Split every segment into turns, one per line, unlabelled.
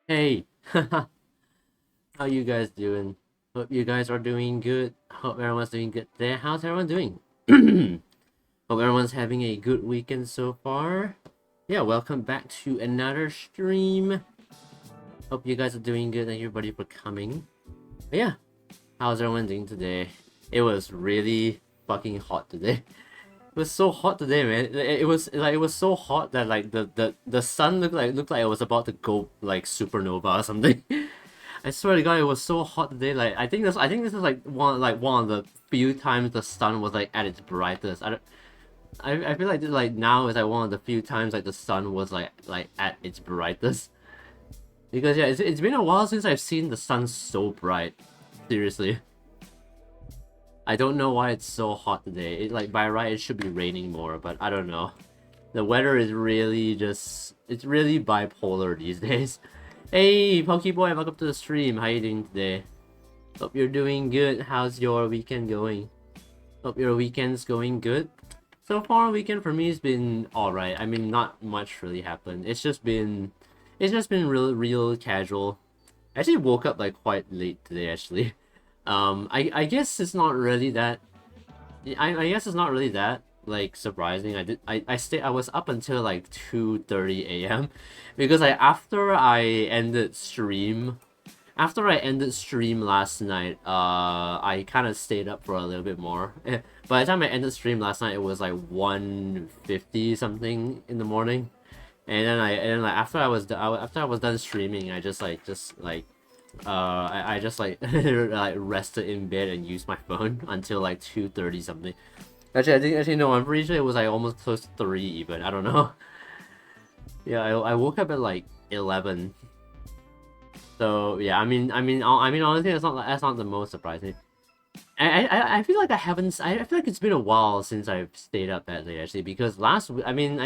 Hey, how you guys doing? Hope you guys are doing good. Hope everyone's doing good there. How's everyone doing? Hope everyone's having a good weekend so far. Yeah, welcome back to another stream. Hope you guys are doing good. Thank you everybody for coming. But yeah, how's everyone doing today? It was really fucking hot today. It was so hot today, man. It was so hot that like the sun looked like it was about to go like supernova or something. I swear to God, it was so hot today. Like I think this is like one of the few times the sun was like at its brightest. I feel like now is like one of the few times like the sun was like at its brightest. Because yeah, it's been a while since I've seen the sun so bright. Seriously. I don't know why it's so hot today. It, like, by right, it should be raining more, but I don't know. The weather is really just... It's really bipolar these days. Hey, Pokeboy, welcome to the stream. How you doing today? Hope you're doing good. How's your weekend going? Hope your weekend's going good. So far, weekend for me has been alright. I mean, not much really happened. It's just been real casual. I actually woke up like quite late today, actually. I guess it's not really that. I guess it's not really that like surprising. I was up until like 2:30 a.m. because after I ended stream last night, I kind of stayed up for a little bit more. By the time I ended stream last night, it was like 1:50 something in the morning, and then like after I was done streaming, I just I just like like rested in bed and used my phone until like 2:30 something. Actually no, I'm pretty sure it was like almost close to 3 even. I don't know. Yeah, I woke up at like 11. So yeah, I mean honestly that's not the most surprising. I feel like I feel like it's been a while since I've stayed up that late actually, because I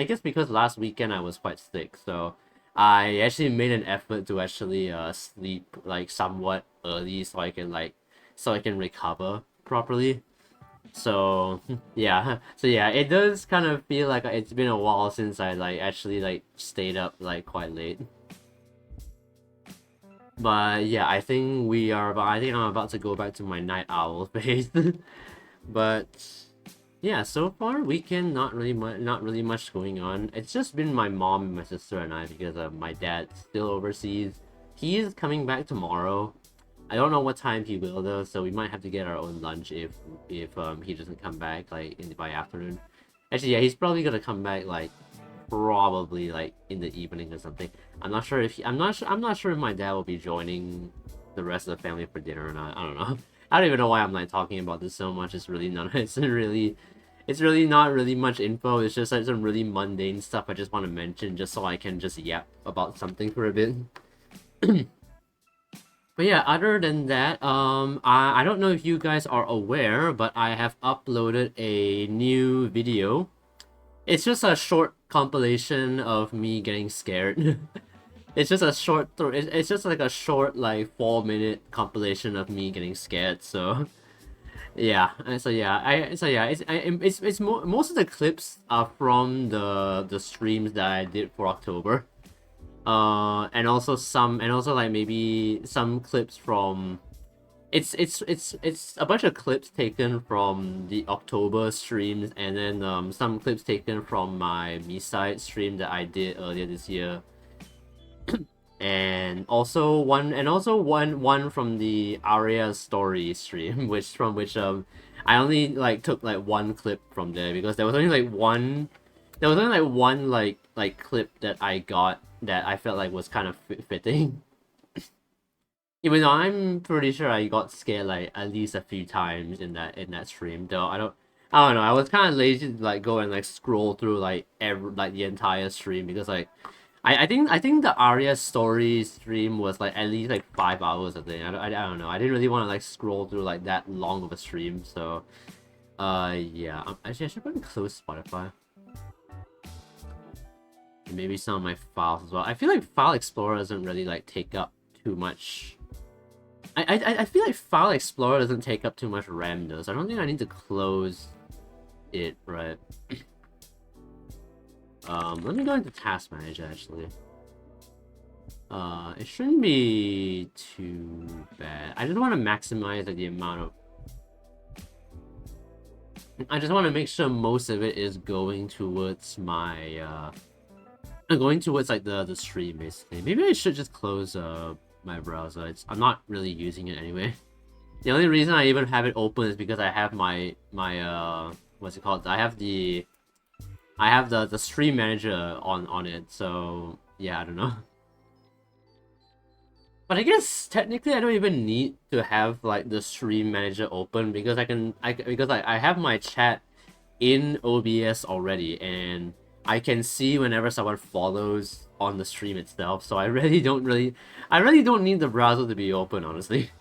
guess because last weekend I was quite sick, so I actually made an effort to actually sleep like somewhat early so I can recover properly. So yeah, so yeah, it does kind of feel like it's been a while since I like actually like stayed up like quite late. But yeah, I think I'm about to go back to my night owl phase. But yeah, so far weekend not really much going on. It's just been my mom and my sister and I, because my dad's still overseas. He is coming back tomorrow. I don't know what time he will though, so we might have to get our own lunch if he doesn't come back like by afternoon. Actually, yeah, he's probably gonna come back like probably like in the evening or something. I'm not sure if my dad will be joining the rest of the family for dinner or not. I don't know. I don't even know why I'm like talking about this so much. It's really not really much info. It's just like some really mundane stuff I just want to mention just so I can just yap about something for a bit. But yeah, other than that, I don't know if you guys are aware, but I have uploaded a new video. It's just a short compilation of me getting scared. It's just a it's just like a short like 4-minute compilation of me getting scared. So yeah, most of the clips are from the streams that I did for October. And also like maybe some clips from it's a bunch of clips taken from the October streams, and then some clips taken from my Miside stream that I did earlier this year. And also one from the Arya story stream, which I only like took like one clip from there because there was only like one like clip that I got that I felt like was kind of fitting. Even though I'm pretty sure I got scared like at least a few times in that stream, though I don't know, I was kind of lazy to like go and like scroll through like the entire stream, because like I think the Arya story stream was like at least like 5 hours, I think. I don't know. I didn't really want to like scroll through like that long of a stream, so yeah. Actually, I should probably close Spotify. And maybe some of my files as well. I feel like File Explorer doesn't really like take up too much. I feel like File Explorer doesn't take up too much RAM though, so I don't think I need to close it, right? Let me go into Task Manager actually. It shouldn't be too bad. I just want to maximize like, the amount of. I just want to make sure most of it is going towards my going towards like the stream basically. Maybe I should just close my browser. I'm not really using it anyway. The only reason I even have it open is because I have my what's it called? I have the stream manager on it. So yeah, I don't know. But I guess technically I don't even need to have like the stream manager open, because I have my chat in OBS already, and I can see whenever someone follows on the stream itself. So I really don't need the browser to be open, honestly.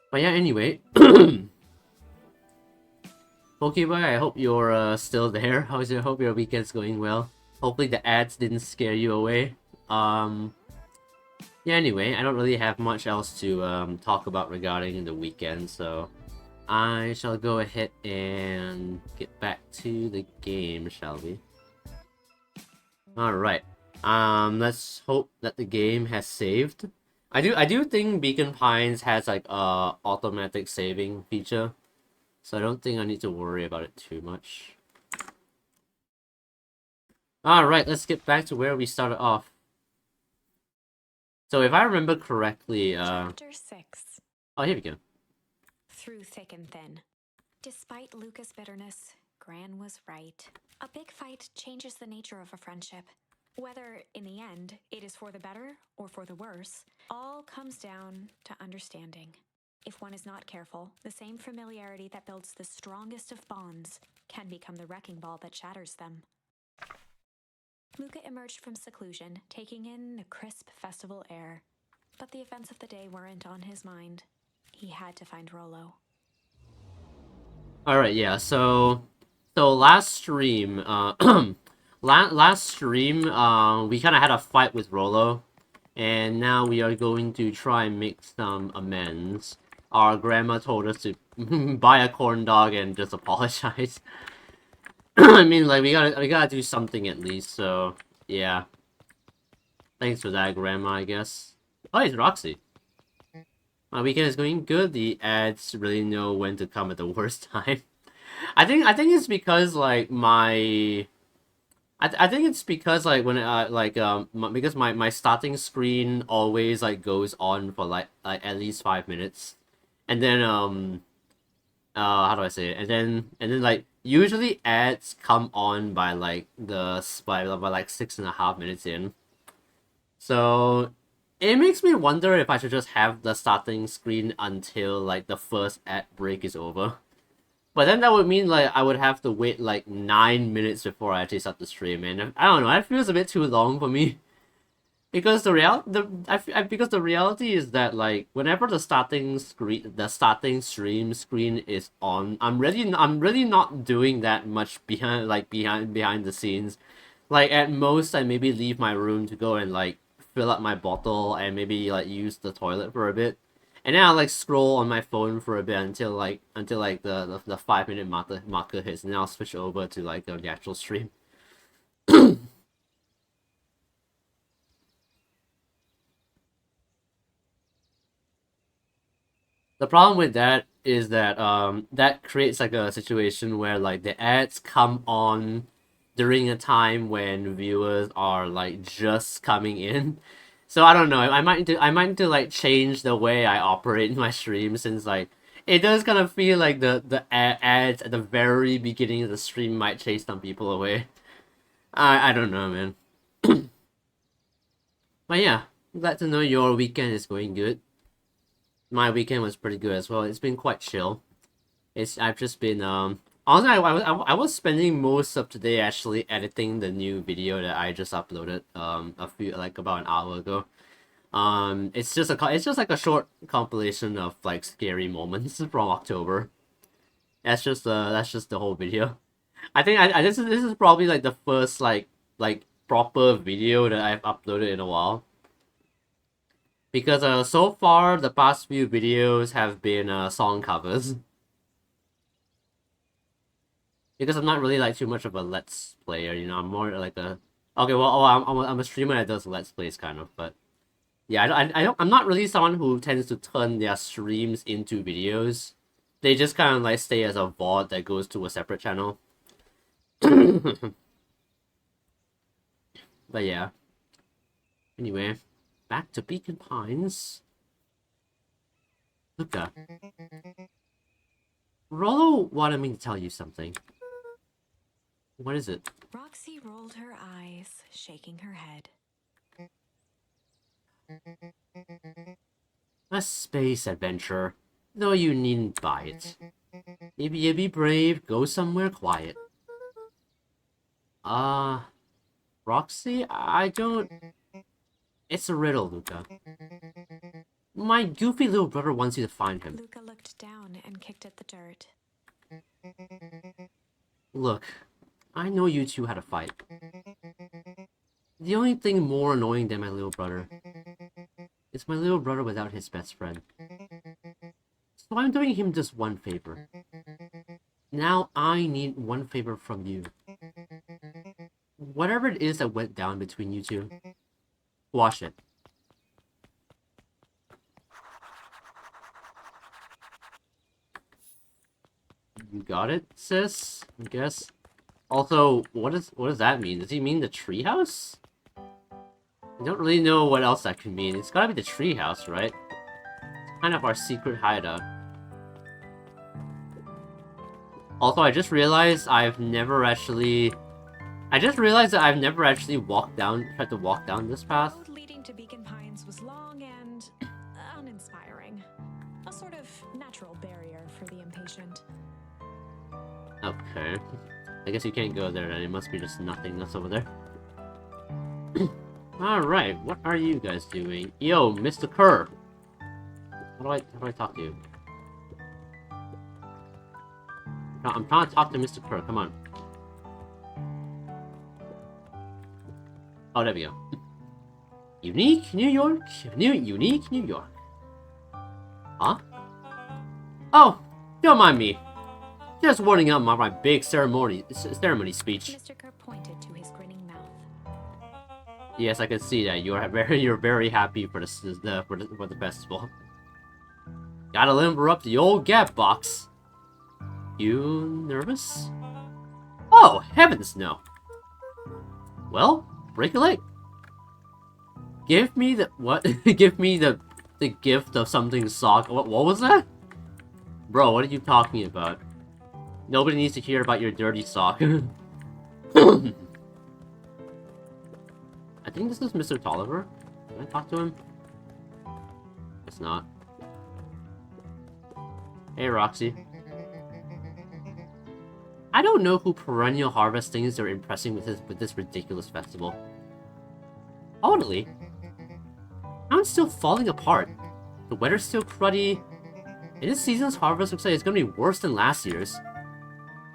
But yeah, anyway. Pokeboy, I hope you're still there. Hope your weekend's going well. Hopefully the ads didn't scare you away. Yeah, anyway, I don't really have much else to talk about regarding the weekend, so I shall go ahead and get back to the game, shall we? Alright. Let's hope that the game has saved. I do think Beacon Pines has like a automatic saving feature, so I don't think I need to worry about it too much. Alright, let's get back to where we started off. So if I remember correctly,
Chapter 6.
Oh, here we go.
Through thick and thin. Despite Luca's bitterness, Gran was right. A big fight changes the nature of a friendship. Whether, in the end, it is for the better or for the worse, all comes down to understanding. If one is not careful, the same familiarity that builds the strongest of bonds can become the wrecking ball that shatters them. Luca emerged from seclusion, taking in the crisp festival air. But the events of the day weren't on his mind. He had to find Rollo.
Alright, yeah, so last stream, last stream, we kind of had a fight with Rollo, and now we are going to try and make some amends. Our grandma told us to buy a corn dog and just apologize. I mean, like, we gotta do something at least, so, yeah. Thanks for that, grandma, I guess. Oh, it's Roxy. My weekend is going good. The ads really know when to come at the worst time. I think it's because like I think it's because like when because my starting screen always like goes on for like at least 5 minutes, and then how do I say it? And then like usually ads come on by like by like 6.5 minutes in. So it makes me wonder if I should just have the starting screen until like the first ad break is over. But then that would mean like I would have to wait like 9 minutes before I actually start the stream, and I don't know. That feels a bit too long for me. Because because the reality is that like whenever the starting stream screen is on, I'm really not doing that much behind the scenes. Like at most I maybe leave my room to go and like fill up my bottle and maybe like use the toilet for a bit. And then I'll like scroll on my phone for a bit until like the 5 minute marker hits, and then I'll switch over to like the actual stream. The problem with that is that that creates like a situation where like the ads come on during a time when viewers are like just coming in. So I don't know. I might need to like change the way I operate my stream, since like it does kind of feel like the ads at the very beginning of the stream might chase some people away. I don't know, man. But yeah, glad to know your weekend is going good. My weekend was pretty good as well. It's been quite chill. I've just been honestly I was spending most of today actually editing the new video that I just uploaded about an hour ago. It's just like a short compilation of like scary moments from October. That's just the whole video. I think this is probably like the first like proper video that I've uploaded in a while. Because so far the past few videos have been song covers. Because I'm not really like too much of a let's player, you know. I'm more like a okay. Well, I'm a streamer that does let's plays kind of, but yeah, I'm not really someone who tends to turn their streams into videos. They just kind of like stay as a VOD that goes to a separate channel. But yeah. Anyway, back to Beacon Pines. Luca, Rollo wanted me to tell you something. What is it?
Roxy rolled her eyes, shaking her head.
A space adventure. No, you needn't buy it. Maybe you be brave, go somewhere quiet. Roxy? I don't... It's a riddle, Luca. My goofy little brother wants you to find him.
Luca looked down and kicked at the dirt.
Look, I know you two had a fight. The only thing more annoying than my little brother is my little brother without his best friend. So I'm doing him just one favor. Now I need one favor from you. Whatever it is that went down between you two, wash it. You got it, sis? I guess. Also, what does that mean? Does he mean the treehouse? I don't really know what else that could mean. It's gotta be the treehouse, right? It's kind of our secret hideout. Also, I just realized that I've never actually tried to walk down this path.
The road leading to Beacon Pines was long and uninspiring. A sort of natural barrier for the impatient.
Okay. I guess you can't go there then. It must be just nothingness over there. Alright, what are you guys doing? Yo, Mr. Kerr! How do I talk to you? I'm trying to talk to Mr. Kerr, come on. Oh, there we go. Unique New York? Unique New York. Huh? Oh, don't mind me. Just wording up my big ceremony speech.
Mr. Kerr pointed to his grinning mouth.
Yes, I can see that you're very happy for the festival. Gotta limber up the old gap box. You nervous? Oh, heavens no. Well, break a leg. Give me the what? Give me the gift of something sock. What was that? Bro, what are you talking about? Nobody needs to hear about your dirty sock. I think this is Mr. Tolliver. Can I talk to him? It's not. Hey, Roxy. I don't know who Perennial Harvest thinks they're impressing with this ridiculous festival. Oddly, town's still falling apart. The weather's still cruddy, and this season's harvest looks like it's gonna be worse than last year's.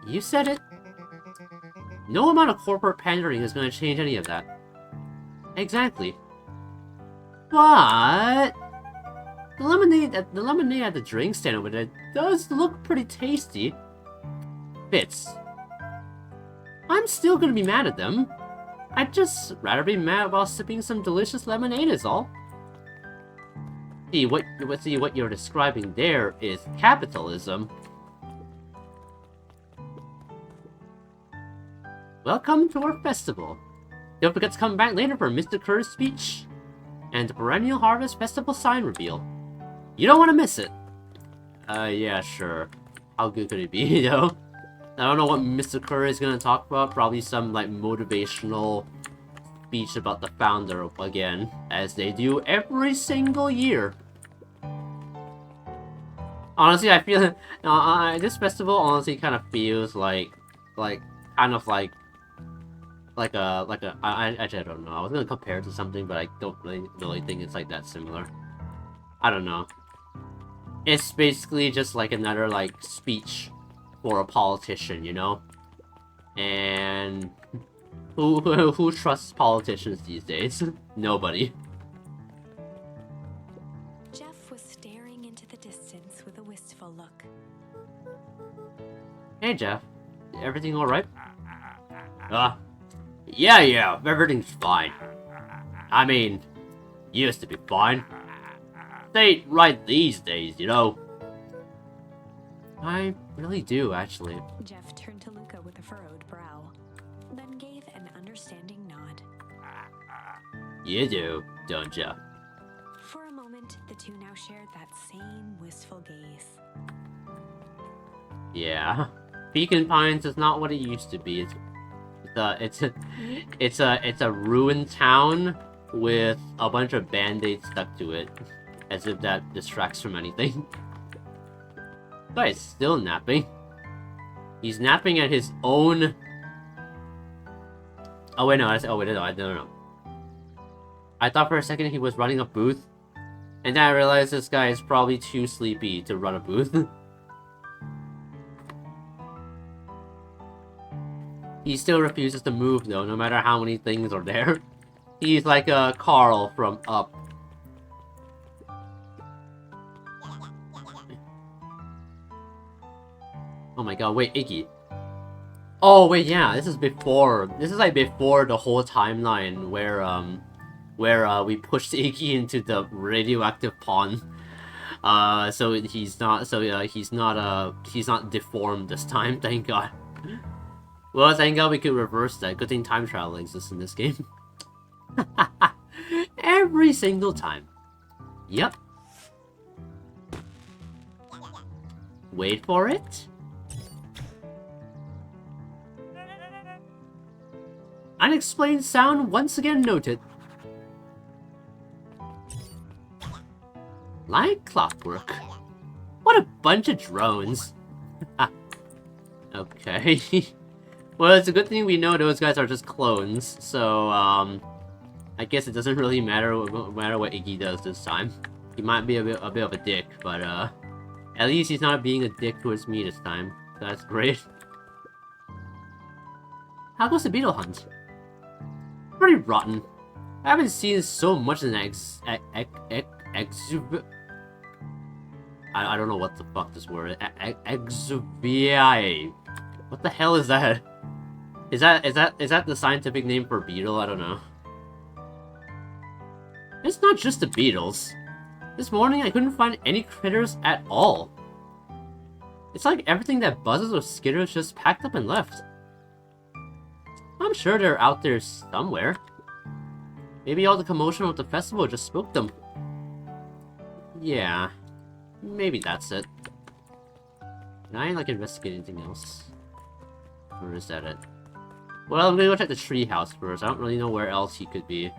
You said it. No amount of corporate pandering is gonna change any of that. Exactly. But the lemonade at the drink stand over there does look pretty tasty. Fitz. I'm still gonna be mad at them. I'd just rather be mad while sipping some delicious lemonade is all. See, what you're describing there is capitalism. Welcome to our festival. Don't forget to come back later for Mr. Kerr's speech and the Perennial Harvest Festival sign reveal. You don't want to miss it. Yeah, sure. How good could it be, though? I don't know what Mr. Kerr is gonna talk about. Probably some, like, motivational speech about the founder again, as they do every single year. Honestly, I feel this festival honestly kind of feels I don't know. I was gonna compare it to something, but I don't really think it's like that similar. I don't know. It's basically just like another like speech for a politician, you know? And who trusts politicians these days? Nobody.
Jeff was staring into the distance with a wistful look.
Hey Jeff, everything alright? Yeah, everything's fine. I mean, used to be fine. They ain't right these days, you know? I really do, actually.
Jeff turned to Luca with a furrowed brow, then gave an understanding nod.
You do, don't ya?
For a moment, the two now shared that same wistful gaze.
Yeah. Beacon Pines is not what it used to be. It's a ruined town with a bunch of band-aids stuck to it, as if that distracts from anything. This guy is still napping. He's napping at his own... Oh wait, no, no. I thought for a second he was running a booth, and then I realized this guy is probably too sleepy to run a booth. He still refuses to move though, no matter how many things are there. He's like a Carl from Up. Oh my god, wait, Iggy. Oh wait, yeah, this is like before the whole timeline where we pushed Iggy into the radioactive pond. So he's not deformed this time, thank god. Well, thank god we could reverse that. Good thing time travel exists in this game. Every single time. Yep. Wait for it. Unexplained sound once again noted. Like clockwork. What a bunch of drones. Okay. Well, it's a good thing we know those guys are just clones, so, I guess it doesn't really matter what Iggy does this time. He might be a bit of a dick, but, at least he's not being a dick towards me this time. That's great. How goes the beetle hunt? Pretty rotten. I haven't seen so much in I don't know what the fuck this word is. Exuviae. What the hell is that? Is that the scientific name for beetle? I don't know. It's not just the beetles. This morning I couldn't find any critters at all. It's like everything that buzzes or skitters just packed up and left. I'm sure they're out there somewhere. Maybe all the commotion with the festival just spooked them. Yeah, maybe that's it. Can I, like, investigate anything else? Or is that it? Well, I'm gonna go check the treehouse first. I don't really know where else he could be.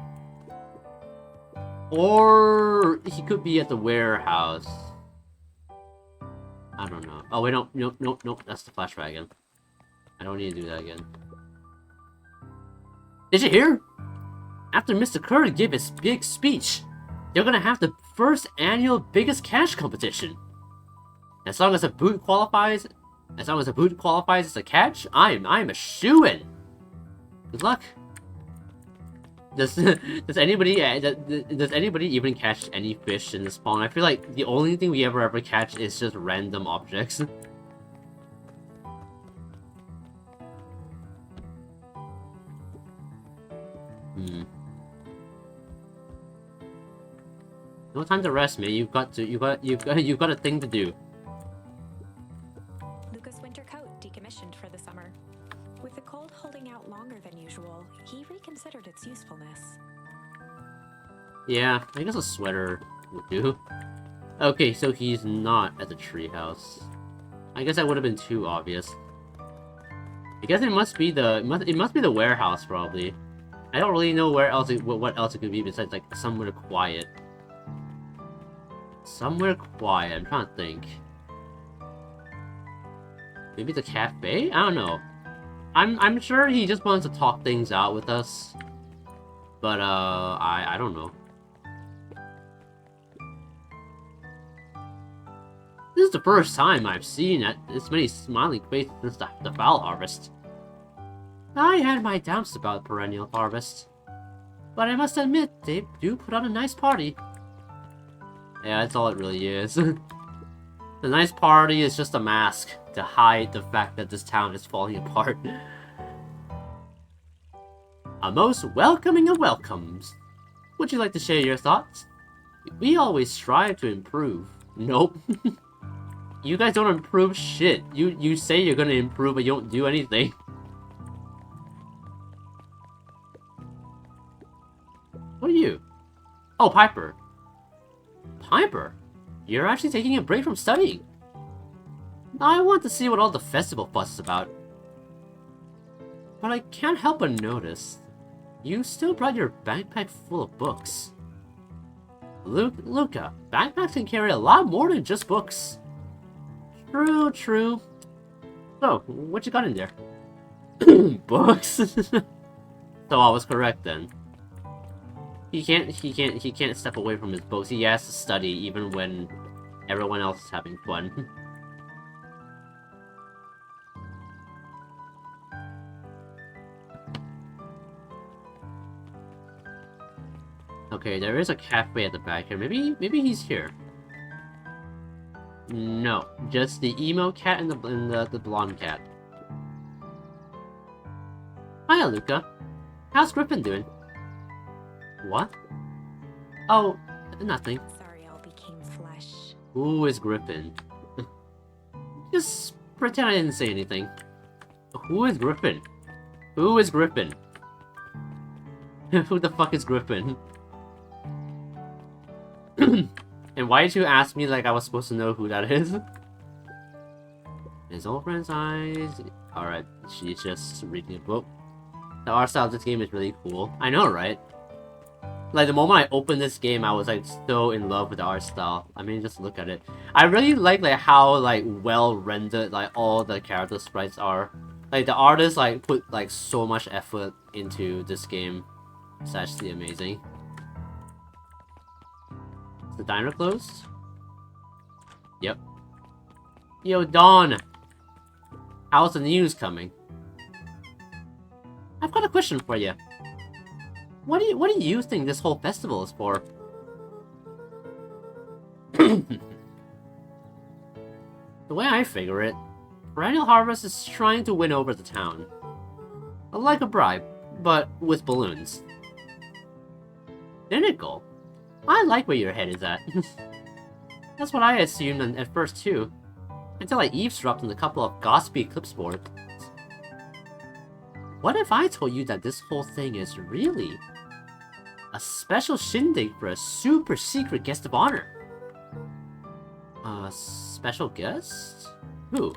Or he could be at the warehouse. I don't know. Oh, wait, no. That's the flash dragon. I don't need to do that again. Did you hear? After Mr. Curry gave his big speech, they're gonna have the first annual biggest cash competition. As long as a boot qualifies as a catch, I'm a shoo-in. Good luck. Does anybody even catch any fish in this pond? I feel like the only thing we ever catch is just random objects. No time to rest, man. You've got a thing to do.
Luca's winter coat decommissioned for the summer. With the cold holding out longer than usual, he reconsidered its usefulness.
Yeah, I guess a sweater would do. Okay, so he's not at the treehouse. I guess that would have been too obvious. I guess it must be the warehouse probably. I don't really know where else what else it could be besides like somewhere quiet. Somewhere quiet. I'm trying to think. Maybe the cafe? I don't know. I'm sure he just wants to talk things out with us. But I don't know. This is the first time I've seen this many smiling faces since the fowl harvest. I had my doubts about perennial harvest, but I must admit they do put on a nice party. Yeah, that's all it really is. The nice party is just a mask to hide the fact that this town is falling apart. A most welcoming of welcomes. Would you like to share your thoughts? We always strive to improve. Nope. You guys don't improve shit. You say you're gonna improve, but you don't do anything. What are you? Oh, Piper. Piper? You're actually taking a break from studying. I want to see what all the festival fuss is about. But I can't help but notice. You still brought your backpack full of books. Luca, backpacks can carry a lot more than just books. True, true. So, what you got in there? Books? So I was correct then. He can't step away from his books. He has to study even when everyone else is having fun. Okay, there is a cafe at the back here. Maybe he's here. No, just the emo cat and the blonde cat. Hiya, Luca. How's Griffin doing? What? Oh, nothing.
Sorry, all became flesh.
Who is Griffin? Just pretend I didn't say anything. Who is Griffin? Who is Griffin? Who the fuck is Griffin? And why did you ask me like I was supposed to know who that is? His old friend's eyes. Alright, she's just reading a book. The art style of this game is really cool. I know, right? Like, the moment I opened this game, I was, like, so in love with the art style. I mean, just look at it. I really like how, like, well-rendered, like, all the character sprites are. Like, the artists, like, put, like, so much effort into this game. It's actually amazing. Is the diner closed? Yep. Yo, Dawn! How's the news coming? I've got a question for you. What do you think this whole festival is for? The way I figure it, Perennial Harvest is trying to win over the town. Like a bribe, but with balloons. Cynical? I like where your head is at. That's what I assumed at first too, until I eavesdropped on a couple of gossipy clips boards. What if I told you that this whole thing is really a special shindig for a super secret guest of honor? A special guest? Who?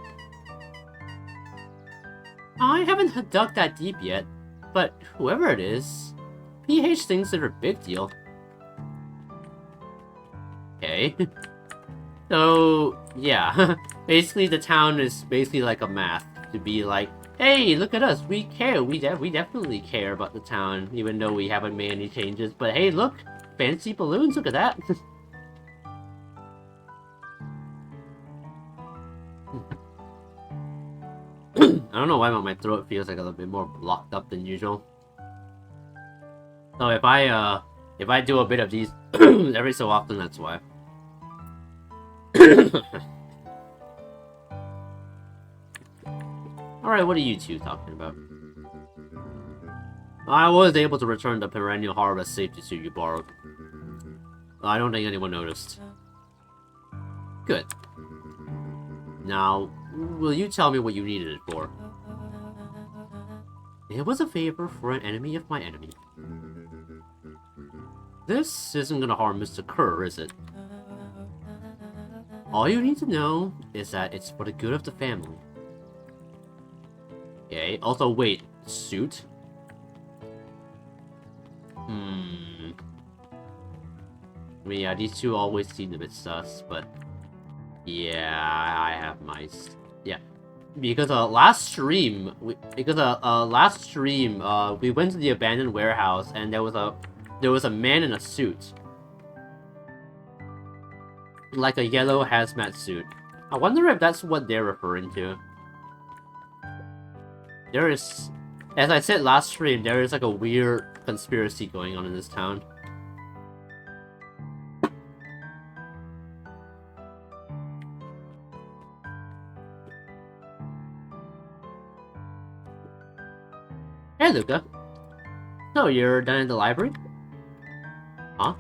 I haven't dug that deep yet, but whoever it is, PH thinks they're a big deal. Okay. So, yeah. Basically, the town is basically like a math to be like, hey, look at us, we care, we definitely care about the town, even though we haven't made any changes. But hey, look, fancy balloons, look at that. I don't know why my throat feels like a little bit more blocked up than usual. So if I do a bit of these every so often, that's why. Alright, what are you two talking about? I was able to return the Perennial Harvest safety suit you borrowed. I don't think anyone noticed. Good. Now, will you tell me what you needed it for? It was a favor for an enemy of my enemy. This isn't gonna harm Mr. Kerr, is it? All you need to know is that it's for the good of the family. Okay, also wait, suit? I mean, yeah, these two always seem a bit sus, but yeah, I have my yeah. Because last stream, we went to the abandoned warehouse and there was a man in a suit, like a yellow hazmat suit. I wonder if that's what they're referring to. There is, as I said last stream, there is like a weird conspiracy going on in this town. Hey, Luca. So, you're done at the library? Huh?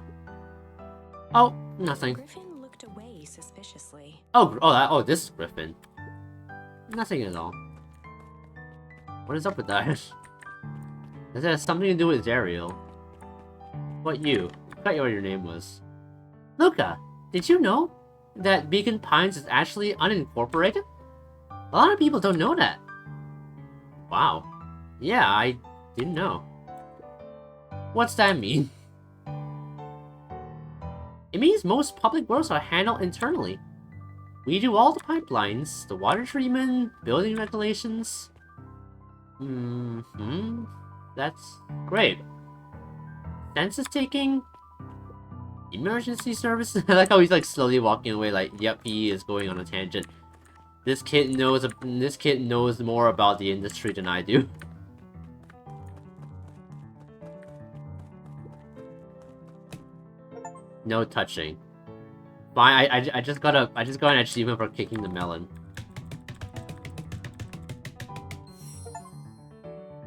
Oh, nothing.
Griffin looked away suspiciously.
Oh, this is Griffin. Nothing at all. What is up with that? This has something to do with Zariel. What you? I forgot what your name was. Luca, did you know that Beacon Pines is actually unincorporated? A lot of people don't know that. Wow. Yeah, I didn't know. What's that mean? It means most public works are handled internally. We do all the pipelines, the water treatment, building regulations. That's great. Census taking? Emergency services? I like how he's like slowly walking away like, yep, he is going on a tangent. This kid knows more about the industry than I do. No touching. Fine, I just got an achievement for kicking the melon.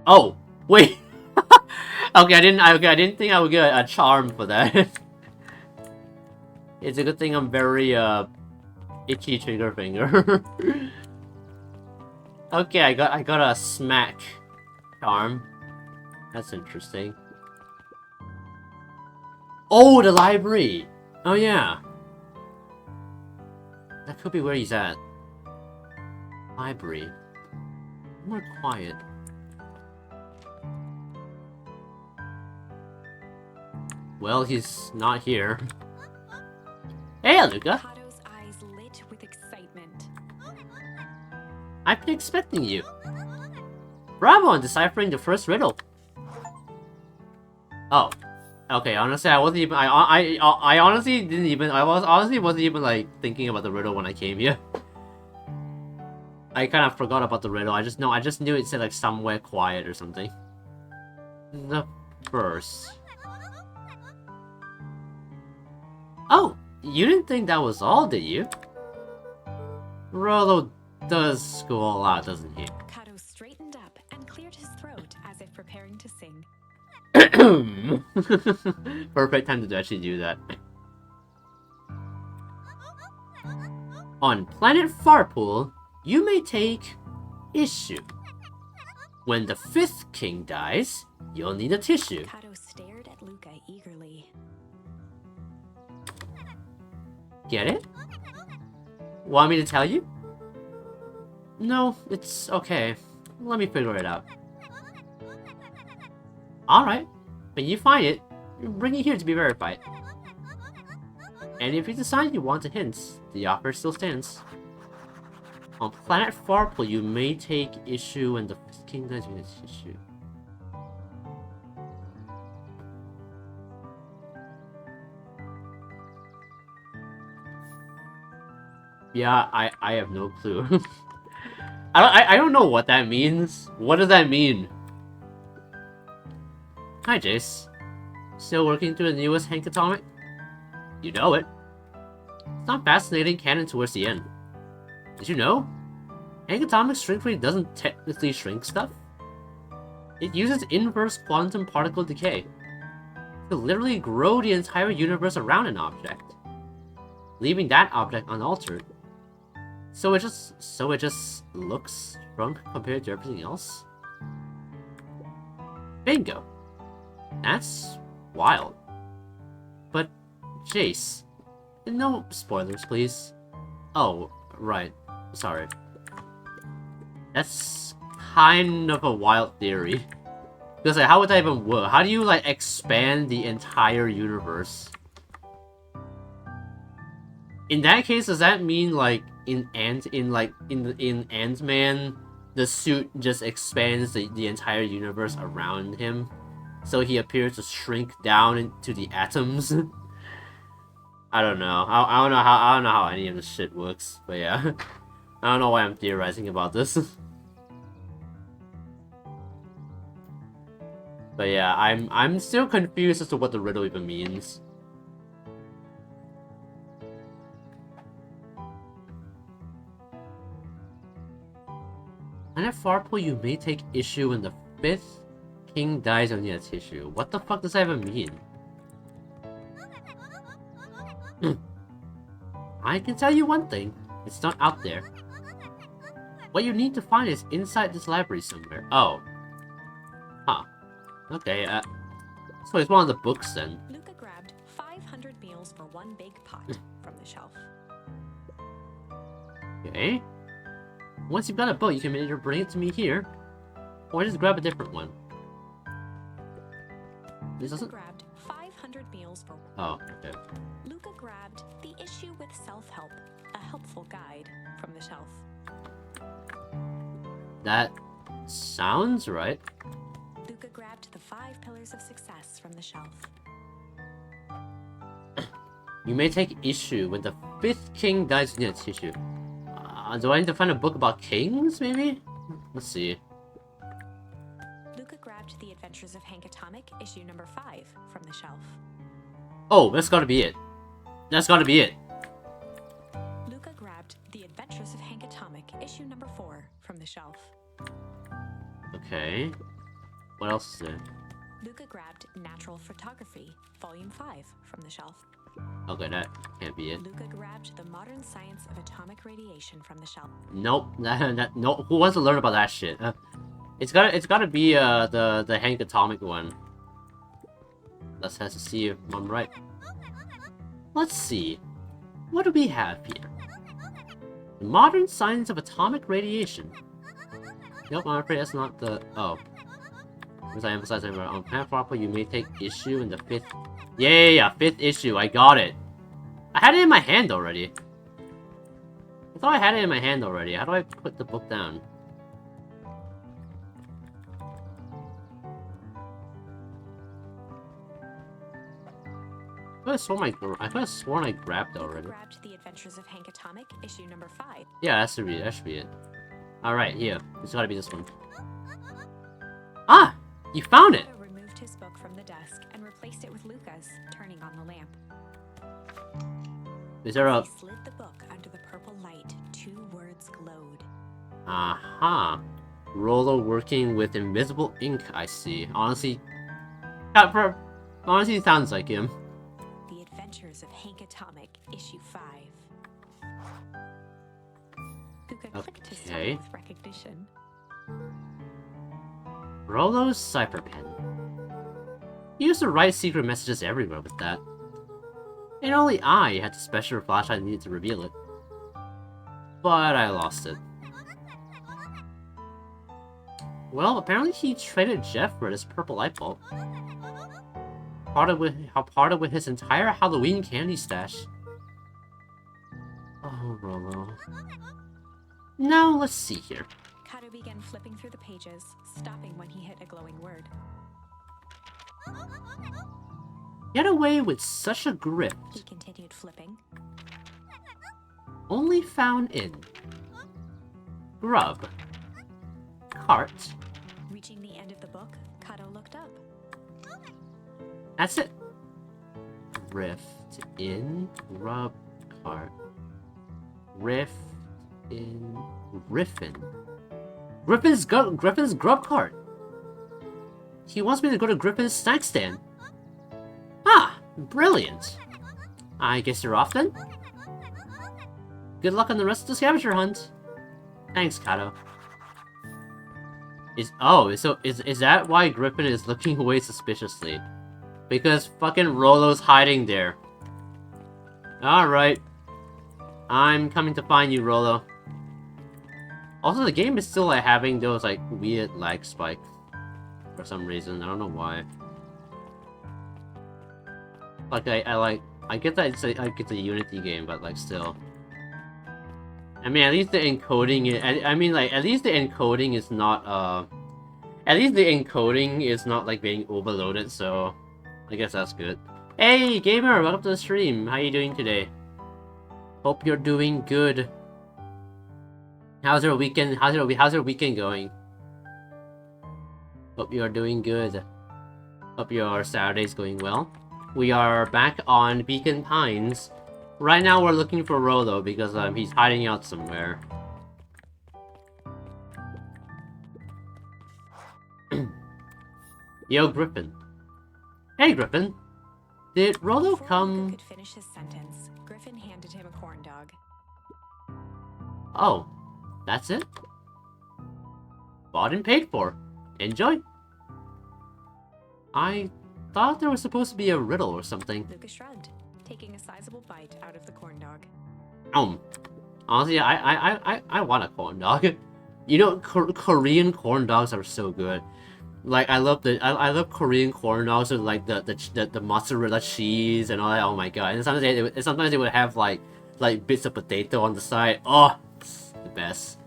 Oh, wait. Okay, I didn't think I would get a charm for that. It's a good thing I'm very itchy trigger finger. Okay, I got a smack charm. That's interesting. Oh, the library! Oh yeah. That could be where he's at. Library. More quiet. Well, he's not here. Hey, Luca!
Kato's eyes lit with excitement.
I've been expecting you. Bravo on deciphering the first riddle. Oh. Okay, honestly, I wasn't even. I honestly didn't even. Honestly wasn't even like thinking about the riddle when I came here. I kind of forgot about the riddle. I just knew it said like somewhere quiet or something. The first. Oh, you didn't think that was all, did you? Rollo does school a lot, doesn't he?
Kato straightened up and cleared his throat as if preparing to sing.
Perfect time to actually do that. On planet Farpool, you may take issue. When the 5th king dies, you'll need a tissue.
Kato stared at Luca eagerly.
Get it? Want me to tell you? No, it's okay. Let me figure it out. Alright, when you find it, bring it here to be verified. And if you decide you want a hint, the offer still stands. On planet Farpool, you may take issue when the king dies with its issue. Yeah, I have no clue. I don't know what that means. What does that mean? Hi, Jace. Still working through the newest Hank Atomic? You know it. It's not fascinating canon towards the end. Did you know? Hank Atomic shrink rate doesn't technically shrink stuff. It uses inverse quantum particle decay to literally grow the entire universe around an object, leaving that object unaltered. So it just looks shrunk compared to everything else? Bingo. That's wild. But, Jace, no spoilers, please. Oh, right. Sorry. That's kind of a wild theory. Because like, how would that even work? How do you like expand the entire universe? In that case, does that mean like in Ant-Man, the suit just expands the entire universe around him, so he appears to shrink down into the atoms? I don't know. I don't know how any of this shit works, but yeah. I don't know why I'm theorizing about this. But yeah, I'm still confused as to what the riddle even means. And at Farpool, you may take issue when the 5th king dies on your tissue. What the fuck does that even mean? I can tell you one thing. It's not out there. What you need to find is inside this library somewhere. Oh. Huh. Okay, so it's one of the books then.
Luca grabbed 500 meals for one big pot from the shelf.
Okay. Once you've got a book, you can either bring it to me here, or just grab a different one. This
Luca
doesn't...
grabbed 500 meals for...
Oh, okay.
Luca grabbed The Issue with Self-Help, a helpful guide, from the shelf.
That sounds right.
Luca grabbed The 5 Pillars of Success from the shelf.
You may take issue when the 5th king dies in its issue. Do I need to find a book about kings, maybe? Let's see.
Luca grabbed The Adventures of Hank Atomic, issue number 5, from the shelf.
Oh, that's gotta be it. That's gotta be it.
Luca grabbed The Adventures of Hank Atomic, issue number 4, from the shelf.
Okay. What else is there?
Luca grabbed Natural Photography, volume 5, from the shelf.
Okay, that can't be it.
Luca grabbed The Modern Science of Atomic Radiation from the shelf.
Nope. No. Who wants to learn about that shit? It's gotta be the Hank Atomic one. Let's have to see if I'm right. Let's see. What do we have here? The Modern Science of Atomic Radiation. Nope, I'm afraid that's not the... Oh. As I emphasize on Planet Farpo, you may take issue in the 5th... Yeah, 5th issue, I got it. I had it in my hand already. I thought I had it in my hand already. How do I put the book down? I could have sworn I grabbed it already.
Luca grabbed The Adventures of Hank Atomic, issue number 5.
Yeah, that should be it. Alright, here. It's gotta be this one. Ah! You found it!
Luca removed his book from the desk and replaced it with Luca's, turning on the lamp.
Is there a...
He slid the book under the purple light. 2 words glowed.
Aha. Rollo working with invisible ink, I see. Honestly, honestly, sounds like him.
The Adventures of Hank Atomic, issue 5. Luca clicked his
Okay.
tongue with recognition.
Rollo's cipher pen. He used to write secret messages everywhere with that. And only I had the special flashlight needed to reveal it. But I lost it. Well, apparently he traded Jeff for this purple light bulb. Parted with his entire Halloween candy stash. Oh, Rollo. Now, let's see here.
Kato began flipping through the pages, stopping when he hit a glowing word.
Get away with such a grift.
He continued flipping.
Only found in Grub Cart.
Reaching the end of the book, Kato looked up.
That's it. Rift in Grub Cart. Rift in Griffin. Griffin's Grub Cart. He wants me to go to Griffin's snack stand. Ah, brilliant. I guess you're off then? Good luck on the rest of the scavenger hunt. Thanks, Kato. Is that why Griffin is looking away suspiciously? Because fucking Rollo's hiding there. Alright. I'm coming to find you, Rollo. Also, the game is still like having those like weird lag spikes for some reason. I don't know why. Like I get that it's a Unity game, but like still. I mean, at least the encoding at least the encoding is not at least the encoding is not like being overloaded, so I guess that's good. Hey gamer, welcome to the stream. How you doing today? Hope you're doing good. How's your weekend? How's your weekend going? Hope you are doing good. Hope your Saturday's going well. We are back on Beacon Pines. Right now we're looking for Rollo because he's hiding out somewhere. Yo, Griffin. Hey, Griffin. Did Rollo
Before
come...
Luca could finish his sentence, Griffin handed him a corn dog.
Oh, that's it? Bought and paid for. Enjoy. I thought there was supposed to be a riddle or something.
Luca shrugged, taking a sizable bite out of the corn dog.
Honestly, I want a corn dog. You know, Korean corn dogs are so good. Like I love Korean corn dogs with like the mozzarella cheese and all that. Oh my god! And sometimes they would have like bits of potato on the side. Oh, it's the best.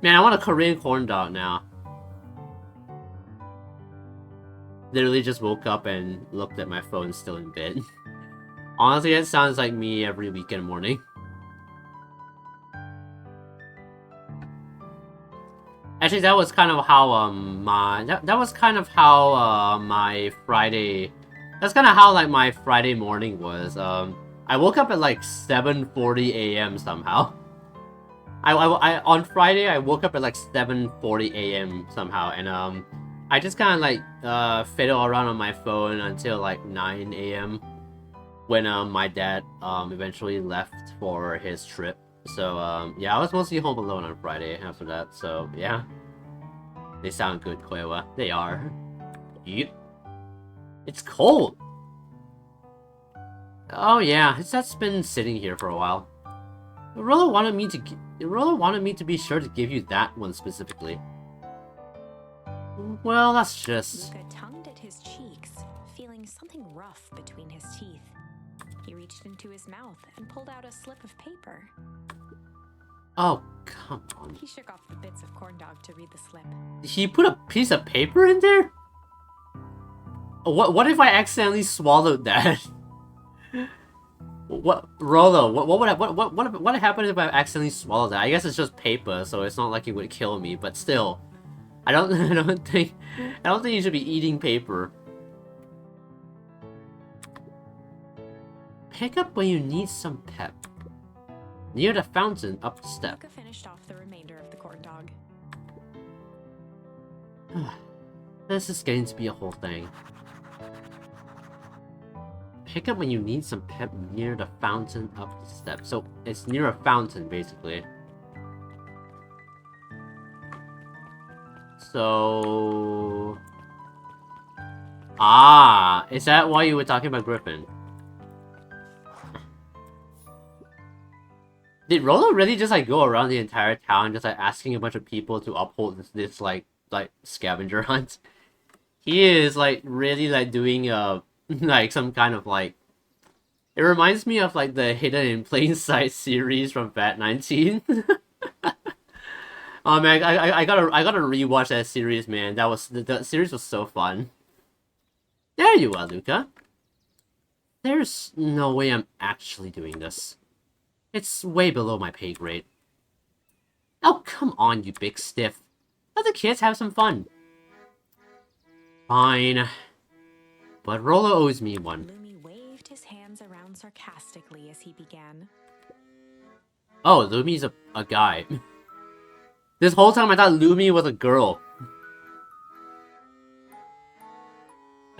Man, I want a Korean corn dog now. Literally just woke up and looked at my phone still in bed. Honestly, it sounds like me every weekend morning. Actually, that was kind of how that was kind of how my Friday. That's kind of how like my Friday morning was. I woke up at like 7:40 a.m. somehow. I on Friday I woke up at like 7:40 a.m. somehow, and I just kind of like fiddle around on my phone until like 9 a.m. when my dad eventually left for his trip. So yeah, I was mostly home alone on Friday after that. So yeah, they sound good, Kwewa. They are. Yep. It's cold. Oh yeah, that's been sitting here for a while. Rolo wanted me to be sure to give you that one specifically. Well, that's just...
Luca tongued at his cheeks, feeling something rough between his teeth. He reached into his mouth and pulled out a slip of paper.
Oh, come on.
He shook off the bits of corn dog to read the slip.
He put a piece of paper in there? What if I accidentally swallowed that? What, Rolo? What happened if I accidentally swallowed that? I guess it's just paper, so it's not like it would kill me. But still, I don't think you should be eating paper. Pick up when you need some pep. Near the fountain, up the step.
Luca finished off the remainder of the corn dog.
This is getting to be a whole thing. Pick up when you need some pep near the fountain up the step. So it's near a fountain, basically. So... Ah! Is that why you were talking about Griffin? Did Rolo really just like go around the entire town just like asking a bunch of people to uphold this like scavenger hunt? He is like really like doing like some kind of like... It reminds me of like the Hidden in Plain Sight series from Fat 19. Oh man, I gotta rewatch that series, man. That was the series was so fun. There you are, Luca. There's no way I'm actually doing this. It's way below my pay grade. Oh, come on, you big stiff. Let the kids have some fun. Fine. But Rolo owes me one.
Lumi waved his hands around sarcastically as he began.
Oh, Lumi's a guy. This whole time I thought Lumi was a girl.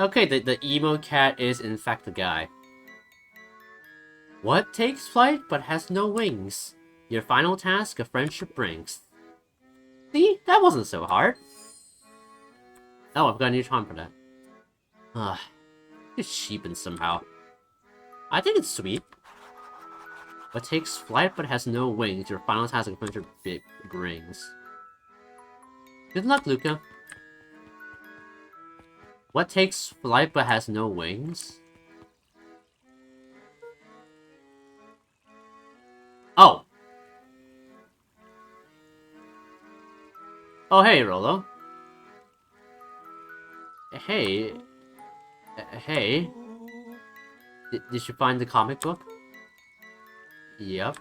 Okay, the emo cat is in fact a guy. What takes flight but has no wings? Your final task a friendship brings. See? That wasn't so hard. Oh, I've got a new charm for that. Ugh. It's cheapened somehow. I think it's sweet. What takes flight but has no wings? Your final task a friendship brings. Good luck, Luca. What takes flight but has no wings? Oh! Oh, hey, Rolo. Hey. Hey. Did you find the comic book? Yep.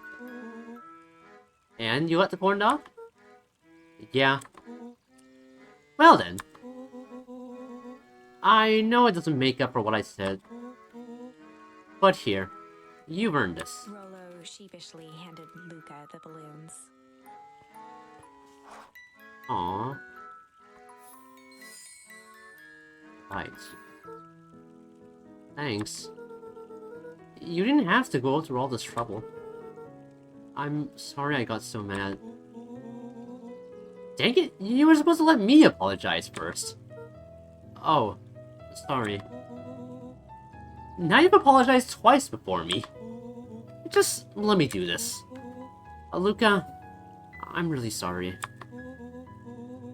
And you got the corn dog? Yeah. Well then. I know it doesn't make up for what I said. But here. You've earned this.
Rolo sheepishly handed Luca the balloons.
Aww. Right. Thanks. You didn't have to go through all this trouble. I'm sorry I got so mad. Dang it, you were supposed to let me apologize first. Oh, sorry. Now you've apologized twice before me. Just let me do this. Luca, I'm really sorry.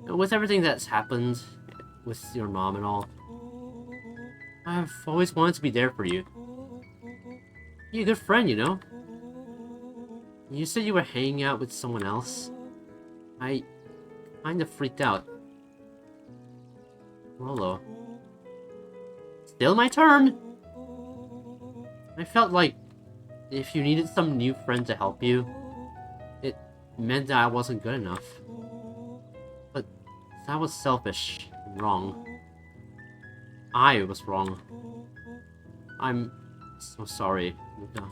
With everything that's happened, with your mom and all. I've always wanted to be there for you. You're a good friend, you know? You said you were hanging out with someone else. I kinda freaked out. Rolo. Still my turn! I felt like if you needed some new friend to help you, it meant that I wasn't good enough. But that was selfish and wrong. I was wrong. I'm so sorry, Luca.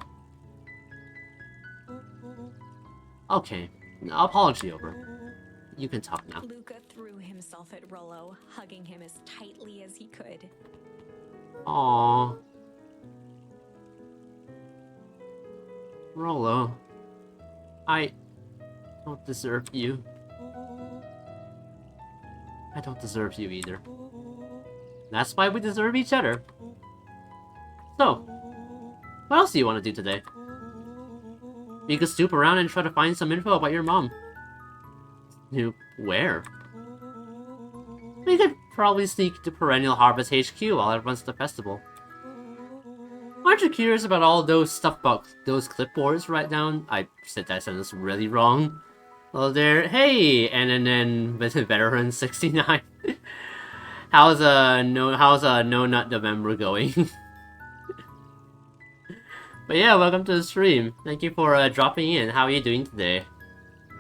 Okay, apology over. You can talk now.
Luca threw himself at Rollo, hugging him as tightly as he could.
Aww. Rollo. I don't deserve you. I don't deserve you either. That's why we deserve each other. So, what else do you want to do today? You could stoop around and try to find some info about your mom. Where? We could probably sneak to Perennial Harvest HQ while it runs the festival. Aren't you curious about all those stuff about those clipboards right down? I said that sentence really wrong. Well, there. Hey, and then Veteran 69. How's No Nut November going? But yeah, welcome to the stream. Thank you for dropping in. How are you doing today?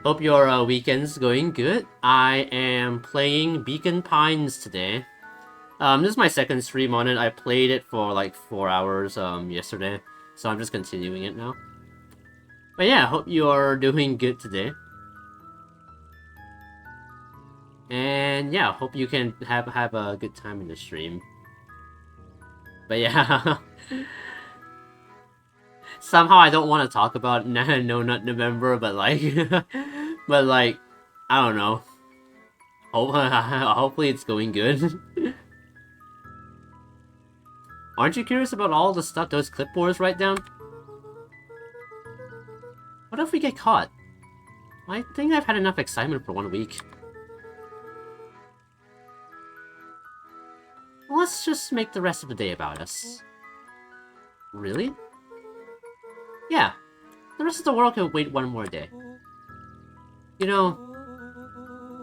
Hope your weekend's going good. I am playing Beacon Pines today. This is my second stream on it. I played it for like 4 hours yesterday, so I'm just continuing it now. But yeah, hope you are doing good today. And yeah, hope you can have a good time in the stream. But yeah. Somehow I don't want to talk about No Nut November, but like, I don't know. Hopefully it's going good. Aren't you curious about all the stuff those clipboards write down? What if we get caught? I think I've had enough excitement for 1 week. Let's just make the rest of the day about us. Really? Yeah, the rest of the world can wait 1 more day. You know,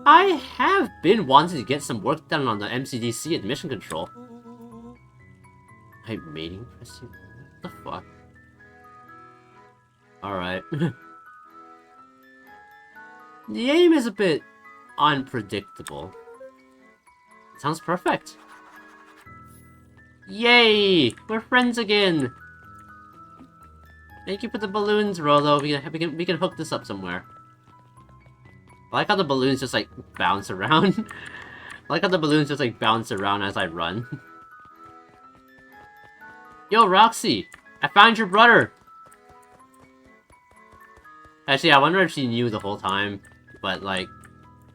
I have been wanting to get some work done on the MCDC admission control. I'm mating pressing? What the fuck? Alright. The aim is a bit unpredictable. Sounds perfect. Yay! We're friends again! Thank you for the balloons, Rolo. We can hook this up somewhere. I like how the balloons just like bounce around. I like how the balloons just like bounce around as I run. Yo, Roxy! I found your brother! Actually, I wonder if she knew the whole time, but like,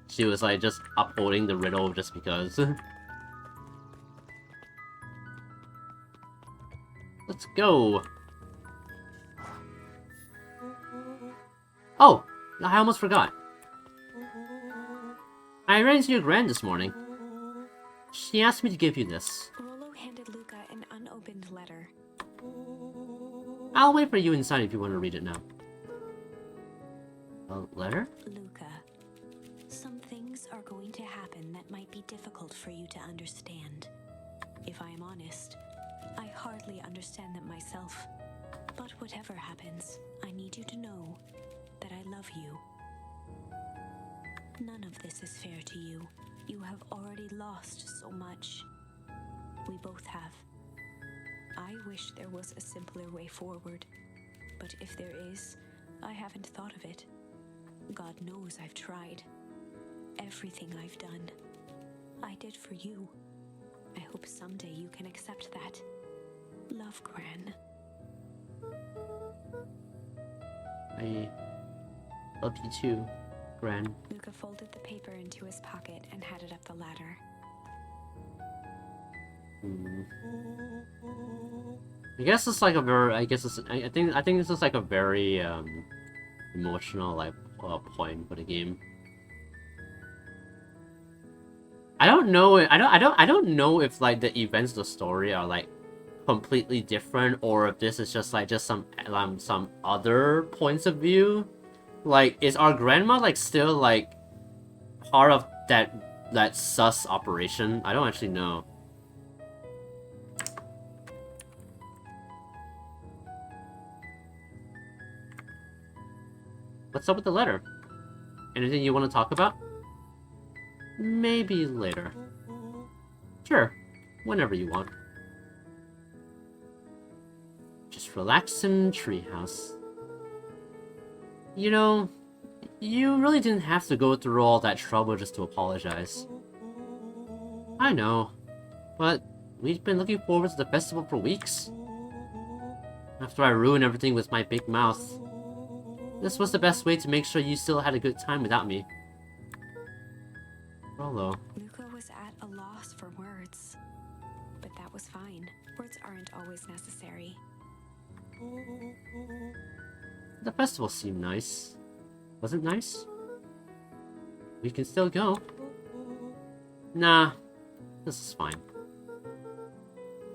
she was like just upholding the riddle just because. Let's go! Oh! I almost forgot. I ran into your grand this morning. She asked me to give you this.
Rollo handed Luca an unopened letter.
I'll wait for you inside if you want to read it now. A letter?
Luca, some things are going to happen that might be difficult for you to understand. If I am honest, I hardly understand them myself. But whatever happens, I need you to know that I love you. None of this is fair to you. You have already lost so much. We both have. I wish there was a simpler way forward, but if there is, I haven't thought of it. God knows I've tried. Everything I've done, I did for you. I hope someday you can accept that. Love, Gran.
I love you too, Gran.
Luca folded the paper into his pocket and headed up the ladder.
I guess it's like a very. I think this is like a very emotional like point for the game. I don't know. I don't know if like the events of the story are like completely different, or if this is just like some other points of view. Like, is our grandma like still like part of that sus operation? I don't actually know. What's up with the letter? Anything you want to talk about? Maybe later. Sure, whenever you want. Just relax in treehouse. You know, you really didn't have to go through all that trouble just to apologize. I know, but we've been looking forward to the festival for weeks. After I ruined everything with my big mouth, this was the best way to make sure you still had a good time without me. Rolo.
Luca was at a loss for words, but that was fine. Words aren't always necessary.
The festival seemed nice. Was it nice? We can still go. Nah, this is fine.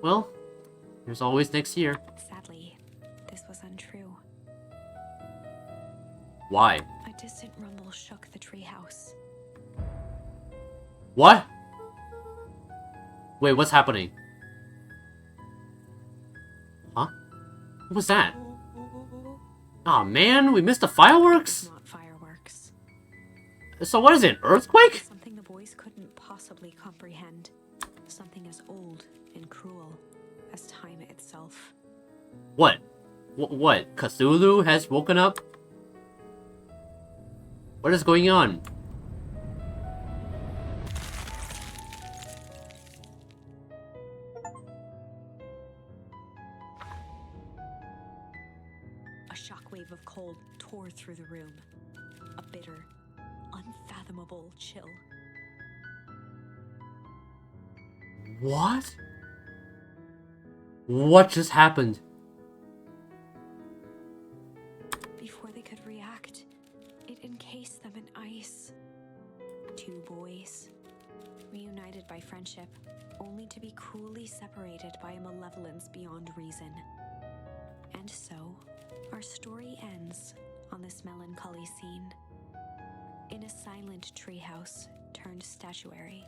Well, there's always next year.
Sadly, this was untrue.
Why?
A distant rumble shook the treehouse.
What? Wait, what's happening? Huh? What was that? Aw, man, we missed the fireworks?
Not fireworks.
So what is it, an earthquake?
Something the boys couldn't possibly comprehend. Something as old and cruel as time itself.
What? What? Cthulhu has woken up? What is going on?
A shockwave of cold tore through the room. A bitter, unfathomable chill.
What? What just happened?
Before they could react, it encased them in ice. Two boys, reunited by friendship, only to be cruelly separated by a malevolence beyond reason. And so, our story ends on this melancholy scene. In a silent treehouse turned statuary,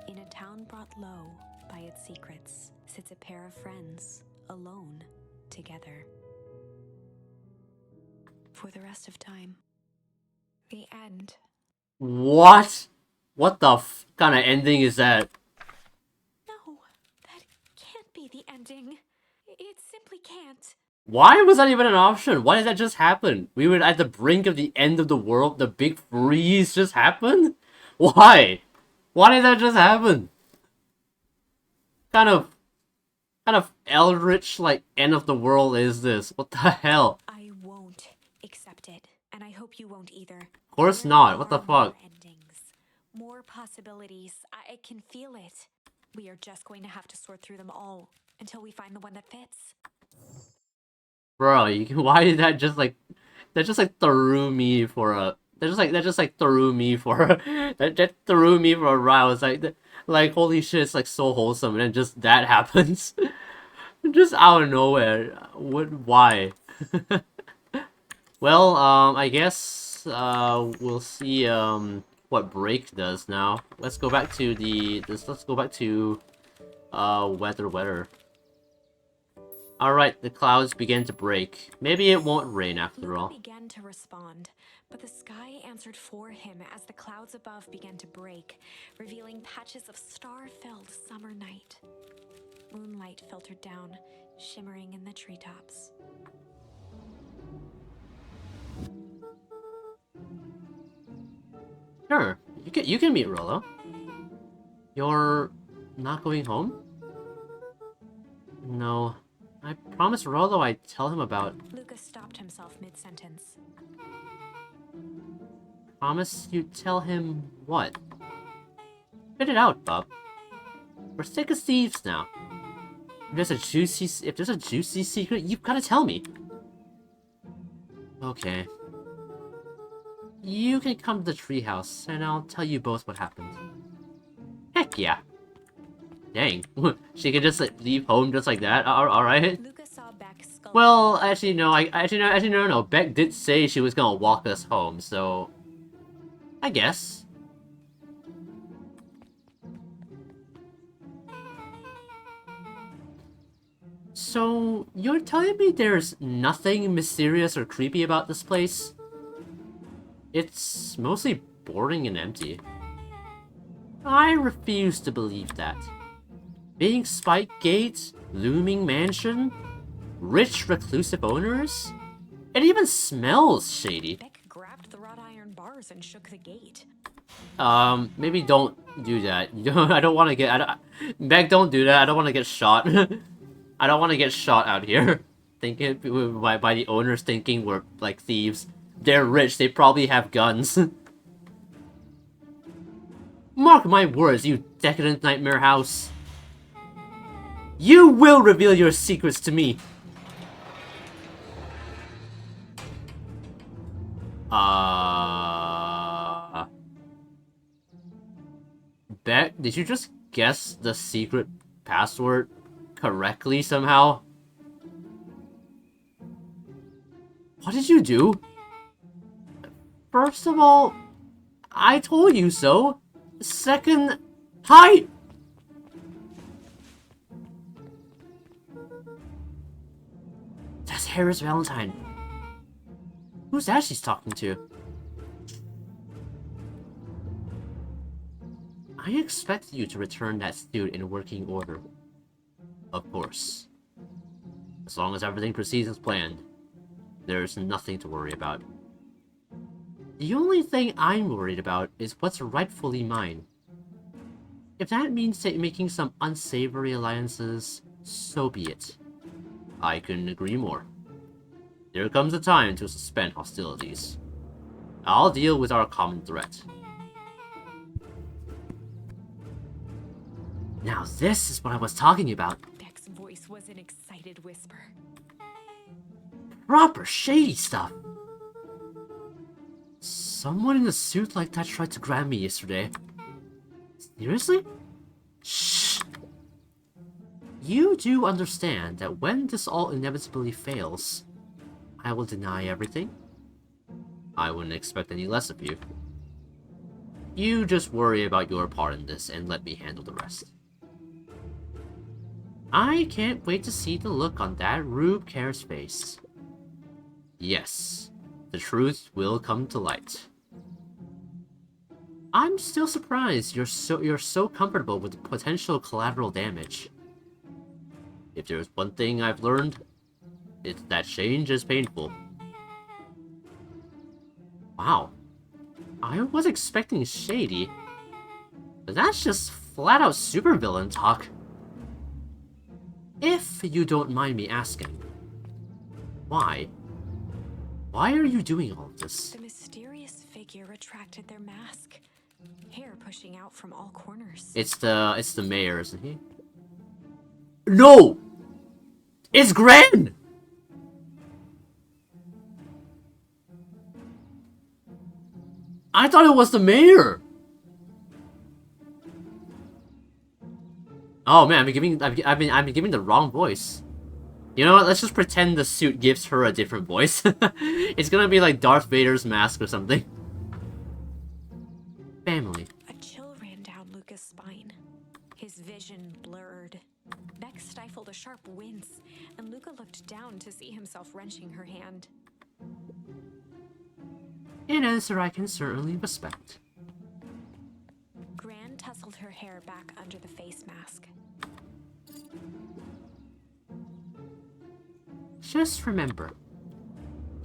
in a town brought low by its secrets, sits a pair of friends, alone, together. For the rest of time. The end.
What? What the kind of ending is that?
No, that can't be the ending. It simply can't.
Why was that even an option? Why did that just happen? We were at the brink of the end of the world. The big freeze just happened? Why? Why did that just happen? Kind of eldritch, like, end of the world is this? What the hell?
I won't accept it, and I hope you won't either.
Of course
There
not. What the
are
fuck?
More endings, more possibilities. I can feel it. We are just going to have to sort through them all until we find the one that fits.
Bro, why did that just like... That just like threw me for a... That just like threw me for a... that threw me for a ride. It's like, holy shit, it's like so wholesome, and then just that happens. Just out of nowhere. Why? Well, I guess, we'll see, what break does now. Let's go back to let's go back to, weather. Alright, the clouds begin to break. Maybe it won't rain after all.
Luca began to respond, but the sky answered for him as the clouds above began to break, revealing patches of star-filled summer night. Moonlight filtered down, shimmering in the treetops.
Sure, you can meet Rolo. You're not going home? No. I promised Rolo I'd tell him about...
Luca stopped himself mid-sentence.
Promise you'd tell him what? Spit it out, bub. We're sick as thieves now. If there's a juicy secret, you've gotta tell me. Okay. You can come to the treehouse, and I'll tell you both what happened. Yeah. Dang. She can just like, leave home just like that? Alright.
Luca saw Beck skulking.
Well, actually, no. No. Beck did say she was gonna walk us home, so... I guess. So, you're telling me there's nothing mysterious or creepy about this place? It's mostly boring and empty. I refuse to believe that. Being Spike Gate, looming mansion, rich reclusive owners, it even smells shady.
Beck grabbed the wrought iron bars and shook the gate.
Maybe don't do that. I don't want to get... Beck, don't do that. I don't want to get shot. I don't want to get shot out here. Thinking by the owners thinking we're like thieves. They're rich. They probably have guns. Mark my words, you decadent nightmare house. You will reveal your secrets to me. Beck, did you just guess the secret password correctly somehow? What did you do? First of all, I told you so. Second, hi! That's Harris Valentine. Who's that she's talking to? I expected you to return that suit in working order. Of course. As long as everything proceeds as planned, there's nothing to worry about. The only thing I'm worried about is what's rightfully mine. If that means making some unsavory alliances, so be it. I couldn't agree more. There comes a time to suspend hostilities. I'll deal with our common threat. Now this is what I was talking about.
Beck's voice was an excited whisper.
Proper shady stuff. Someone in a suit like that tried to grab me yesterday. Seriously? Shh. You do understand that when this all inevitably fails, I will deny everything? I wouldn't expect any less of you. You just worry about your part in this and let me handle the rest. I can't wait to see the look on that Rube Care's face. Yes, the truth will come to light. I'm still surprised you're so comfortable with the potential collateral damage. If there's one thing I've learned, it's that change is painful. Wow. I was expecting shady, but that's just flat out supervillain talk. If you don't mind me asking, why? Why are you doing all of this?
The mysterious figure retracted their mask, hair pushing out from all corners.
It's the mayor, isn't he? No! It's Gran! I thought it was the mayor! Oh man, I've been giving the wrong voice. You know what? Let's just pretend the suit gives her a different voice. It's gonna be like Darth Vader's mask or something. Family.
A chill ran down Luca's spine. His vision blurred. Beck stifled a sharp wince, and Luca looked down to see himself wrenching her hand.
An answer I can certainly respect.
Gran tousled her hair back under the face mask.
Just remember,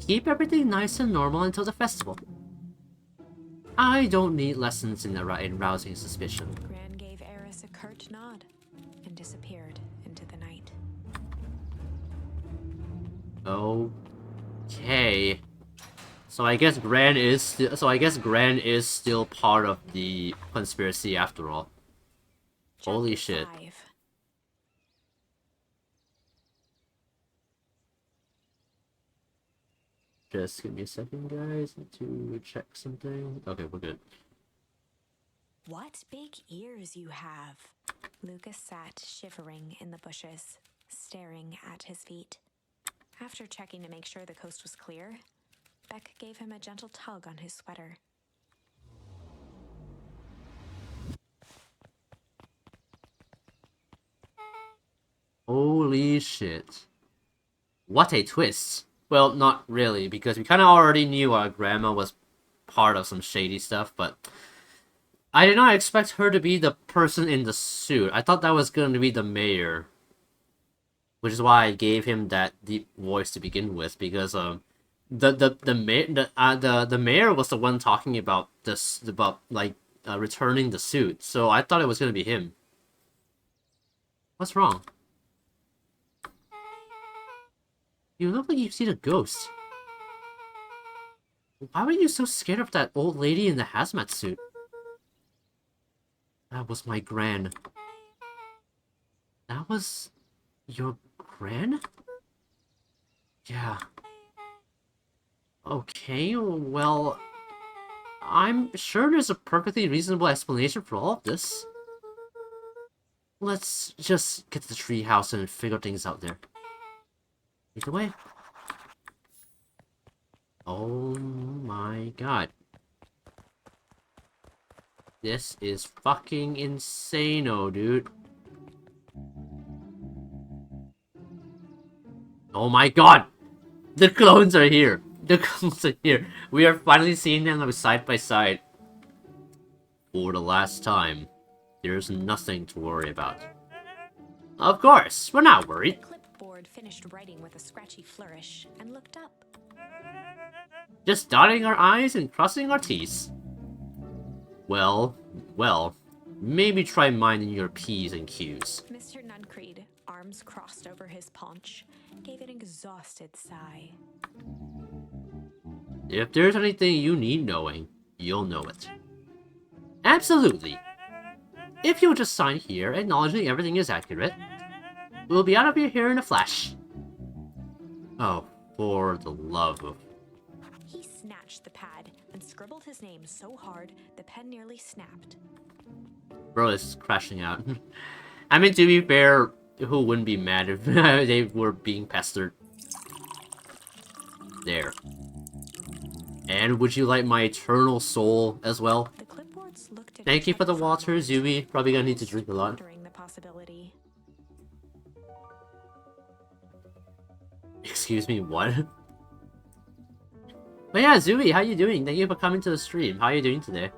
keep everything nice and normal until the festival. I don't need lessons in rousing suspicion.
Gran gave Eris a curt nod and disappeared into the night.
Okay. So I guess Gran is still part of the conspiracy after all. Holy shit.
5.
Just give me a second, guys, to check something. Okay, we're good.
What big ears you have. Lucas sat shivering in the bushes, staring at his feet. After checking to make sure the coast was clear, Beck gave him a gentle tug on his sweater.
Holy shit. What a twist. Well, not really, because we kind of already knew our grandma was part of some shady stuff, but I did not expect her to be the person in the suit. I thought that was going to be the mayor. Which is why I gave him that deep voice to begin with, because the mayor was the one talking about this, about like returning the suit. So I thought it was gonna be him. What's wrong? You look like you've seen a ghost. Why were you so scared of that old lady in the hazmat suit? That was my gran. That was your gran? Yeah. Okay, well, I'm sure there's a perfectly reasonable explanation for all of this. Let's just get to the treehouse and figure things out there. Either way. Oh my god. This is fucking insane-o, dude. Oh my god! The clones are here! The clones are here! We are finally seeing them side by side. For the last time. There's nothing to worry about. Of course, we're not worried.
The clipboard finished writing with a scratchy flourish and looked up.
Just dotting our I's and crossing our T's. Well, maybe try minding your P's and Q's.
Mr. Nuncreed, arms crossed over his paunch, gave an exhausted sigh.
If there's anything you need knowing, you'll know it. Absolutely. If you'll just sign here, acknowledging everything is accurate, we'll be out of your hair in a flash. Oh, for the love of...
He snatched the pad and scribbled his name so hard the pen nearly snapped.
Bro, this is crashing out. I mean, to be fair, who wouldn't be mad if they were being pestered? There. And would you like my eternal soul as well?
The clipboards looked at
Thank
each
you for the
other
water,
a moment,
Zooey. Probably gonna need to drink a lot.
pondering the possibility.
Excuse me, what? But yeah, Zooey, how you doing? Thank you for coming to the stream. How are you doing today?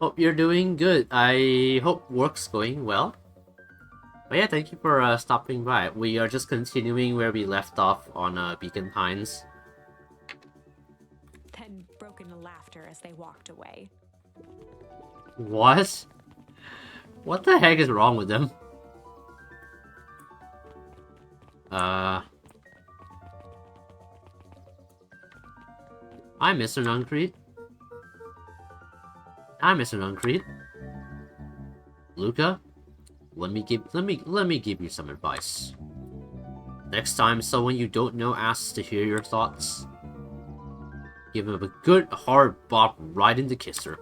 Hope you're doing good. I hope work's going well. But yeah, thank you for stopping by. We are just continuing where we left off on Beacon Pines.
Then broke into laughter as they walked away.
What? What the heck is wrong with them? Hi, Mr. Nuncreed. Hi, Mr. Nuncreed. Luca, let me give you some advice. Next time someone you don't know asks to hear your thoughts, give him a good hard bop right in the kisser.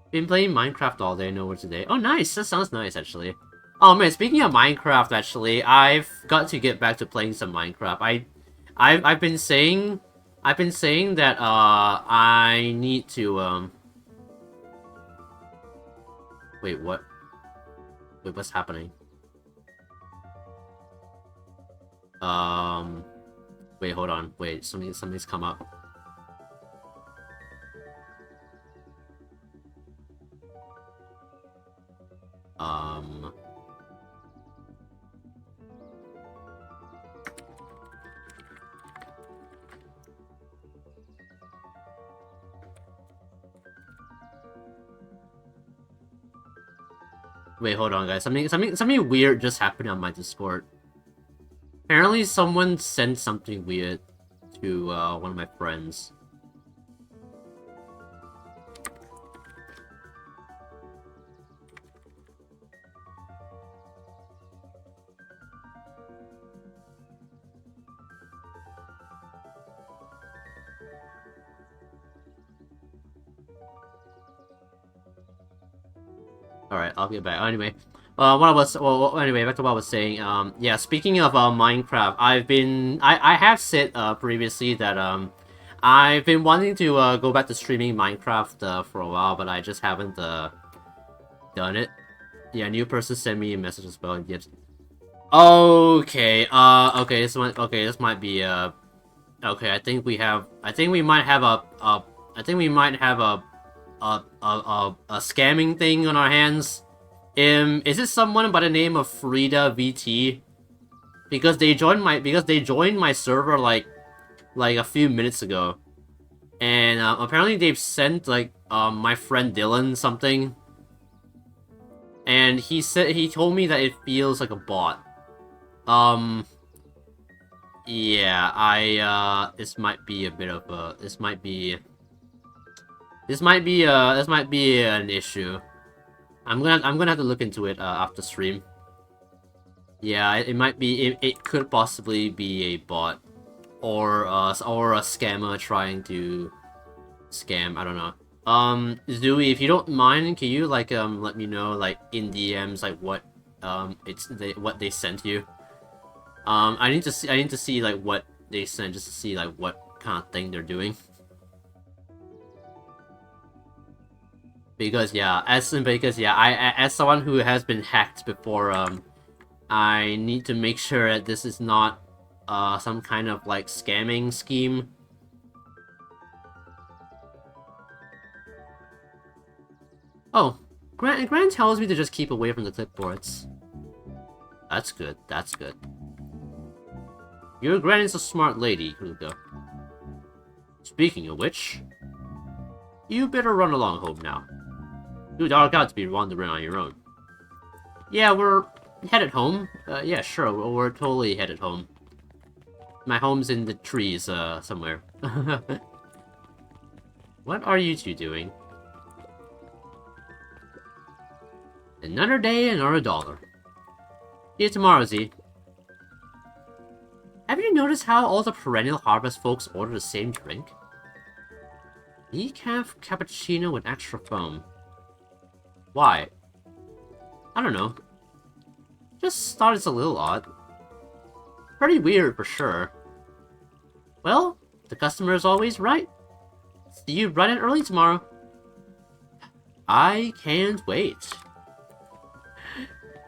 Been playing Minecraft all day, nowhere today. Oh, nice. That sounds nice, actually. Oh man, speaking of Minecraft, actually, I've got to get back to playing some Minecraft. I've been saying that I need to wait, what? Wait, what's happening? Wait, hold on. Wait, something's come up. Wait, hold on, guys. Something weird just happened on my Discord. Apparently, someone sent something weird to one of my friends. Alright, I'll get back. Anyway, anyway, back to what I was saying. Yeah, speaking of Minecraft, I have said previously that I've been wanting to go back to streaming Minecraft for a while, but I just haven't done it. Yeah, a new person sent me a message as well. Yet. Okay. Okay. This might be Okay. I think we might have a scamming thing on our hands. Is it someone by the name of Frida VT? Because they joined my server like a few minutes ago, and apparently they've sent like my friend Dylan something, and he told me that it feels like a bot. Yeah, this might be a bit of a this might be an issue. I'm gonna have to look into it after stream. Yeah, it could possibly be a bot or a scammer trying to scam. I don't know. Zooey, if you don't mind, can you like let me know like in DMs like what what they sent you? I need to see like what they sent just to see like what kind of thing they're doing. Because yeah, as someone who has been hacked before, I need to make sure that this is not some kind of like scamming scheme. Oh, Grant tells me to just keep away from the clipboards. That's good. That's good. Your Gran is a smart lady, Hugo. Speaking of which, you better run along home now. You don't got to be wandering on your own. Yeah, we're headed home. Yeah, sure, we're totally headed home. My home's in the trees, somewhere. What are you two doing? Another day, another $1. See you tomorrow, Z. Have you noticed how all the perennial harvest folks order the same drink? Decaf cappuccino with extra foam. Why? I don't know. Just thought it's a little odd. Pretty weird for sure. Well, the customer is always right. See you bright and early tomorrow. I can't wait.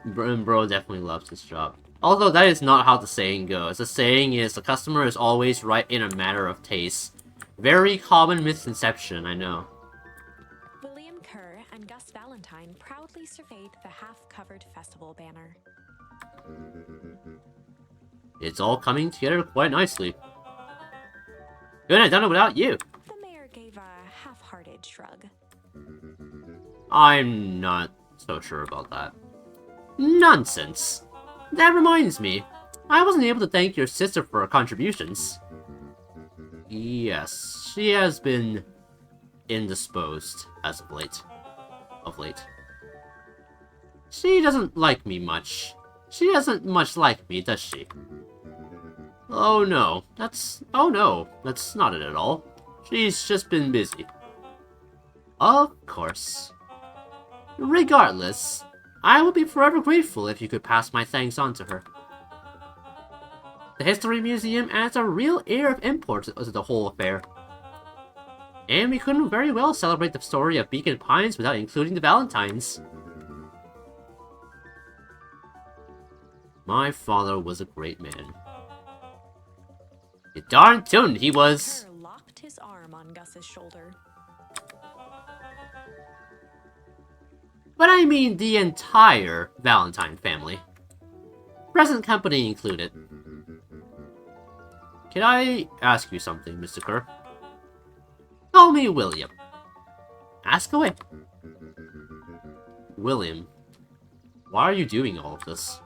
Bro definitely loves his job. Although that is not how the saying goes. The saying is the customer is always right in a matter of taste. Very common misconception, I know.
William Kerr and Gus Valentine proudly surveyed the half-covered festival banner.
It's all coming together quite nicely. Couldn't have done it without you.
The mayor gave a half-hearted shrug.
I'm not so sure about that. Nonsense. That reminds me. I wasn't able to thank your sister for her contributions. Yes, she has been indisposed as of late. She doesn't like me much. She doesn't much like me, does she? Oh no, that's not it at all. She's just been busy. Of course. Regardless, I would be forever grateful if you could pass my thanks on to her. The History Museum adds a real air of import to the whole affair. And we couldn't very well celebrate the story of Beacon Pines without including the Valentines. My father was a great man. You darn tootin' he was.
Kerr locked his arm on Gus's shoulder.
But I mean the entire Valentine family. Present company included. Can I ask you something, Mr. Kerr? Call me William. Ask away. William, why are you doing all of this?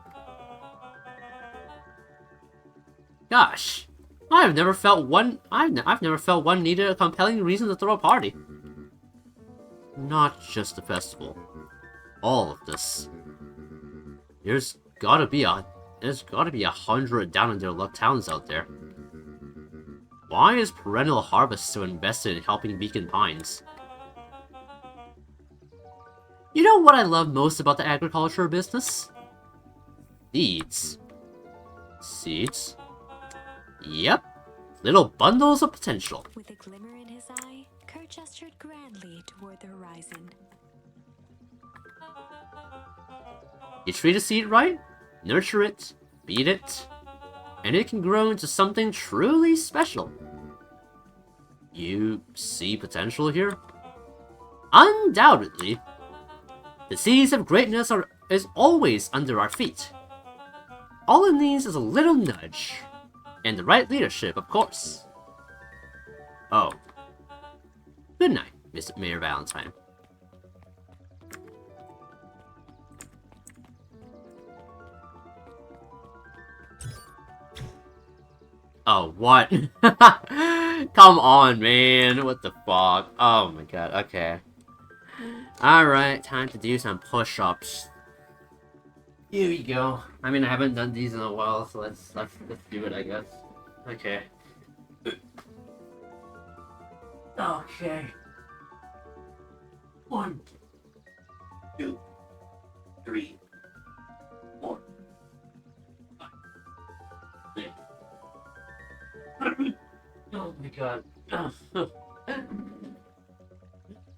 Gosh, I've never felt one needed a compelling reason to throw a party. Not just the festival. All of this. There's gotta be 100 down in their luck towns out there. Why is Perennial Harvest so invested in helping Beacon Pines? You know what I love most about the agriculture business? Seeds. Seeds? Yep. Little bundles of potential.
With a glimmer in his eye, Kurt gestured grandly toward the horizon.
You treat a seed right, nurture it, feed it, and it can grow into something truly special. You see potential here? Undoubtedly. The seeds of greatness is always under our feet. All it needs is a little nudge. And the right leadership, of course. Oh. Good night, Mr. Mayor Valentine. Oh, what? Come on, man. What the fuck? Oh my god, okay. Alright, time to do some push-ups. Here we go. I mean, I haven't done these in a while, so let's do it, I guess. Okay. Okay. 1, 2, 3, 4, 5, 6. Oh my god.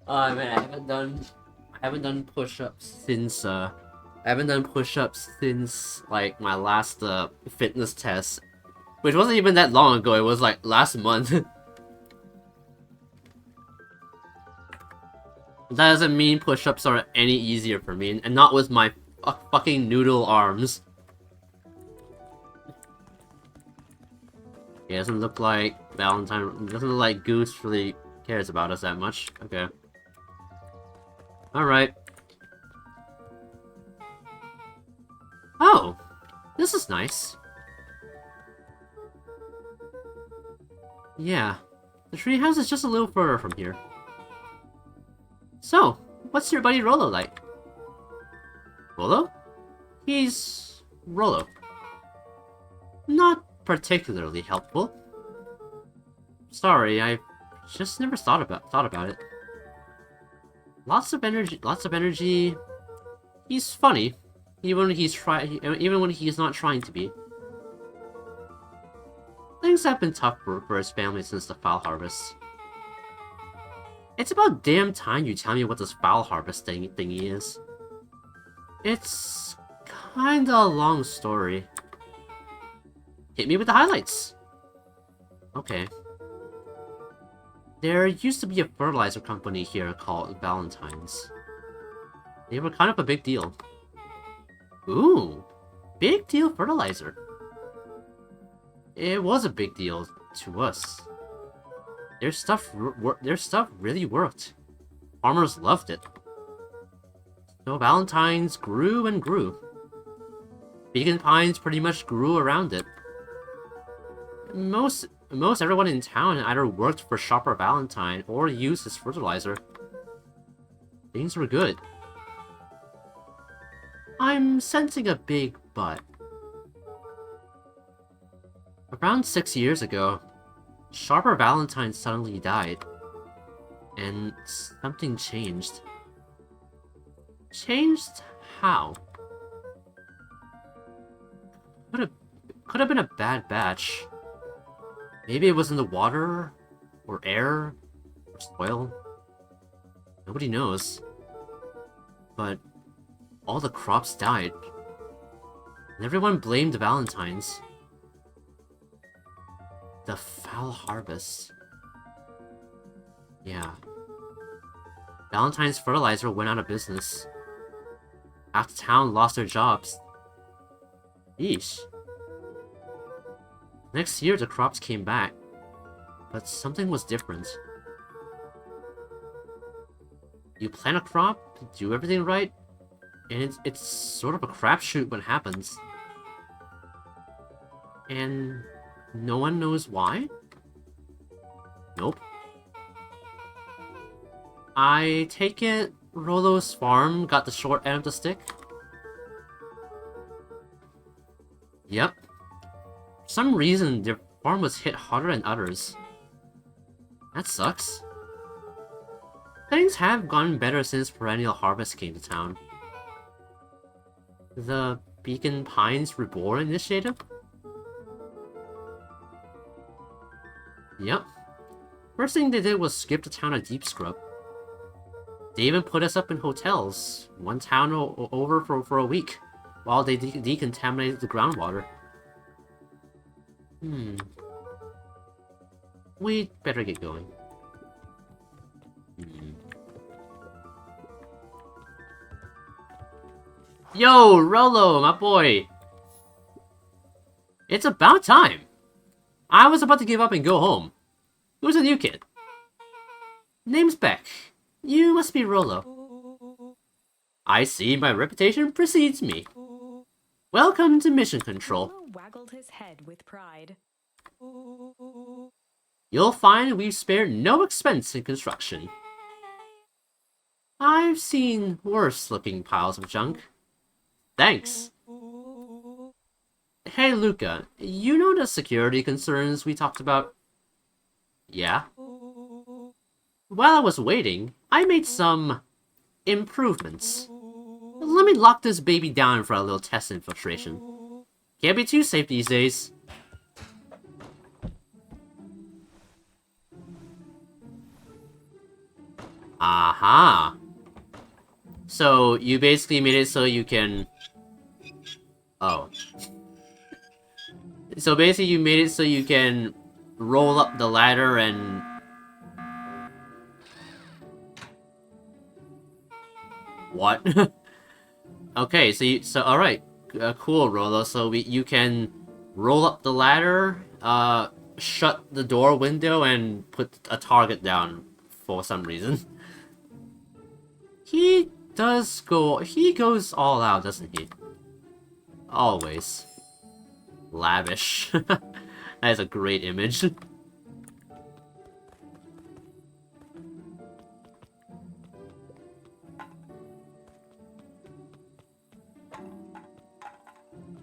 Oh man, I haven't done push-ups since like my last fitness test, which wasn't even that long ago. It was like last month. That doesn't mean push-ups are any easier for me, and not with my fucking noodle arms. It doesn't look like Valentine. Doesn't look like Goose really cares about us that much. Okay. Alright. Oh, this is nice. Yeah, the treehouse is just a little further from here. So, what's your buddy Rolo like? Rolo? He's Rolo. Not particularly helpful. Sorry, I just never thought about it. Lots of energy. He's funny, even when he's not trying to be. Things have been tough for his family since the fowl harvest. It's about damn time you tell me what this fowl harvest thingy is. It's kinda a long story. Hit me with the highlights. Okay. There used to be a fertilizer company here called Valentine's. They were kind of a big deal. Ooh, big deal fertilizer. It was a big deal to us. Their stuff really worked. Farmers loved it. So Valentine's grew and grew. Vegan Pines pretty much grew around it. Most everyone in town either worked for Shopper Valentine or used his fertilizer. Things were good. I'm sensing a big but. Around 6 years ago, Sharper Valentine suddenly died. And something changed. Changed how? Could have been a bad batch. Maybe it was in the water, or air, or soil. Nobody knows. But all the crops died. And everyone blamed Valentine's. The foul harvest. Yeah. Valentine's fertilizer went out of business. Half the town lost their jobs. Yeesh. Next year, the crops came back, but something was different. You plant a crop, do everything right, and it's sort of a crapshoot what happens. And no one knows why? Nope. I take it Rolo's farm got the short end of the stick? Yep. For some reason, their farm was hit harder than others. That sucks. Things have gotten better since Perennial Harvest came to town. The Beacon Pines Reborn Initiative? Yep. First thing they did was skip the town of Deep Scrub. They even put us up in hotels, one town over for a week, while they decontaminated the groundwater. We'd better get going. Yo, Rolo, my boy! It's about time! I was about to give up and go home. Who's the new kid? Name's Beck. You must be Rolo. I see my reputation precedes me. Welcome to Mission Control.
Rolo waggled his head with pride.
You'll find we've spared no expense in construction. I've seen worse-looking piles of junk. Thanks. Hey, Luca, you know the security concerns we talked about? Yeah? While I was waiting, I made some improvements. Let me lock this baby down for a little test infiltration. Can't be too safe these days. Aha! So, you basically made it so you can... Oh. So basically you made it so you can roll up the ladder and... What? Okay, so alright. Cool, Rolo. So you can roll up the ladder, shut the door window, and put a target down for some reason. He goes all out, doesn't he? Always. Lavish. That is a great image.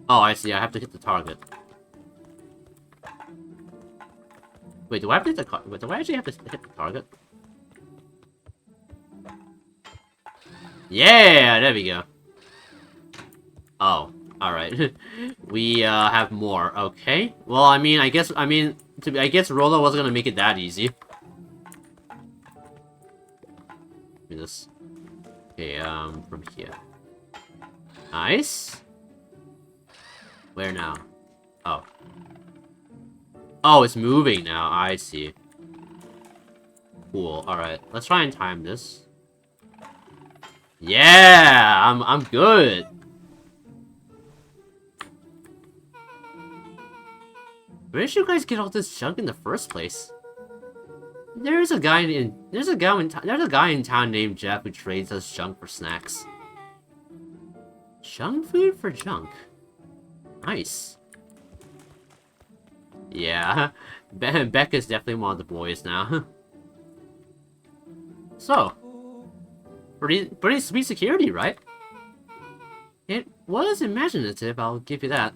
Oh, I see. I have to hit the target. Wait, do I have to hit the Wait, do I actually have to hit the target? Yeah, there we go. Oh, alright. We have more. Okay. Well, I guess Rolo wasn't gonna make it that easy. Let me just... Okay, from here. Nice. Where now? Oh. Oh, it's moving now. I see. Cool. Alright. Let's try and time this. Yeah! I'm good! Where did you guys get all this junk in the first place? There's a guy in town named Jeff who trades us junk for snacks. Junk food for junk. Nice. Yeah, Becca's definitely one of the boys now. So, pretty sweet security, right? It was imaginative, I'll give you that.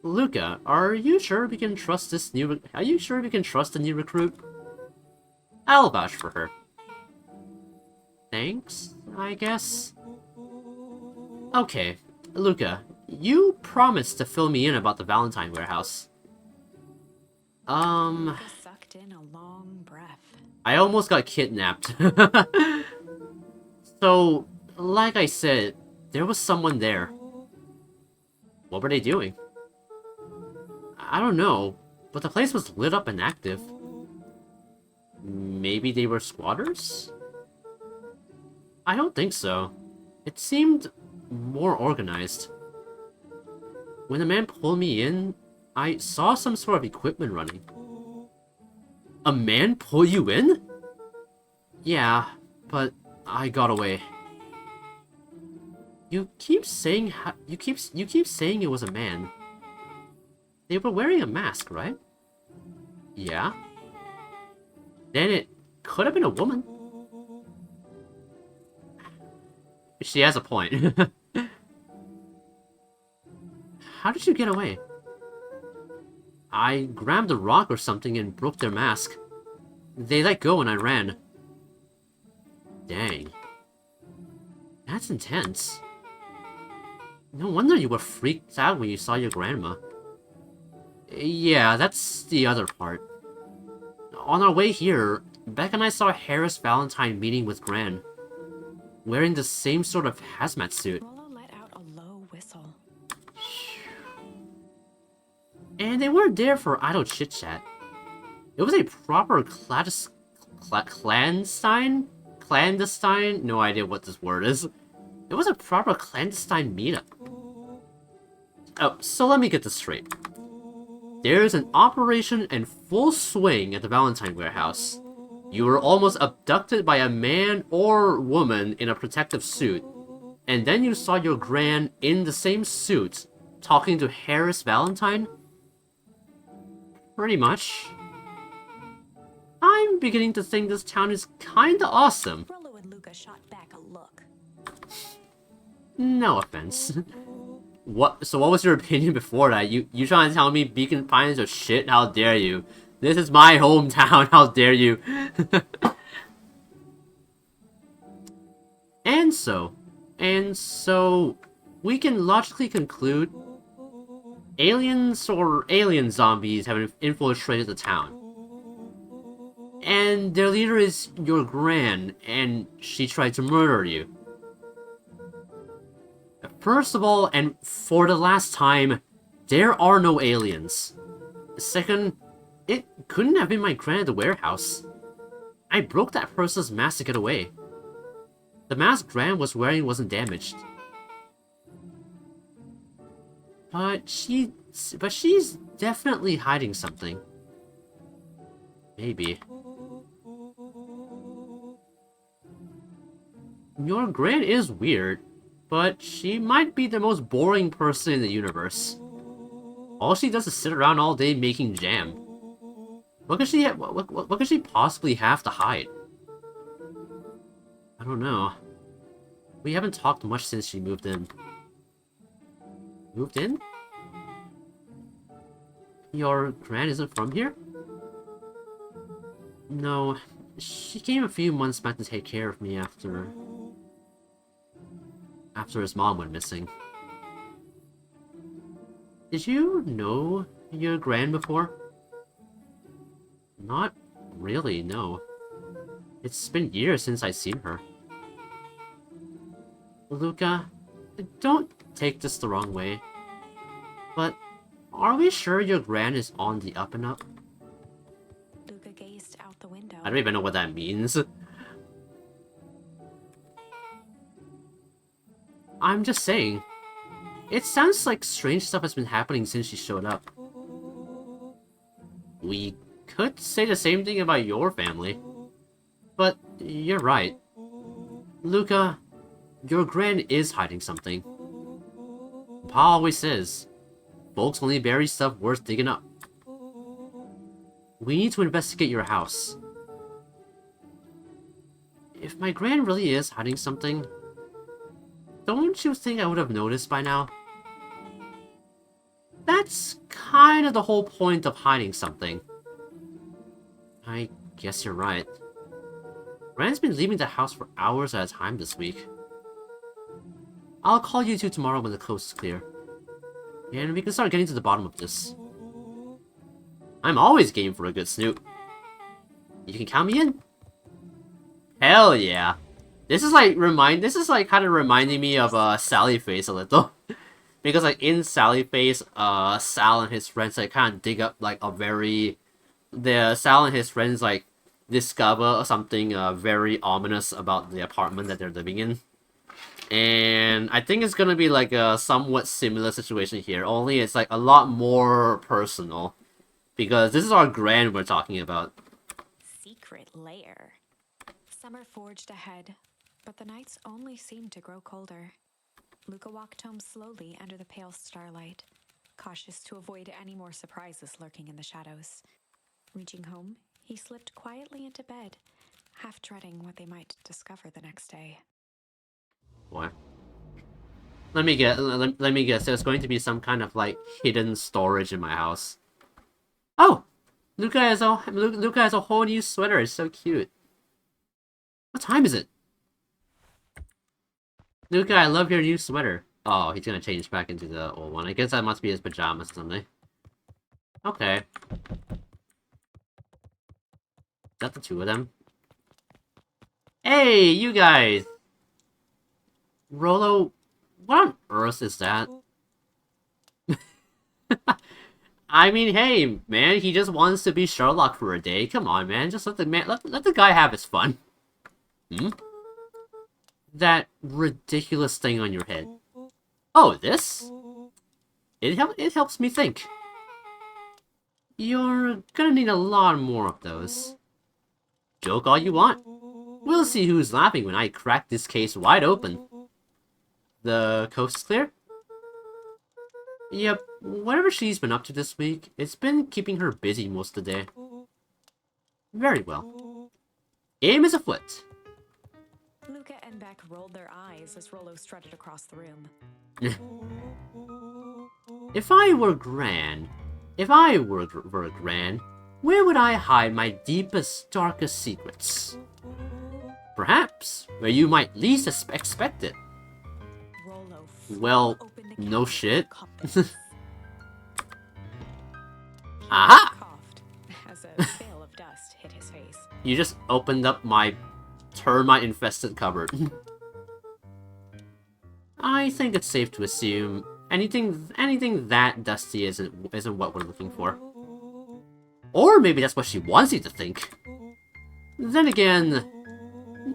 Luca, are you sure we can trust the new recruit? I'll vouch for her. Thanks, I guess. Okay, Luca, you promised to fill me in about the Valentine warehouse.
Luca sucked in a long breath.
I almost got kidnapped. So, like I said, there was someone there. What were they doing? I don't know, but the place was lit up and active. Maybe they were squatters? I don't think so. It seemed more organized. When the man pulled me in, I saw some sort of equipment running. A man pull you in? Yeah, but I got away. You keep saying saying it was a man. They were wearing a mask, right? Yeah. Then it could have been a woman. She has a point. How did you get away? I grabbed a rock or something and broke their mask. They let go and I ran. Dang. That's intense. No wonder you were freaked out when you saw your grandma. Yeah, that's the other part. On our way here, Beck and I saw Harris Valentine meeting with Gran, wearing the same sort of hazmat suit.
Rollo let out a low whistle.
And they weren't there for idle chit-chat. It was a proper clandestine? Clandestine? No idea what this word is. It was a proper clandestine meetup. Oh, so let me get this straight. There's an operation in full swing at the Valentine warehouse. You were almost abducted by a man or woman in a protective suit. And then you saw your gran in the same suit, talking to Harris Valentine? Pretty much. I'm beginning to think this town is kinda awesome.
Rollo and Luca shot back a look.
No offense. So what was your opinion before that? You trying to tell me Beacon Pines are shit? How dare you? This is my hometown, how dare you? And so, we can logically conclude aliens or alien zombies have infiltrated the town. And their leader is your gran, and she tried to murder you. First of all, and for the last time, there are no aliens. Second, it couldn't have been my gran at the warehouse. I broke that person's mask to get away. The mask Gran was wearing wasn't damaged. But she's definitely hiding something. Maybe. Your Gran is weird, but she might be the most boring person in the universe. All she does is sit around all day making jam. What could she possibly have to hide? I don't know. We haven't talked much since she moved in. Moved in? Your gran isn't from here? No, she came a few months back to take care of me after his mom went missing. Did you know your gran before? Not really, no. It's been years since I've seen her. Luca, don't take this the wrong way, but are we sure your gran is on the up and up?
Luca gazed out the window.
I don't even know what that means. I'm just saying. It sounds like strange stuff has been happening since she showed up. We could say the same thing about your family. But you're right. Luca, your gran is hiding something. Pa always says, folks only bury stuff worth digging up. We need to investigate your house. If my gran really is hiding something, don't you think I would have noticed by now? That's kind of the whole point of hiding something. I guess you're right. Gran's been leaving the house for hours at a time this week. I'll call you two tomorrow when the coast is clear. And we can start getting to the bottom of this. I'm always game for a good snoop. You can count me in? Hell yeah. This is like kind of reminding me of Sally Face a little. Because like in Sally Face, Sal and his friends like kind of dig up like Sal and his friends like discover something very ominous about the apartment that they're living in. And I think it's gonna be like a somewhat similar situation here, only it's like a lot more personal. Because this is our gran we're talking about.
Secret lair. Summer forged ahead, but the nights only seemed to grow colder. Luca walked home slowly under the pale starlight, cautious to avoid any more surprises lurking in the shadows. Reaching home, he slipped quietly into bed, half dreading what they might discover the next day.
What? Let me guess. There's going to be some kind of like hidden storage in my house. Oh, Luca has a whole new sweater. It's so cute. What time is it? Luca, I love your new sweater. Oh, he's gonna change back into the old one. I guess that must be his pajamas or something. Okay. Is that the two of them? Hey, you guys! Rolo, what on earth is that? I mean, hey, man, he just wants to be Sherlock for a day. Come on, man, just let the guy have his fun. Hmm? That ridiculous thing on your head. Oh, this? It helps me think. You're gonna need a lot more of those. Joke all you want. We'll see who's laughing when I crack this case wide open. The coast is clear? Yep, whatever she's been up to this week, it's been keeping her busy most of the day. Very well. Aim is afoot.
Luca and Beck rolled their eyes as Rolo strutted across the room.
If I were Gran, where would I hide my deepest, darkest secrets? Perhaps where you might least expect it.
Rolo
Well,
opened the
no
cabinet
shit.
compass.
Aha!
Coughed as a veil of dust hit his face.
You just opened up my termite-infested cupboard. I think it's safe to assume anything that dusty isn't what we're looking for. Or maybe that's what she wants you to think. Then again,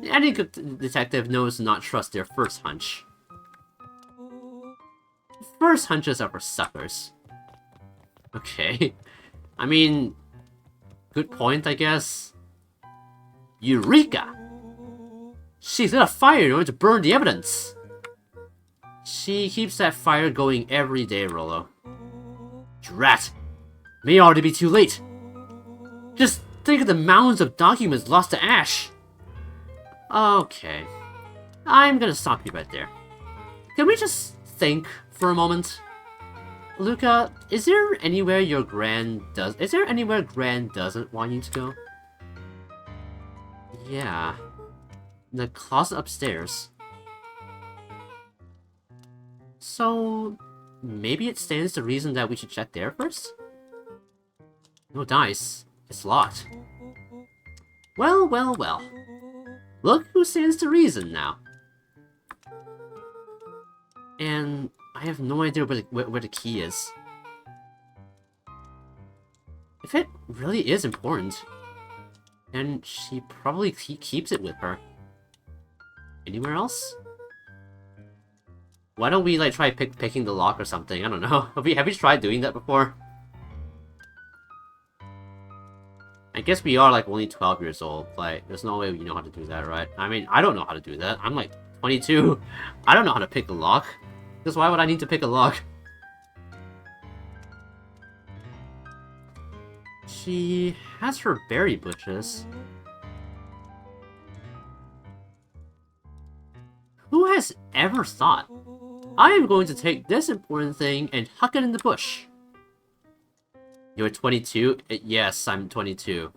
any good detective knows to not trust their first hunch. First hunches are for suckers. Okay. I mean, good point, I guess. Eureka! She's lit a fire in order to burn the evidence. She keeps that fire going every day, Rolo. Drat! May already be too late. Just think of the mounds of documents lost to ash. Okay. I'm gonna stop you right there. Can we just think for a moment? Luca, is there anywhere Gran doesn't want you to go? Yeah. The closet upstairs. So, maybe it stands to reason that we should check there first? No dice. It's locked. Well, well, well. Look who stands to reason now. And I have no idea where the key is. If it really is important, then she probably keeps it with her. Anywhere else? Why don't we, like, try picking the lock or something? I don't know. Have we tried doing that before? I guess we are, like, only 12 years old. Like, there's no way we know how to do that, right? I mean, I don't know how to do that. I'm, like, 22. I don't know how to pick a lock. Because why would I need to pick a lock? She has her berry bushes. Who has ever thought, I am going to take this important thing and huck it in the bush? You're 22? Yes, I'm 22.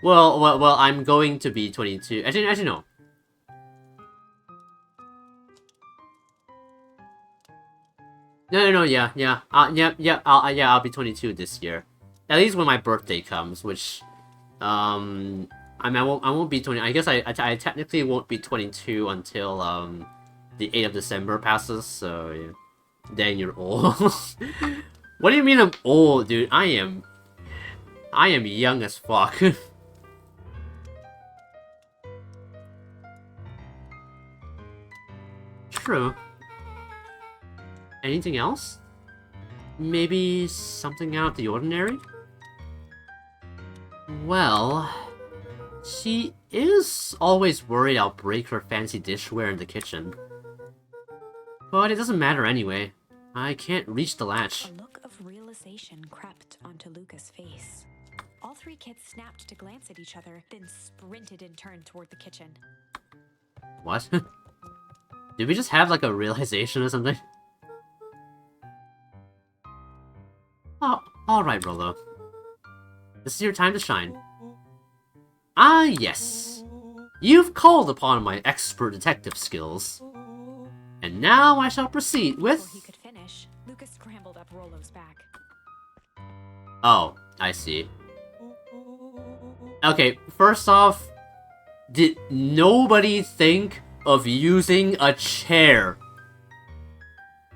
well, I'm going to be 22. Actually, no. No, yeah. I'll be 22 this year. At least when my birthday comes, which, I mean, I won't be 20. I guess I technically won't be 22 until, the 8th of December passes, so, yeah. Dang, you're old. What do you mean I'm old, dude? I am young as fuck. True. Anything else? Maybe something out of the ordinary? Well, she is always worried I'll break her fancy dishware in the kitchen. But it doesn't matter anyway. I can't reach the latch.
A look of realization crept onto Luca's face. All three kids snapped to glance at each other, then sprinted in turn toward the kitchen.
What? Did we just have, like, a realization or something? Oh, alright, Rolo. This is your time to shine. Ah, yes. You've called upon my expert detective skills. And now I shall proceed with...
Before he could finish, Lucas scrambled up Rollo's back.
Oh, I see. Okay, first off, did nobody think of using a chair?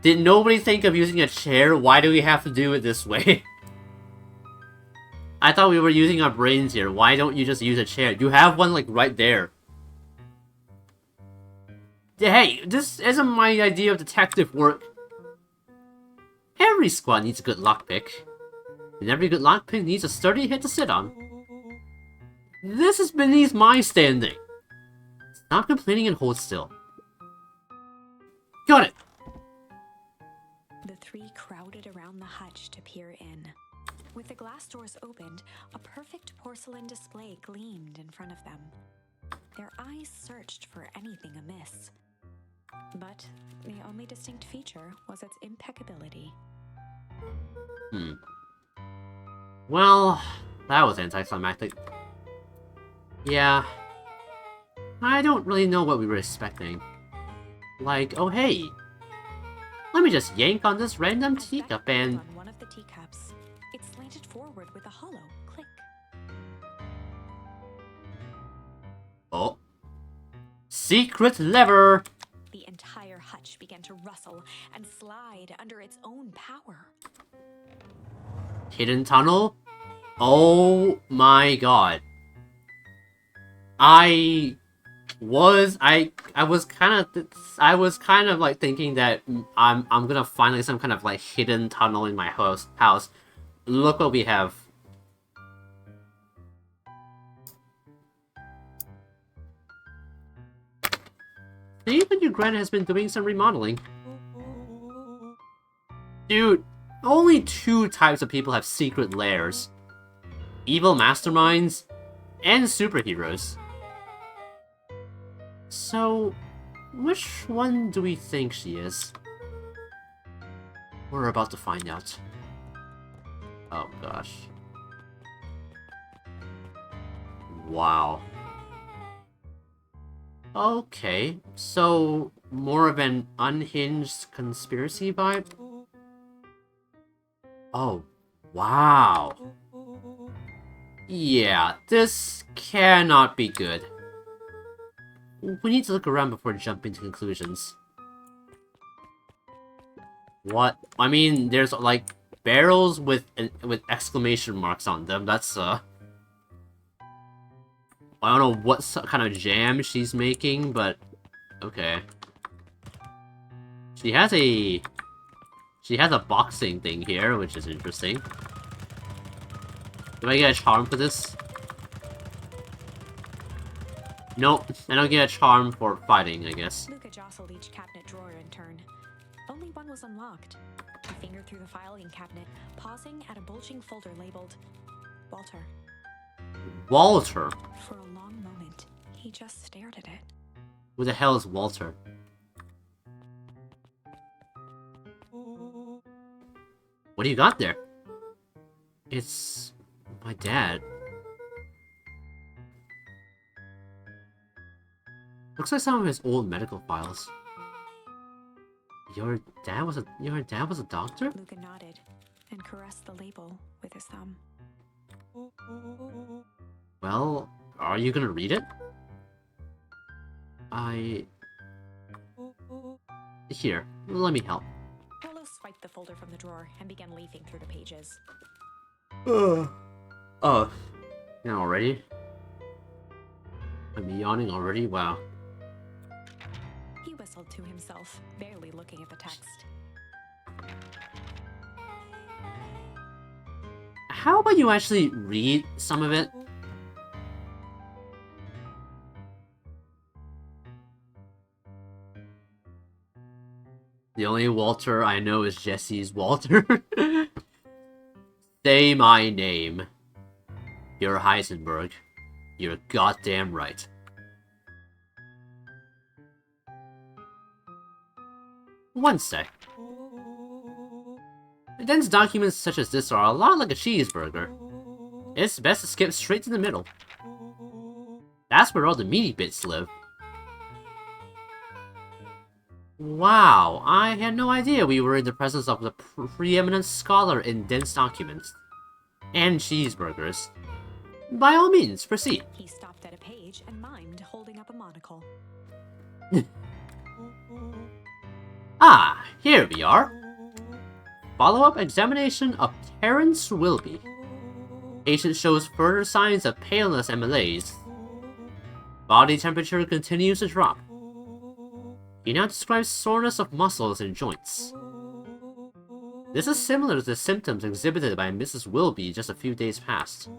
Did nobody think of using a chair? Why do we have to do it this way? I thought we were using our brains here. Why don't you just use a chair? You have one, like, right there. Hey, this isn't my idea of detective work. Every squad needs a good lockpick. And every good lockpick needs a sturdy head to sit on. This is beneath my standing. Stop complaining and hold still. Got it!
The three crowded around the hutch to peer in. With the glass doors opened, a perfect porcelain display gleamed in front of them. Their eyes searched for anything amiss. But the only distinct feature was its impeccability.
Well, that was anticlimactic. Yeah. I don't really know what we were expecting. Like, oh hey, let me just yank on this random teacup and...
On one of the teacups, it slanted forward with a hollow click.
Oh. Secret lever!
The entire hutch began to rustle and slide under its own power.
Hidden tunnel? Oh my god. I was kind of like thinking that I'm gonna find like some kind of like hidden tunnel in my house. Look what we have. Even your granny has been doing some remodeling. Dude, only 2 types of people have secret lairs. Evil masterminds and superheroes. So, which one do we think she is? We're about to find out. Oh gosh. Wow. Okay, so more of an unhinged conspiracy vibe? Oh, wow. Yeah, this cannot be good. We need to look around before jumping to conclusions. What? I mean, there's like barrels with exclamation marks on them. That's I don't know what kind of jam she's making, but okay. She has a boxing thing here, which is interesting. Do I get a charm for this? Nope, I don't get a charm for fighting, I guess.
Luca jostled each cabinet drawer in turn. Only one was unlocked. He fingered through the filing cabinet, pausing at a bulging folder labeled Walter.
Walter?
For a long moment, he just stared at it.
Who the hell is Walter? What do you got there? It's... my dad. Looks like some of his old medical files. Your dad was a doctor?
Luca nodded and caressed the label with his thumb.
Well, are you gonna read it? Here, let me help.
Rollo swiped the folder from the drawer and began leafing through the pages.
Oh, now already? I'm yawning already? Wow.
He whistled to himself, barely looking at the text.
How about you actually read some of it? The only Walter I know is Jesse's Walter. Say my name. You're Heisenberg. You're goddamn right. One sec. Dense documents such as this are a lot like a cheeseburger. It's best to skip straight to the middle. That's where all the meaty bits live. Wow, I had no idea we were in the presence of the preeminent scholar in dense documents. And cheeseburgers. By all means, proceed.
He stopped at a page and mimed holding up a monocle.
Ah, here we are. Follow-up examination of Terence Wilby. Patient shows further signs of paleness and malaise. Body temperature continues to drop. He now describes soreness of muscles and joints. This is similar to the symptoms exhibited by Mrs. Wilby just a few days past.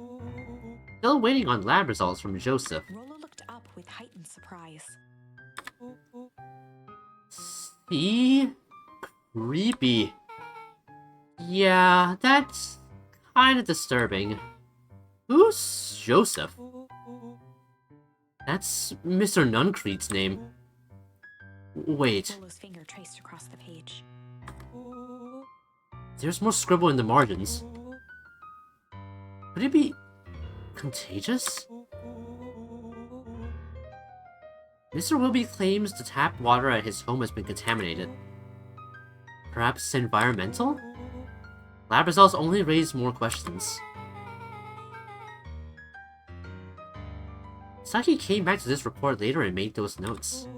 Still waiting on lab results from Joseph.
Rollo looked up with heightened surprise.
See? Creepy. Yeah, that's kinda disturbing. Who's Joseph? That's Mr. Nuncrete's name. Wait,
Rollo's finger traced across the page.
there's more scribble in the margins. Could it be contagious? Mr. Wilby claims the tap water at his home has been contaminated. Perhaps environmental? Lab results only raise more questions. Saki came back to this report later and made those notes.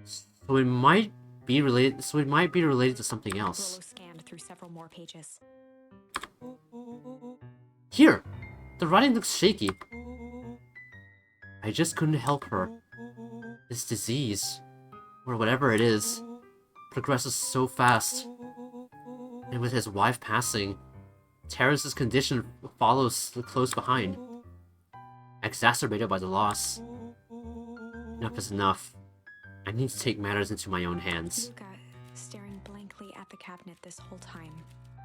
So it might be related to something else.
Rollo scanned through several more pages.
Here! The writing looks shaky. I just couldn't help her. This disease, or whatever it is, progresses so fast. And with his wife passing, Terrence's condition follows close behind, exacerbated by the loss. Enough is enough. I need to take matters into my own hands.
Luca, staring blankly at the cabinet this whole time,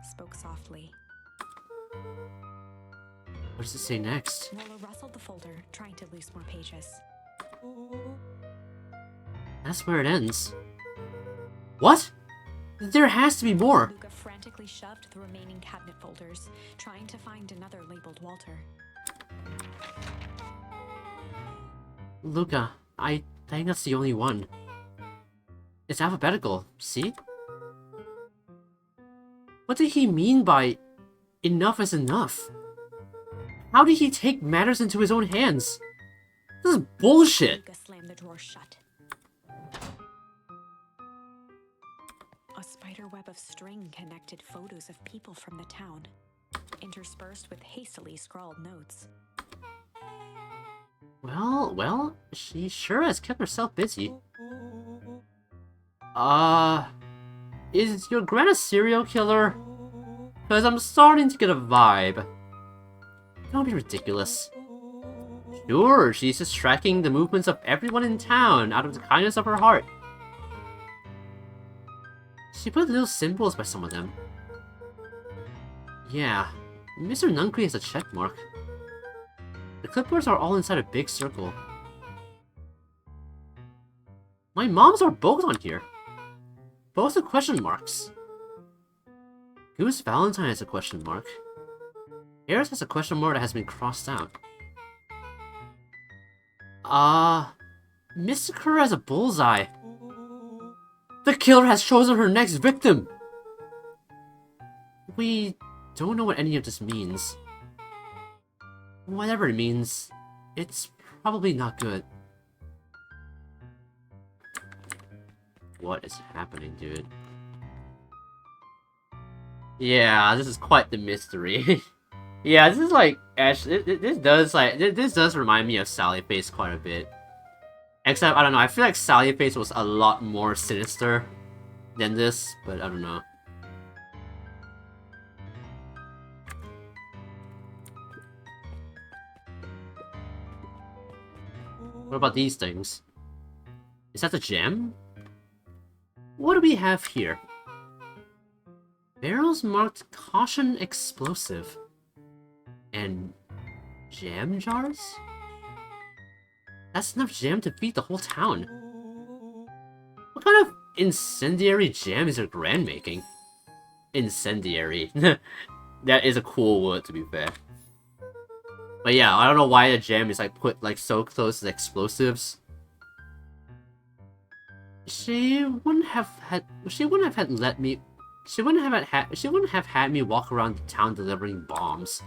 spoke softly.
What does it say next?
Rollo rustled the folder, trying to loose more pages.
That's where it ends. What? There has to be more!
Luca frantically shoved the remaining cabinet folders, trying to find another labeled Walter.
Luca, I think that's the only one. It's alphabetical, see? What did he mean by enough is enough? How did he take matters into his own hands? This is bullshit!
Luca slammed the drawer shut. A spider web of string connected photos of people from the town, interspersed with hastily scrawled notes.
Well, she sure has kept herself busy. Is your gran a serial killer? Cause I'm starting to get a vibe. Don't be ridiculous. Sure, she's just tracking the movements of everyone in town out of the kindness of her heart. She put little symbols by some of them. Yeah, Mr. Nuncrete has a check mark. The clipboards are all inside a big circle. My mom's are both on here. Both are question marks. Goose Valentine has a question mark. Harris has a question mark that has been crossed out. Mr. Kerr has a bullseye. The killer has chosen her next victim! We don't know what any of this means. Whatever it means, it's probably not good. What is happening, dude? Yeah, this is quite the mystery. Yeah, this is like, actually, this does remind me of Sally Face quite a bit. Except, I don't know, I feel like Sally Face was a lot more sinister than this, but I don't know. What about these things? Is that the gem? What do we have here? Barrels marked caution explosive. And jam jars? That's enough jam to feed the whole town. What kind of incendiary jam is your gran making? Incendiary. That is a cool word, to be fair. But yeah, I don't know why the jam is like put like so close to the explosives. She wouldn't have had let me she wouldn't have had me walk around the town delivering bombs.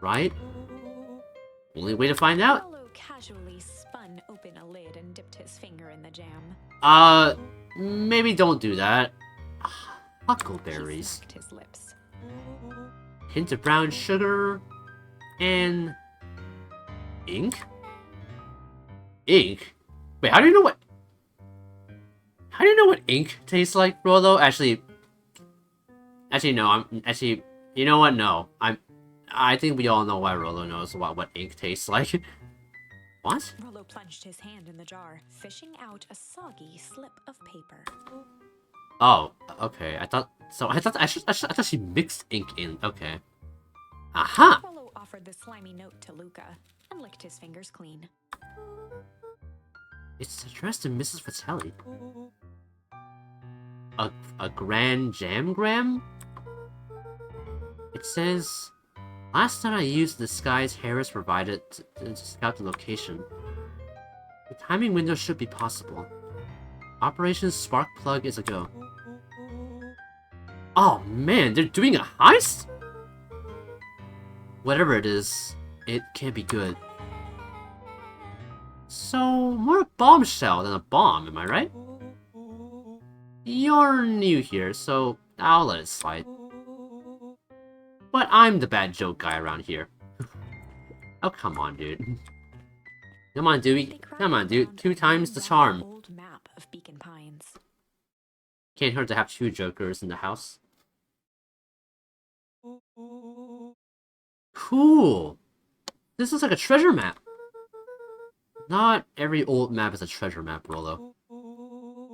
Right? Only way to find out.
Rollo casually spun open a lid and dipped his finger in the jam.
Maybe don't do that.
He
Huckleberries.
smacked his lips.
Hint of brown sugar and ink? Ink? Wait, how do you know what ink tastes like, Rollo? Actually no, you know what? No. I think we all know why Rollo knows what ink tastes like. What?
Rollo plunged his hand in the jar, fishing out a soggy slip of paper.
Oh, okay. I thought she mixed ink in. Okay. Aha!
Rollo offered the slimy note to Luca and licked his fingers clean.
It's addressed to Mrs. Fratelli. A grand jamgram? It says, last time I used the disguise Harris provided to scout the location. The timing window should be possible. Operation Spark Plug is a go. Oh man, they're doing a heist? Whatever it is, it can't be good. So, more bombshell than a bomb, am I right? You're new here, so I'll let it slide. But I'm the bad joke guy around here. Oh, come on, dude. Come on, Dewey. Come on, dude. 2 times the charm.
Old map of Beacon Pines.
Can't hurt to have 2 jokers in the house. Cool. This is like a treasure map. Not every old map is a treasure map, Rollo.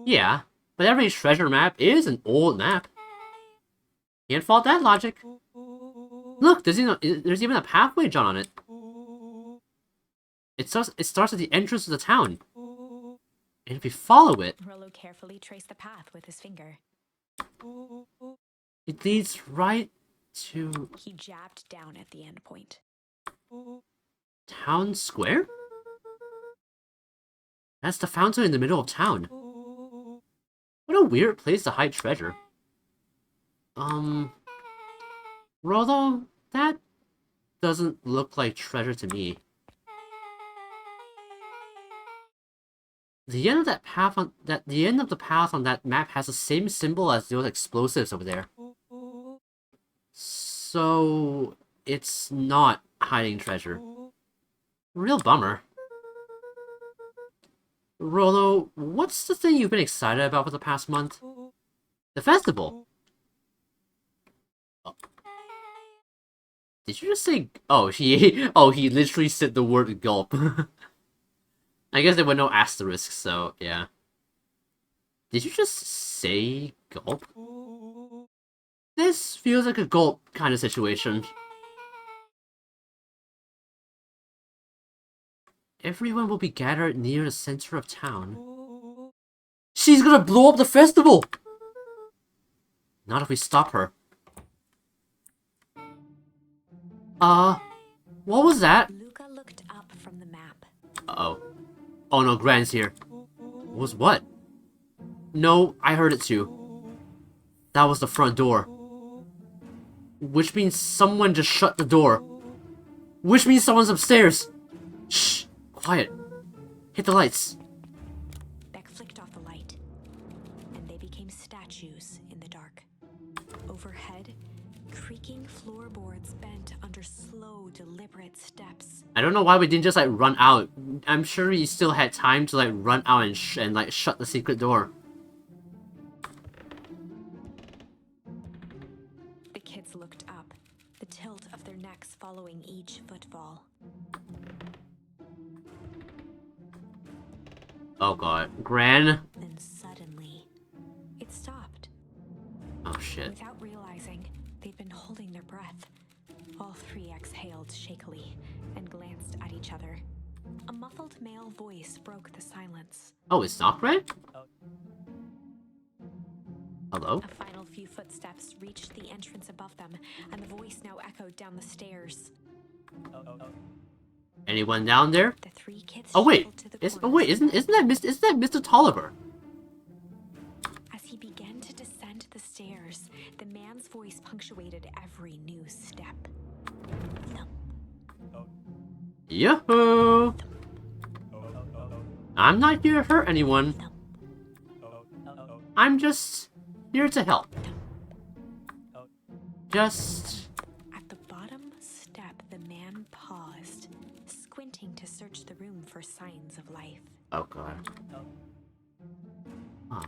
Yeah, but every treasure map is an old map. Can't fault that logic. Look, there's even a pathway drawn on it. It starts at the entrance of the town. And if we follow it,
Rollo carefully traced the path with his finger.
it leads right to
He jabbed down at the end point.
Town Square? That's the fountain in the middle of town. What a weird place to hide treasure. Rollo, that doesn't look like treasure to me. The end of the path on that map has the same symbol as those explosives over there. So it's not hiding treasure. Real bummer. Rollo, what's the thing you've been excited about for the past month? The festival. Oh. Did you just say? Oh, he literally said the word gulp. I guess there were no asterisks, so yeah. Did you just say gulp? This feels like a gulp kind of situation. Everyone will be gathered near the center of town. She's gonna blow up the festival! Not if we stop her. What was that?
Luca looked up from the map.
Uh-oh. Oh no, Gran's here. Was what? No, I heard it too. That was the front door. Which means someone just shut the door. Which means someone's upstairs. Shh, quiet. Hit the lights.
Beck flicked off the light, and they became statues in the dark. Overhead, creaking floorboards bent under slow, deliberate steps.
I don't know why we didn't just like run out. I'm sure we still had time to like run out and like shut the secret door.
The kids looked up, the tilt of their necks following each footfall.
Oh god, Gran.
Then suddenly, it stopped.
Oh shit.
Without realizing, they'd been holding their breath. All 3 exhaled shakily and glanced at each other. A muffled male voice broke the silence.
Oh, it's not Gran? Hello?
A final few footsteps reached the entrance above them, and the voice now echoed down the stairs.
Anyone down there?
The three kids
Oh wait,
shuffled to the
isn't
corners
that Mr. Tolliver?
As he began to descend the stairs, the man's voice punctuated every new step. Thump,
Yoo-hoo! I'm not here to hurt anyone.
thump,
I'm just here to help. Just...
At the bottom step, the man paused, squinting to search the room for signs of life.
Oh god. Huh.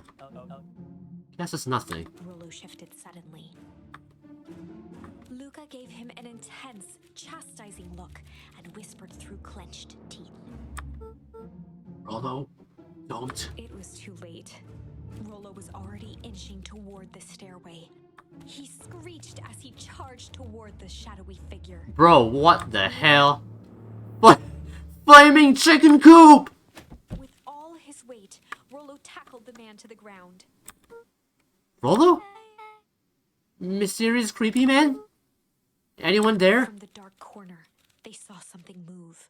Guess it's nothing.
Rollo shifted suddenly. Luca gave him an intense, chastising look and whispered through clenched teeth.
Rollo, don't.
It was too late. Rollo was already inching toward the stairway. He screeched as he charged toward the shadowy figure.
Bro, what the hell? What? Flaming chicken coop!
With all his weight, Rollo tackled the man to the ground.
Rollo? Mysterious creepy man? Anyone there?
From the dark corner, they saw something move.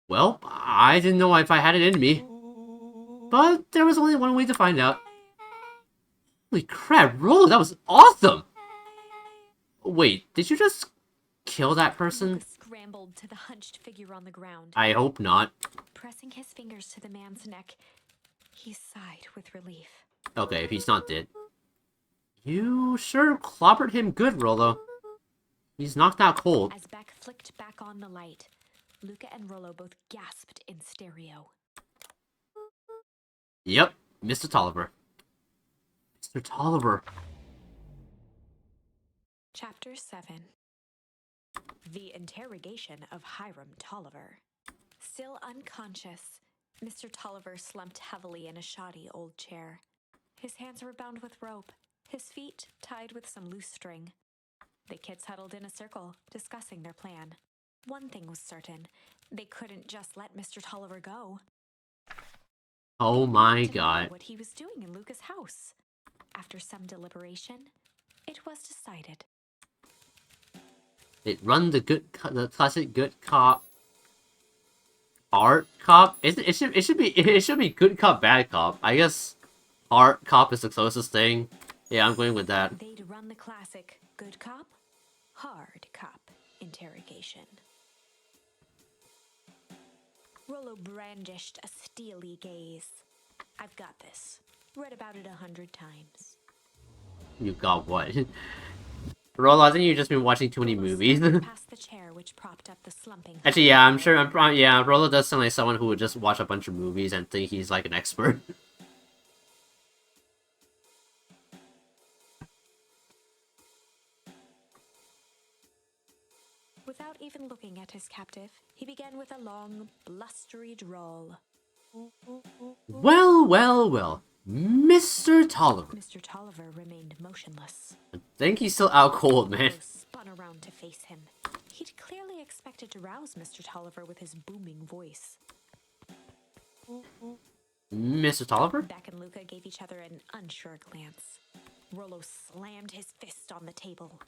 Well, I didn't know if I had it in me. But there was only one way to find out. Holy crap, Rollo, that was awesome! Wait, did you just kill that person?
Luca scrambled to the hunched figure on the ground.
I hope not.
Pressing his fingers to the man's neck, he sighed with relief.
Okay, if he's not dead. You sure clobbered him good, Rollo. He's knocked out cold.
As Beck flicked back on the light, Luca and Rollo both gasped in stereo.
Yep, Mr. Tolliver. Mr. Tolliver.
Chapter 7. The Interrogation of Hiram Tolliver. Still unconscious, Mr. Tolliver slumped heavily in a shoddy old chair. His hands were bound with rope, his feet tied with some loose string. The kids huddled in a circle, discussing their plan. One thing was certain, they couldn't just let Mr. Tolliver go.
Oh
They
my
needed to know
god.
what he was doing in Luca's house. After some deliberation, it was decided.
It run the the classic good cop art cop. It should be good cop bad cop. I guess art cop is the closest thing. Yeah, I'm going with that.
They'd run the classic good cop, hard cop interrogation. Rollo brandished a steely gaze. I've got this. Read about it 100 times.
You got what? Rollo, I think you've just been watching too many movies.
Past the chair which propped up the slumping.
Actually, yeah, I'm sure. Yeah, Rollo does sound like someone who would just watch a bunch of movies and think he's like an expert.
Without even looking at his captive, he began with a long, blustery drawl.
Well, well, well. Mr. Tolliver.
Mr. Tolliver remained motionless.
I think he's still out cold, man.
Rollo spun around to face him. He'd clearly expected to rouse Mr. Tolliver with his booming voice.
Mr. Tolliver?
Beck and Luca gave each other an unsure glance. Rollo slammed his fist on the table.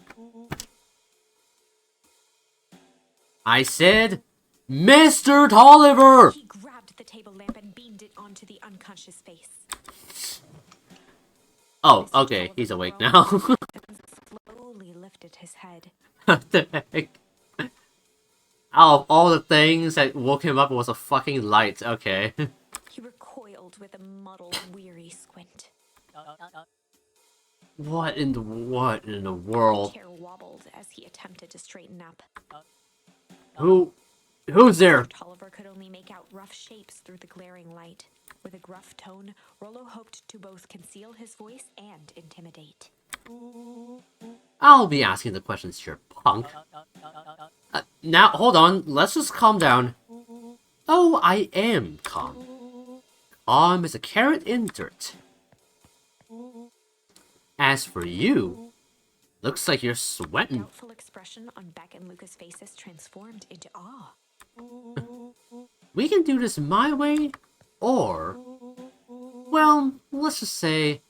I said, Mr. Tolliver!
He grabbed the table lamp and beamed it onto the unconscious face.
Oh, okay, he's awake now.
Slowly lifted his head.
What the heck? Out of all the things that woke him up was a fucking light, okay.
He recoiled with a muddled, weary squint.
What in the
The
world?
chair wobbled as he attempted to straighten up.
Who's there?
Tolliver could only make out rough shapes through the glaring light. With a gruff tone, Rollo hoped to both conceal his voice and intimidate.
I'll be asking the questions here, punk. Now, hold on, let's just calm down. Oh, I am calm. Calm as a carrot in dirt. As for you, looks like you're sweating.
Doubtful expression on Beck and Luca's faces transformed into awe.
We can do this my way, or... Well, let's just say,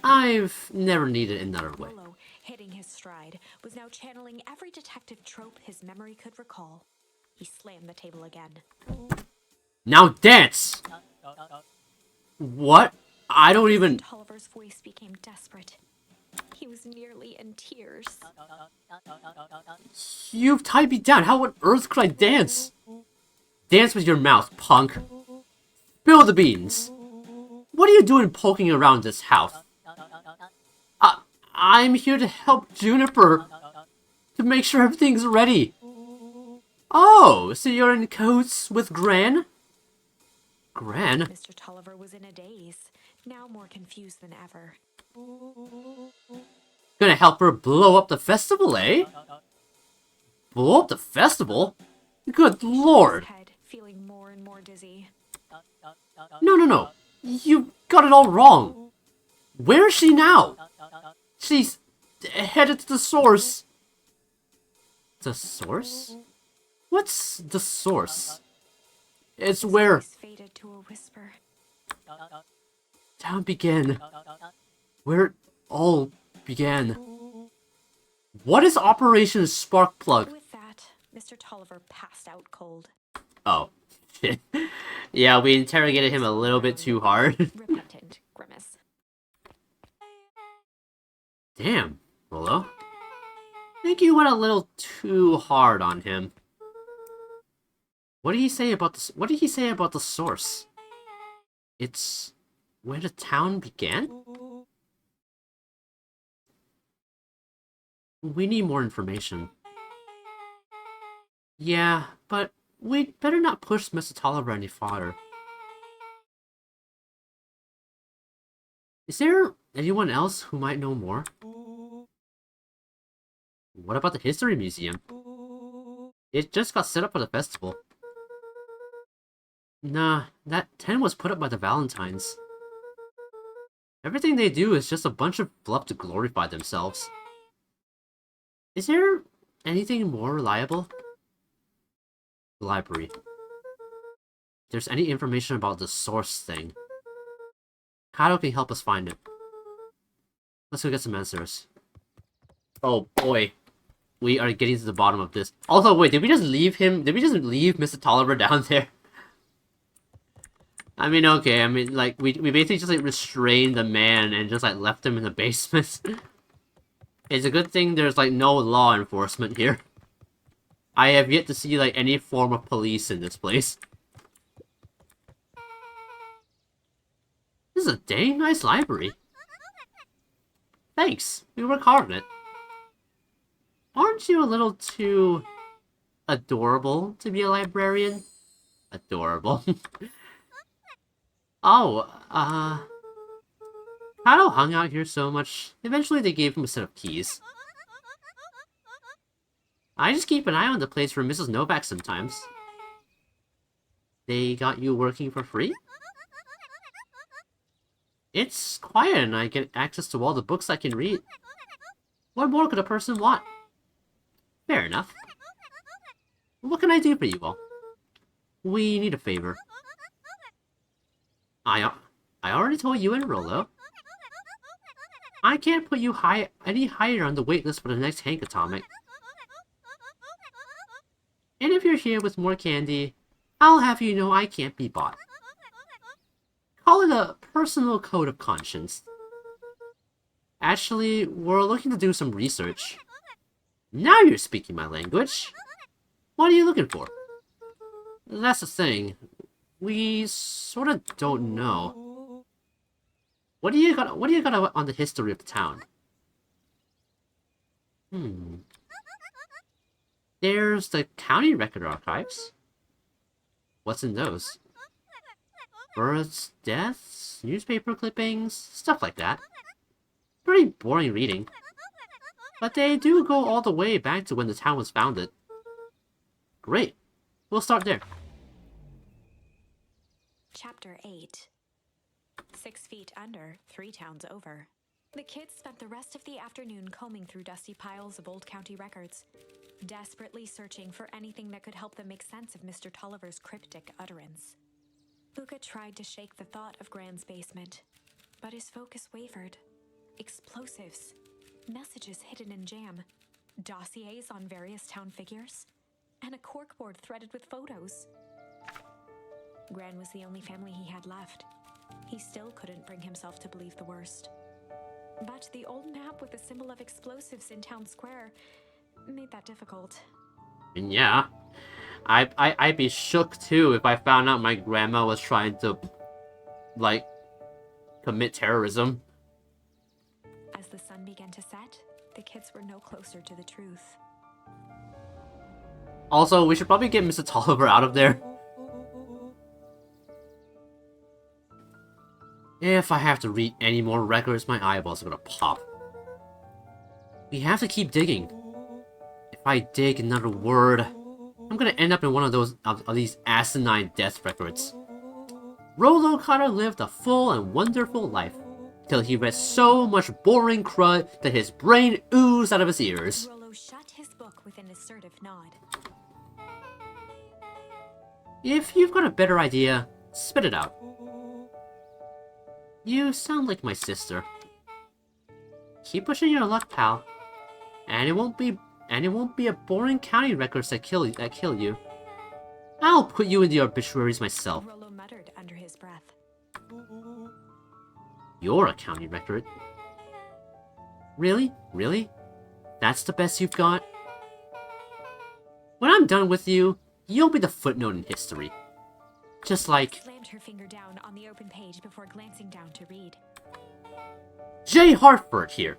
I've never needed another way.
Rollo, Hitting his stride, was now channeling every detective trope his memory could recall. He slammed the table again.
Now dance! What? I don't even...
Tolliver's voice became desperate. He was nearly in tears.
You've tied me down. How on earth could I dance? Dance with your mouth, punk. Spill the beans. What are you doing poking around this house? I'm here to help Juniper. To make sure everything's ready. Oh, so you're in cahoots with Gran? Gran?
Mr. Tolliver was in a daze, now more confused than ever.
Gonna help her blow up the festival, eh? Blow up the festival? Good lord!
His head, feeling more and more dizzy.
No. You got it all wrong. Where is she now? She's headed to the source. The source? What's the source? It's where...
His voice faded to a whisper.
Town began. Where it all began. What is Operation Sparkplug?
With that, Mr. Tolliver passed out cold.
Oh, shit. Yeah, we interrogated him a little bit too hard.
Repentant grimace.
Damn, Rolo. I think you went a little too hard on him. What did he say about the... What did he say about the source? It's where the town began? We need more information. Yeah, but we'd better not push Mr. Tolliver any farther. Is there anyone else who might know more? What about the History Museum? It just got set up for the festival. Nah, that tent was put up by the Valentines. Everything they do is just a bunch of fluff to glorify themselves. Is there anything more reliable? The library. If there's any information about the source thing, Kado can help us find it. Let's go get some answers. Oh boy. We are getting to the bottom of this. Also, wait, did we just leave him? Did we just leave Mr. Tolliver down there? I mean, okay, I mean, like, we basically just, like, restrained the man and just, like, left him in the basement. It's a good thing there's, like, no law enforcement here. I have yet to see, like, any form of police in this place. This is a dang nice library. Thanks, we work hard on it. Aren't you a little too adorable to be a librarian? Adorable. Oh, Kado hung out here so much, eventually they gave him a set of keys. I just keep an eye on the place for Mrs. Novak sometimes. They got you working for free? It's quiet and I get access to all the books I can read. What more could a person want? Fair enough. What can I do for you all? We need a favor. I already told you and Rolo. I can't put you any higher on the waitlist for the next Hank Atomic. And if you're here with more candy, I'll have you know I can't be bought. Call it a personal code of conscience. Actually, we're looking to do some research. Now you're speaking my language. What are you looking for? That's the thing. We sort of don't know. What do you got on the history of the town? There's the county record archives. What's in those? Births, deaths, newspaper clippings, stuff like that. Pretty boring reading. But they do go all the way back to when the town was founded. Great. We'll start there.
Chapter 8. 6 feet under, 3 towns over. The kids spent the rest of the afternoon combing through dusty piles of old county records, desperately searching for anything that could help them make sense of Mr. Tolliver's cryptic utterance. Luca tried to shake the thought of Gran's basement, but his focus wavered. Explosives. messages hidden in jam, dossiers on various town figures, and a corkboard threaded with photos. Gran was the only family he had left. He still couldn't bring himself to believe the worst. But the old map with the symbol of explosives in town square made that difficult.
And yeah, I'd be shook too if I found out my grandma was trying to, like, commit terrorism.
As the sun began to set, the kids were no closer to the truth.
Also, we should probably get Mr. Tolliver out of there. If I have to read any more records, my eyeballs are gonna pop. We have to keep digging. If I dig another word, I'm gonna end up in one of those of these asinine death records. Rollo Carter lived a full and wonderful life, till he read so much boring crud that his brain oozed out of his ears.
Rollo shut his book with an assertive nod.
If you've got a better idea, spit it out. You sound like my sister. Keep pushing your luck, pal. And it won't be a boring county records that kill you. I'll put you in the obituaries myself.
Rollo muttered under his breath.
You're a county record. Really? Really? That's the best you've got? When I'm done with you, you'll be the footnote in history. Just like...
Slammed her finger down on the open page before glancing down to read.
J. Hartford here.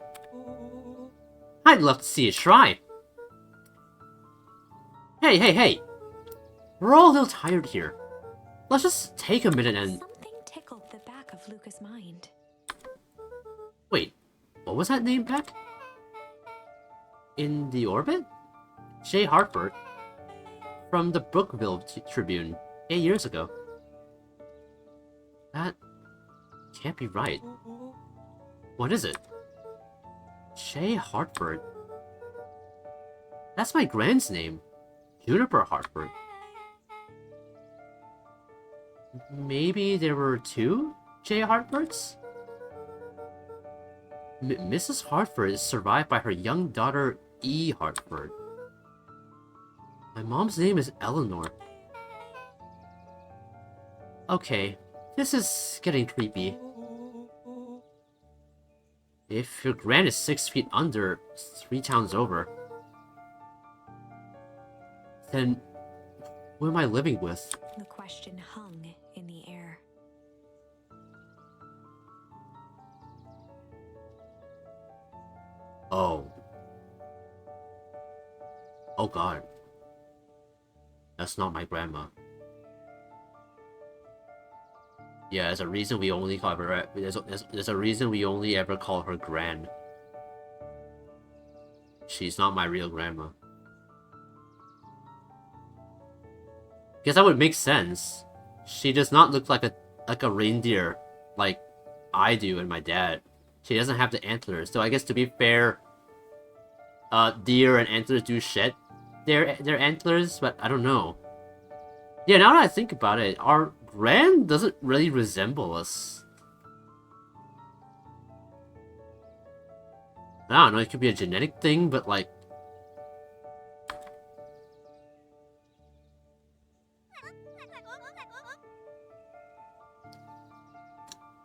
I'd love to see you try. Hey. We're all a little tired here. Let's just take a minute and...
Something tickled the back of Luca's mind.
Wait, what was that name back? In the orbit? J. Hartford. From the Brookville Tribune, 8 years ago. That can't be right. What is it? J. Hartford. That's my grand's name. Juniper Hartford. Maybe there were two J. Hartfords? Mrs. Hartford is survived by her young daughter, E. Hartford. My mom's name is Eleanor. Okay, this is getting creepy. If your grand is 6 feet under, 3 towns over, then who am I living with?
The question hung in the air.
Oh. Oh god. That's not my grandma. Yeah, there's a reason we only call her. There's a reason we only ever call her Gran. She's not my real grandma. Guess that would make sense. She does not look like a reindeer like I do and my dad. She doesn't have the antlers. So I guess to be fair, deer and antlers do shed their antlers, but I don't know. Yeah, now that I think about it, our Gran doesn't really resemble us. I don't know, it could be a genetic thing, but like...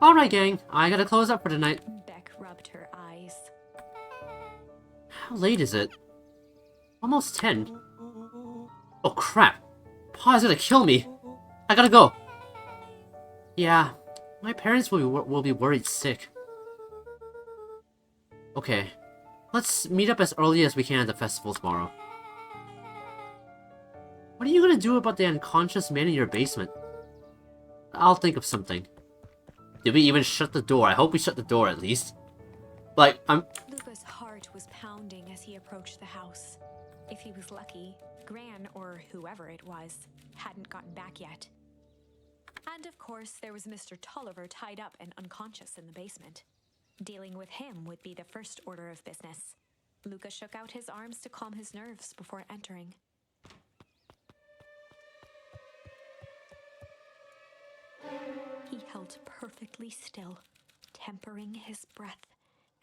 Alright gang, I gotta close up for tonight.
Beck rubbed her eyes.
How late is it? Almost 10. Oh crap! Pa's gonna kill me! I gotta go! Yeah, my parents will be worried sick. Okay, let's meet up as early as we can at the festival tomorrow. What are you gonna do about the unconscious man in your basement? I'll think of something. Did we even shut the door? I hope we shut the door at least. Like,
Luca's heart was pounding as he approached the house. If he was lucky, Gran, or whoever it was, hadn't gotten back yet. And of course, there was Mr. Tolliver tied up and unconscious in the basement. Dealing with him would be the first order of business. Luca shook out his arms to calm his nerves before entering. He held perfectly still, tempering his breath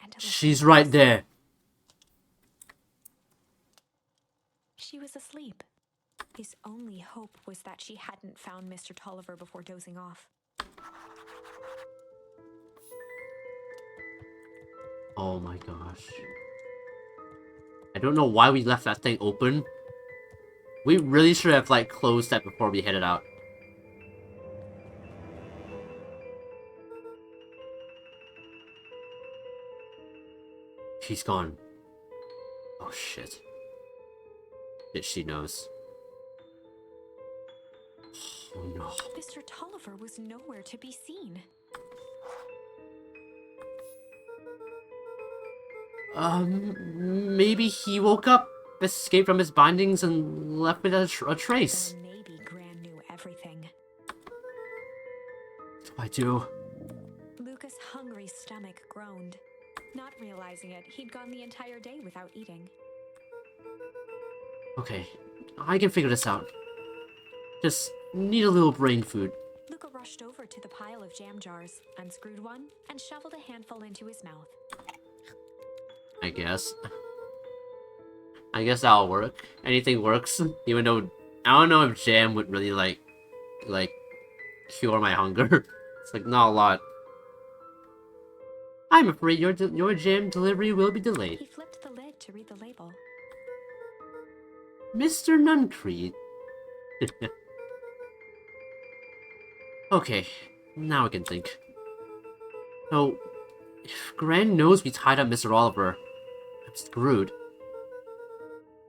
and
she's right there.
was asleep. His only hope was that she hadn't found Mr. Tolliver before dozing off.
Oh my gosh. I don't know why we left that thing open. We really should have, like, closed that before we headed out. She's gone. Oh shit. Shit, she knows. Oh no.
Mr. Tolliver was nowhere to be seen.
Maybe he woke up, escaped from his bindings, and left without a trace.
Or maybe Gran knew everything.
What do I do?
Lucas' hungry stomach groaned. Not realizing it, he'd gone the entire day without eating.
Okay, I can figure this out. Just need a little brain food.
Luca rushed over to the pile of jam jars, unscrewed one, and shoveled a handful into his mouth.
I guess. I guess that'll work. Anything works, even though I don't know if jam would really like cure my hunger. It's like not a lot. I'm afraid your jam delivery will be delayed.
He flipped the lid to read the label.
Mr. Nuncreed. Okay, now I can think. So, if Gran knows we tied up Mr. Oliver, I'm screwed.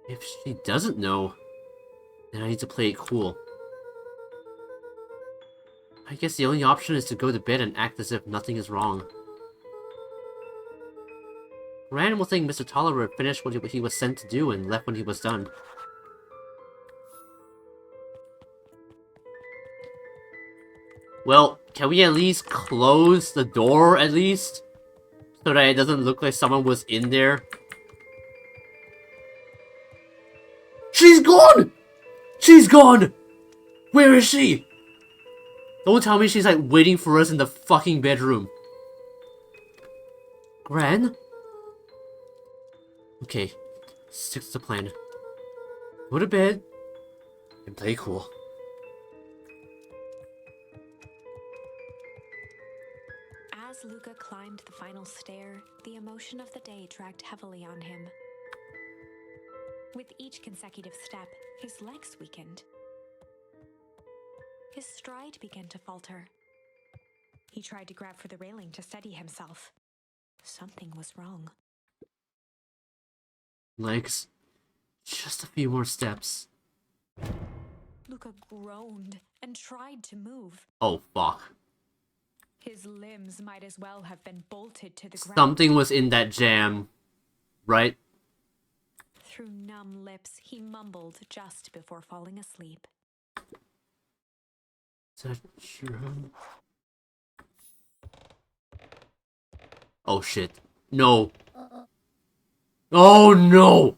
If she doesn't know, then I need to play it cool. I guess the only option is to go to bed and act as if nothing is wrong. Gran will think Mr. Tolliver finished what he was sent to do and left when he was done. Well, can we at least close the door, at least? So that it doesn't look like someone was in there? She's gone! She's gone! Where is she? Don't tell me she's like waiting for us in the fucking bedroom. Gran? Okay, stick to the plan. Go to bed and play cool.
As Luca climbed the final stair, the emotion of the day dragged heavily on him. With each consecutive step, his legs weakened. His stride began to falter. He tried to grab for the railing to steady himself. Something was wrong.
Legs. Just a few more steps.
Luca groaned and tried to move.
Oh, fuck.
His limbs might as well have been bolted to the ground.
Something was in that jam, right?
Through numb lips, he mumbled just before falling asleep.
Is that true? Oh shit. No. Oh no!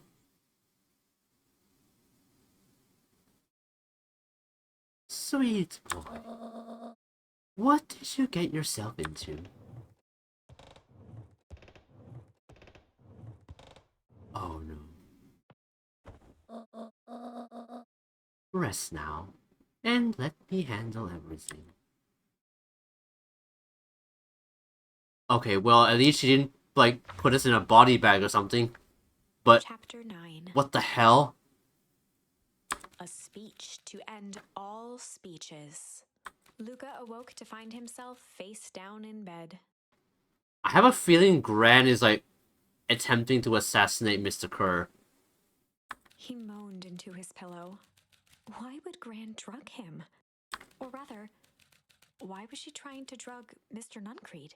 Sweet boy. What did you get yourself into? Oh no. Rest now, and let me handle everything. Okay, well, at least she didn't, like, put us in a body bag or something. But,
Chapter 9.
what the hell?
A speech to end all speeches. Luca awoke to find himself face down in bed.
I have a feeling Gran is, like, attempting to assassinate Mr. Kerr.
He moaned into his pillow. Why would Gran drug him? Or rather, why was she trying to drug Mr. Nuncreed?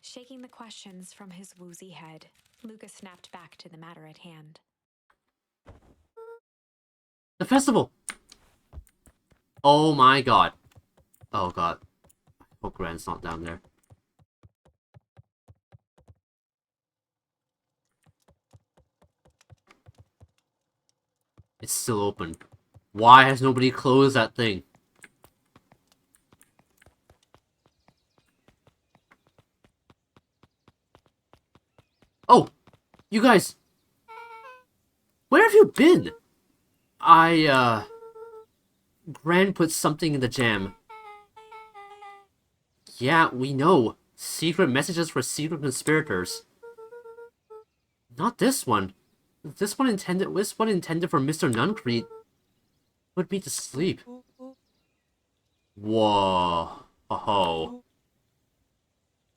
Shaking the questions from his woozy head, Luca snapped back to the matter at hand.
The festival! Oh my god. Oh god. I hope Gran's not down there. It's still open. Why has nobody closed that thing? Oh! You guys! Where have you been? Gran put something in the jam. Yeah, we know. Secret messages for secret conspirators. Not this one. This one intended for Mr. Nuncrete. Put me to sleep. Whoa. Oh.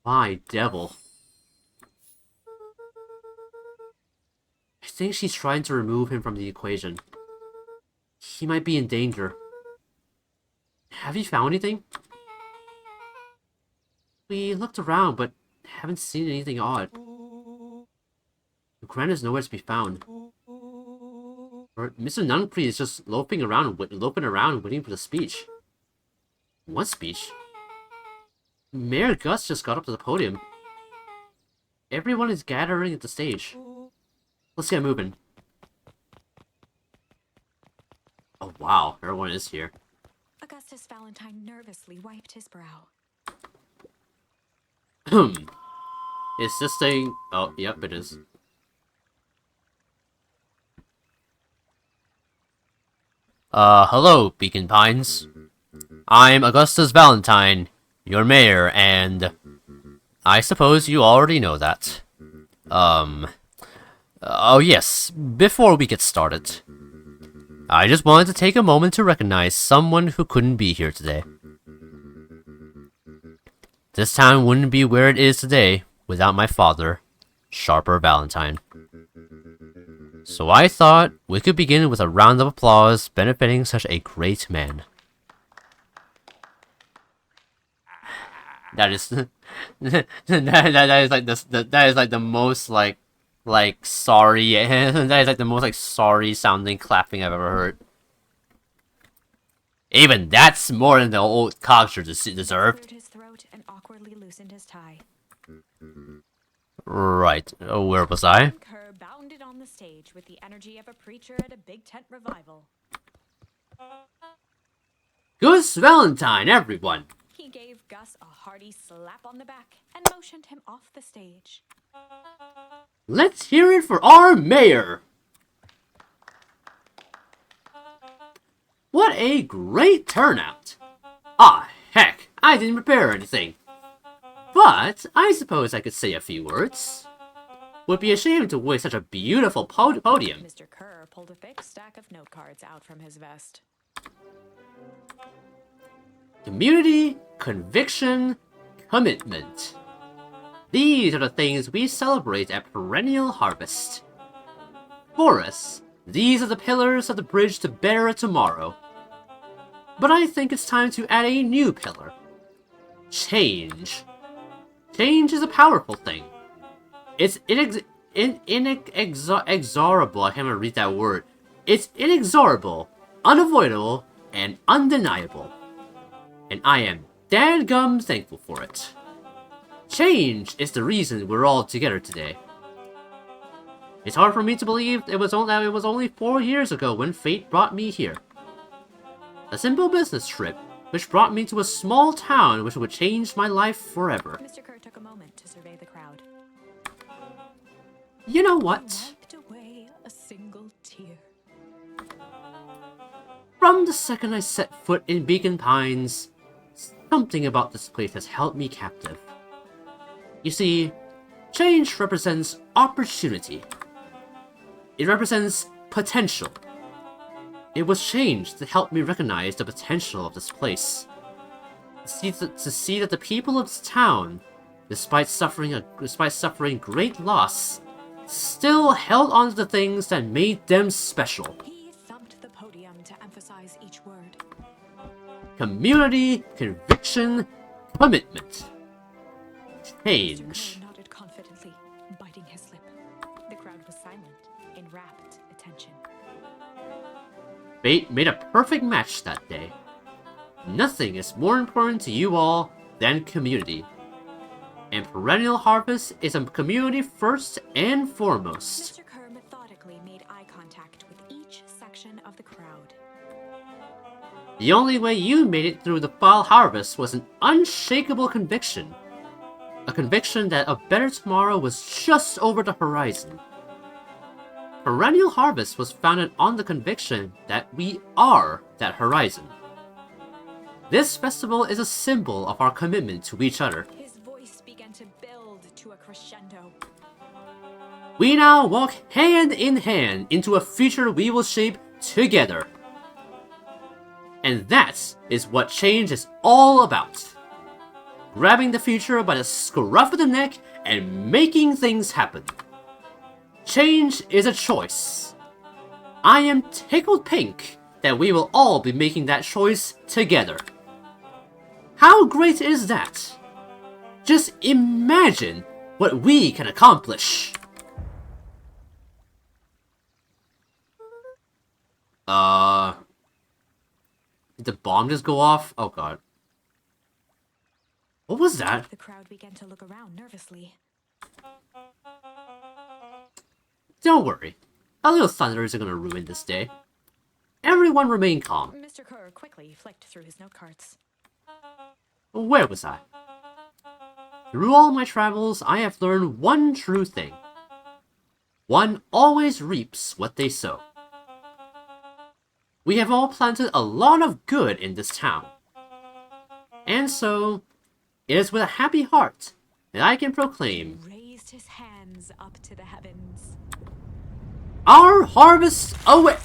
My devil. I think she's trying to remove him from the equation. He might be in danger. Have you found anything? We looked around, but haven't seen anything odd. Gran is nowhere to be found. Or Mr. Nuncrete is just loping around waiting for the speech. What speech? Mayor Gus just got up to the podium. Everyone is gathering at the stage. Let's get moving. Oh wow, everyone is here.
Augustus Valentine nervously wiped his brow.
Is this thing... Oh, yep, it is. Hello, Beacon Pines. I'm Augustus Valentine, your mayor, and... I suppose you already know that. Oh yes, before we get started, I just wanted to take a moment to recognize someone who couldn't be here today. This town wouldn't be where it is today without my father, Sharper Valentine. So I thought we could begin with a round of applause benefiting such a great man. That is that is like that is like the most like sorry that is like the most like sorry sounding clapping I've ever heard. Even that's more than the old cocksure deserved.
Cleared his throat and awkwardly loosened his tie.
Right, where was I?
Kerr bounded on the stage with the energy of a preacher at a big tent revival.
Gus Valentine, everyone!
He gave Gus a hearty slap on the back and motioned him off the stage.
Let's hear it for our mayor! What a great turnout! Ah, heck, I didn't prepare anything. But I suppose I could say a few words. Would be ashamed to waste such a beautiful podium.
Mr. Kerr pulled a thick stack of note cards out from his vest.
Community, conviction, commitment. These are the things we celebrate at Perennial Harvest. For us, these are the pillars of the bridge to better tomorrow. But I think it's time to add a new pillar. Change. Change is a powerful thing. It's inexorable. I can't even read that word. It's inexorable, unavoidable, and undeniable. And I am dadgum thankful for it. Change is the reason we're all together today. It's hard for me to believe it was only 4 years ago when fate brought me here. A simple business trip, which brought me to a small town which would change my life forever.
Mr. Kerr took a moment to survey the crowd.
You know what?
Wiped away a single tear.
From the second I set foot in Beacon Pines, something about this place has held me captive. You see, change represents opportunity. It represents potential. It was change that helped me recognize the potential of this place. To see that the people of this town, despite suffering great loss, still held on to the things that made them special.
He thumped the podium to emphasize each word.
Community, conviction, commitment.
Mr.
Change.
Kerr nodded confidently, biting his lip. The crowd was silent, in rapt attention.
Fate made a perfect match that day. Nothing is more important to you all than community. And Perennial Harvest is a community first and foremost.
Mr. Kerr methodically made eye contact with each section of the crowd.
The only way you made it through the fall harvest was an unshakable conviction. A conviction that a better tomorrow was just over the horizon. Perennial Harvest was founded on the conviction that we are that horizon. This festival is a symbol of our commitment to each other.
His voice began to build to a crescendo.
We now walk hand in hand into a future we will shape together. And that is what change is all about. Grabbing the future by the scruff of the neck and making things happen. Change is a choice. I am tickled pink that we will all be making that choice together. How great is that? Just imagine what we can accomplish. Did the bomb just go off? Oh god. What was that?
The crowd began to look around nervously.
Don't worry. A little thunder isn't gonna ruin this day. Everyone remain calm.
Mr. Kerr quickly flicked through his note cards.
Where was I? Through all my travels, I have learned one true thing. One always reaps what they sow. We have all planted a lot of good in this town. And so, it is with a happy heart that I can proclaim,
Raised his hands up to the heavens.
our harvest away!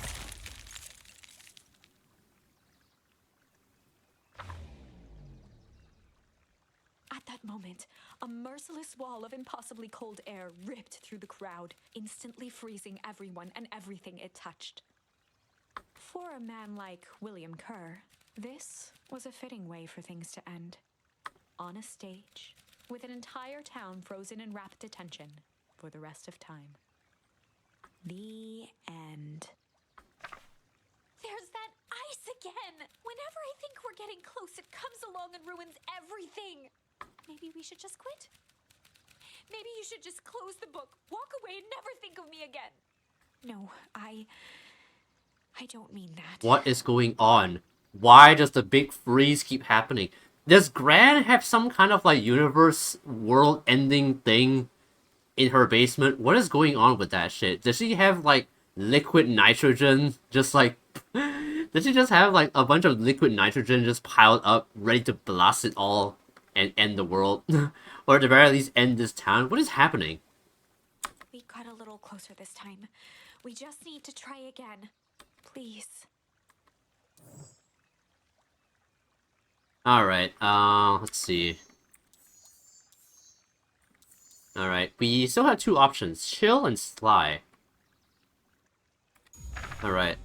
At that moment, a merciless wall of impossibly cold air ripped through the crowd, instantly freezing everyone and everything it touched. For a man like William Kerr, this was a fitting way for things to end. On a stage, with an entire town frozen in rapt attention for the rest of time. The end. There's that ice again! Whenever I think we're getting close, it comes along and ruins everything! Maybe we should just quit? Maybe you should just close the book, walk away, and never think of me again. No, I don't mean that.
What is going on? Why does the big freeze keep happening? Does Gran have some kind of like universe world-ending thing in her basement? What is going on with that shit? Does she have like liquid nitrogen? Just like... Does she just have like a bunch of liquid nitrogen just piled up, ready to blast it all and end the world? Or at the very least end this town? What is happening?
We got a little closer this time. We just need to try again. Please.
Alright, let's see. Alright, we still have two options, chill and sly. Alright.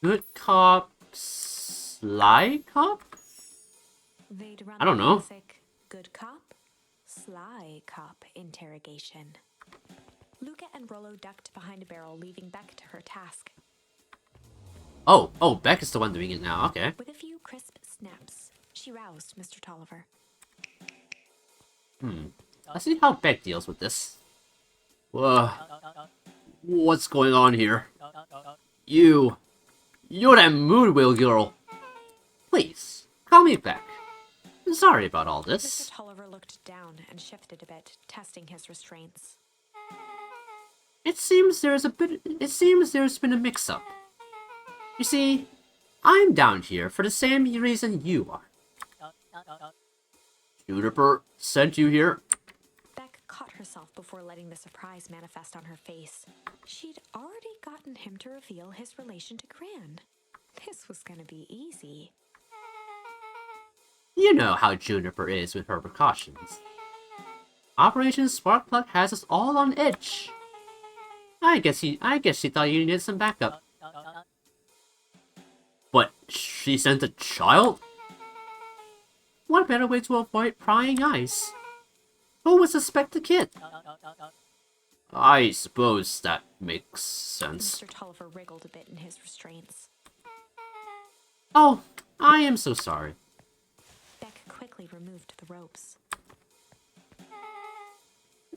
Good cop, sly cop?
They'd run
I don't
the
know.
classic good cop, sly cop interrogation. Luca and Rollo ducked behind a barrel, leaving Beck to her task.
Oh, Beck is the one doing it now, okay.
With a few crisp snaps, she roused Mr. Tolliver.
Let's see how Beck deals with this. Whoa. What's going on here? You're that mood wheel girl. Please, call me Beck. Sorry about all
Mr.
this.
Tolliver looked down and shifted a bit, testing his restraints.
It seems there's been a mix-up. You see, I'm down here for the same reason you are. Juniper sent you here.
Beck caught herself before letting the surprise manifest on her face. She'd already gotten him to reveal his relation to Gran. This was gonna be easy.
You know how Juniper is with her precautions. Operation Sparkplug has us all on edge. I guess she thought you needed some backup. But she sent a child? What better way to avoid prying eyes? Who would suspect the kid? I suppose that makes sense.
Mr. Tolliver wriggled a bit in his restraints.
Oh, I am so sorry.
Beck quickly removed the ropes.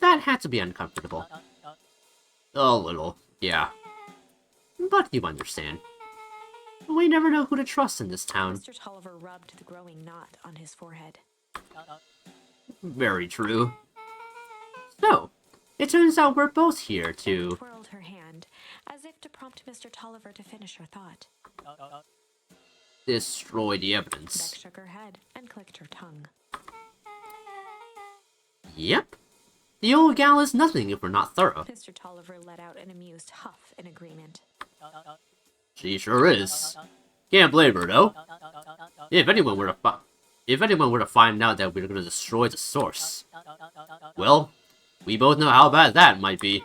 That had to be uncomfortable. A little, yeah. But you understand. We never know who to trust in this town.
Mr. Tolliver rubbed the growing knot on his forehead.
Very true. So, It turns out we're both here
Anne
to
twirled her hand, as if to prompt Mr. Tolliver to finish her thought.
destroy the
Beck
evidence.
shook her head and clicked her tongue.
Yep. The old gal is nothing if we're not thorough.
Mr. Tolliver let out an amused huff in agreement.
She sure is. Can't blame her, though. If anyone were to find out that we're gonna destroy the source, well, we both know how bad that might be.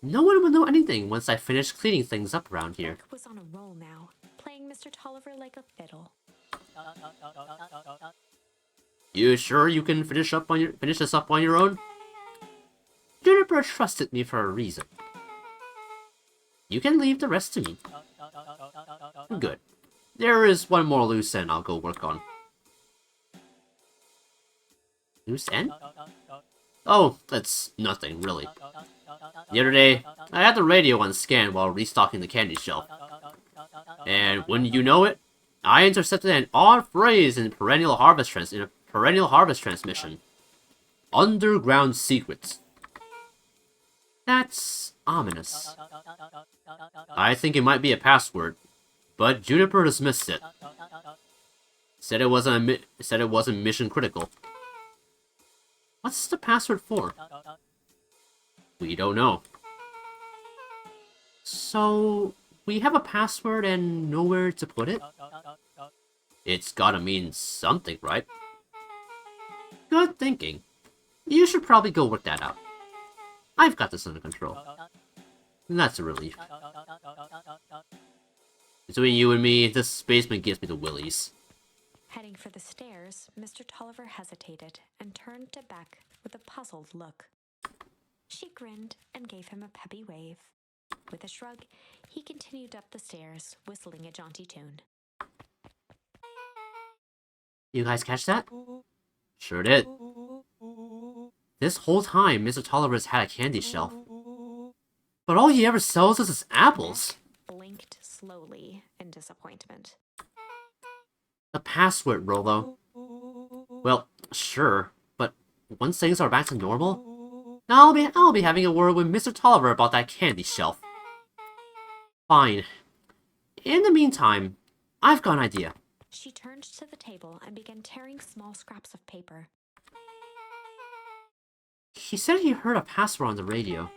No one will know anything once I finish cleaning things up around here.
Beck was on a roll now, playing Mr. Tolliver like a fiddle.
You sure you can finish this up on your own? Juniper trusted me for a reason. You can leave the rest to me. Good. There is one more loose end I'll go work on. Loose end? Oh, that's nothing, really. The other day, I had the radio on scan while restocking the candy shelf. And wouldn't you know it, I intercepted an odd phrase in a perennial harvest transmission. Underground secrets. That's ominous. I think it might be a password, but Juniper dismissed it. Said it wasn't mission critical. What's the password for? We don't know. So, we have a password and nowhere to put it? It's gotta mean something, right? Good thinking. You should probably go work that out. I've got this under control. That's a relief. Between you and me, this basement gives me the willies.
Heading for the stairs, Mr. Tolliver hesitated and turned to Beck with a puzzled look. She grinned and gave him a peppy wave. With a shrug, he continued up the stairs, whistling a jaunty tune.
You guys catch that? Sure did. This whole time, Mr. Tolliver's had a candy shelf. But all he ever sells us is apples.
Beck blinked slowly in disappointment.
The password, Rolo. Well, sure, but once things are back to normal, I'll be having a word with Mr. Tolliver about that candy shelf. Fine. In the meantime, I've got an idea.
She turned to the table and began tearing small scraps of paper.
He said he heard a password on the radio.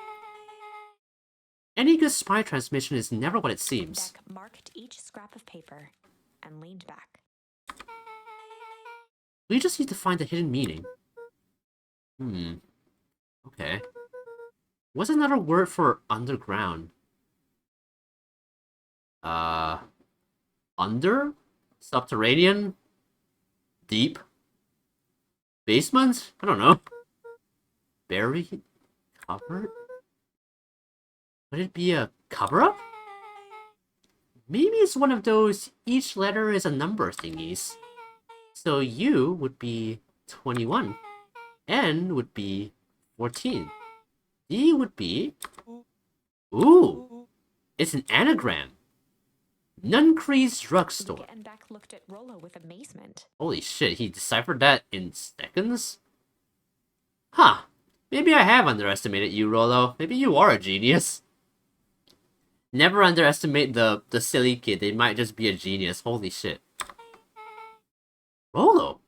Any good spy transmission is never what it seems.
Beck marked each scrap of paper and leaned back.
We just need to find the hidden meaning. Okay. What's another word for underground? Under? Subterranean? Deep? Basement? I don't know. Buried? Covered? Would it be a cover-up? Maybe it's one of those each letter is a number thingies. So U would be 21. N would be 14. D would be... Ooh! It's an anagram! Nuncre's Drugstore.
And Beck looked at Rolo with amazement.
Holy shit, he deciphered that in seconds? Huh. Maybe I have underestimated you, Rolo. Maybe you are a genius. Never underestimate the silly kid. They might just be a genius. Holy shit. Rolo.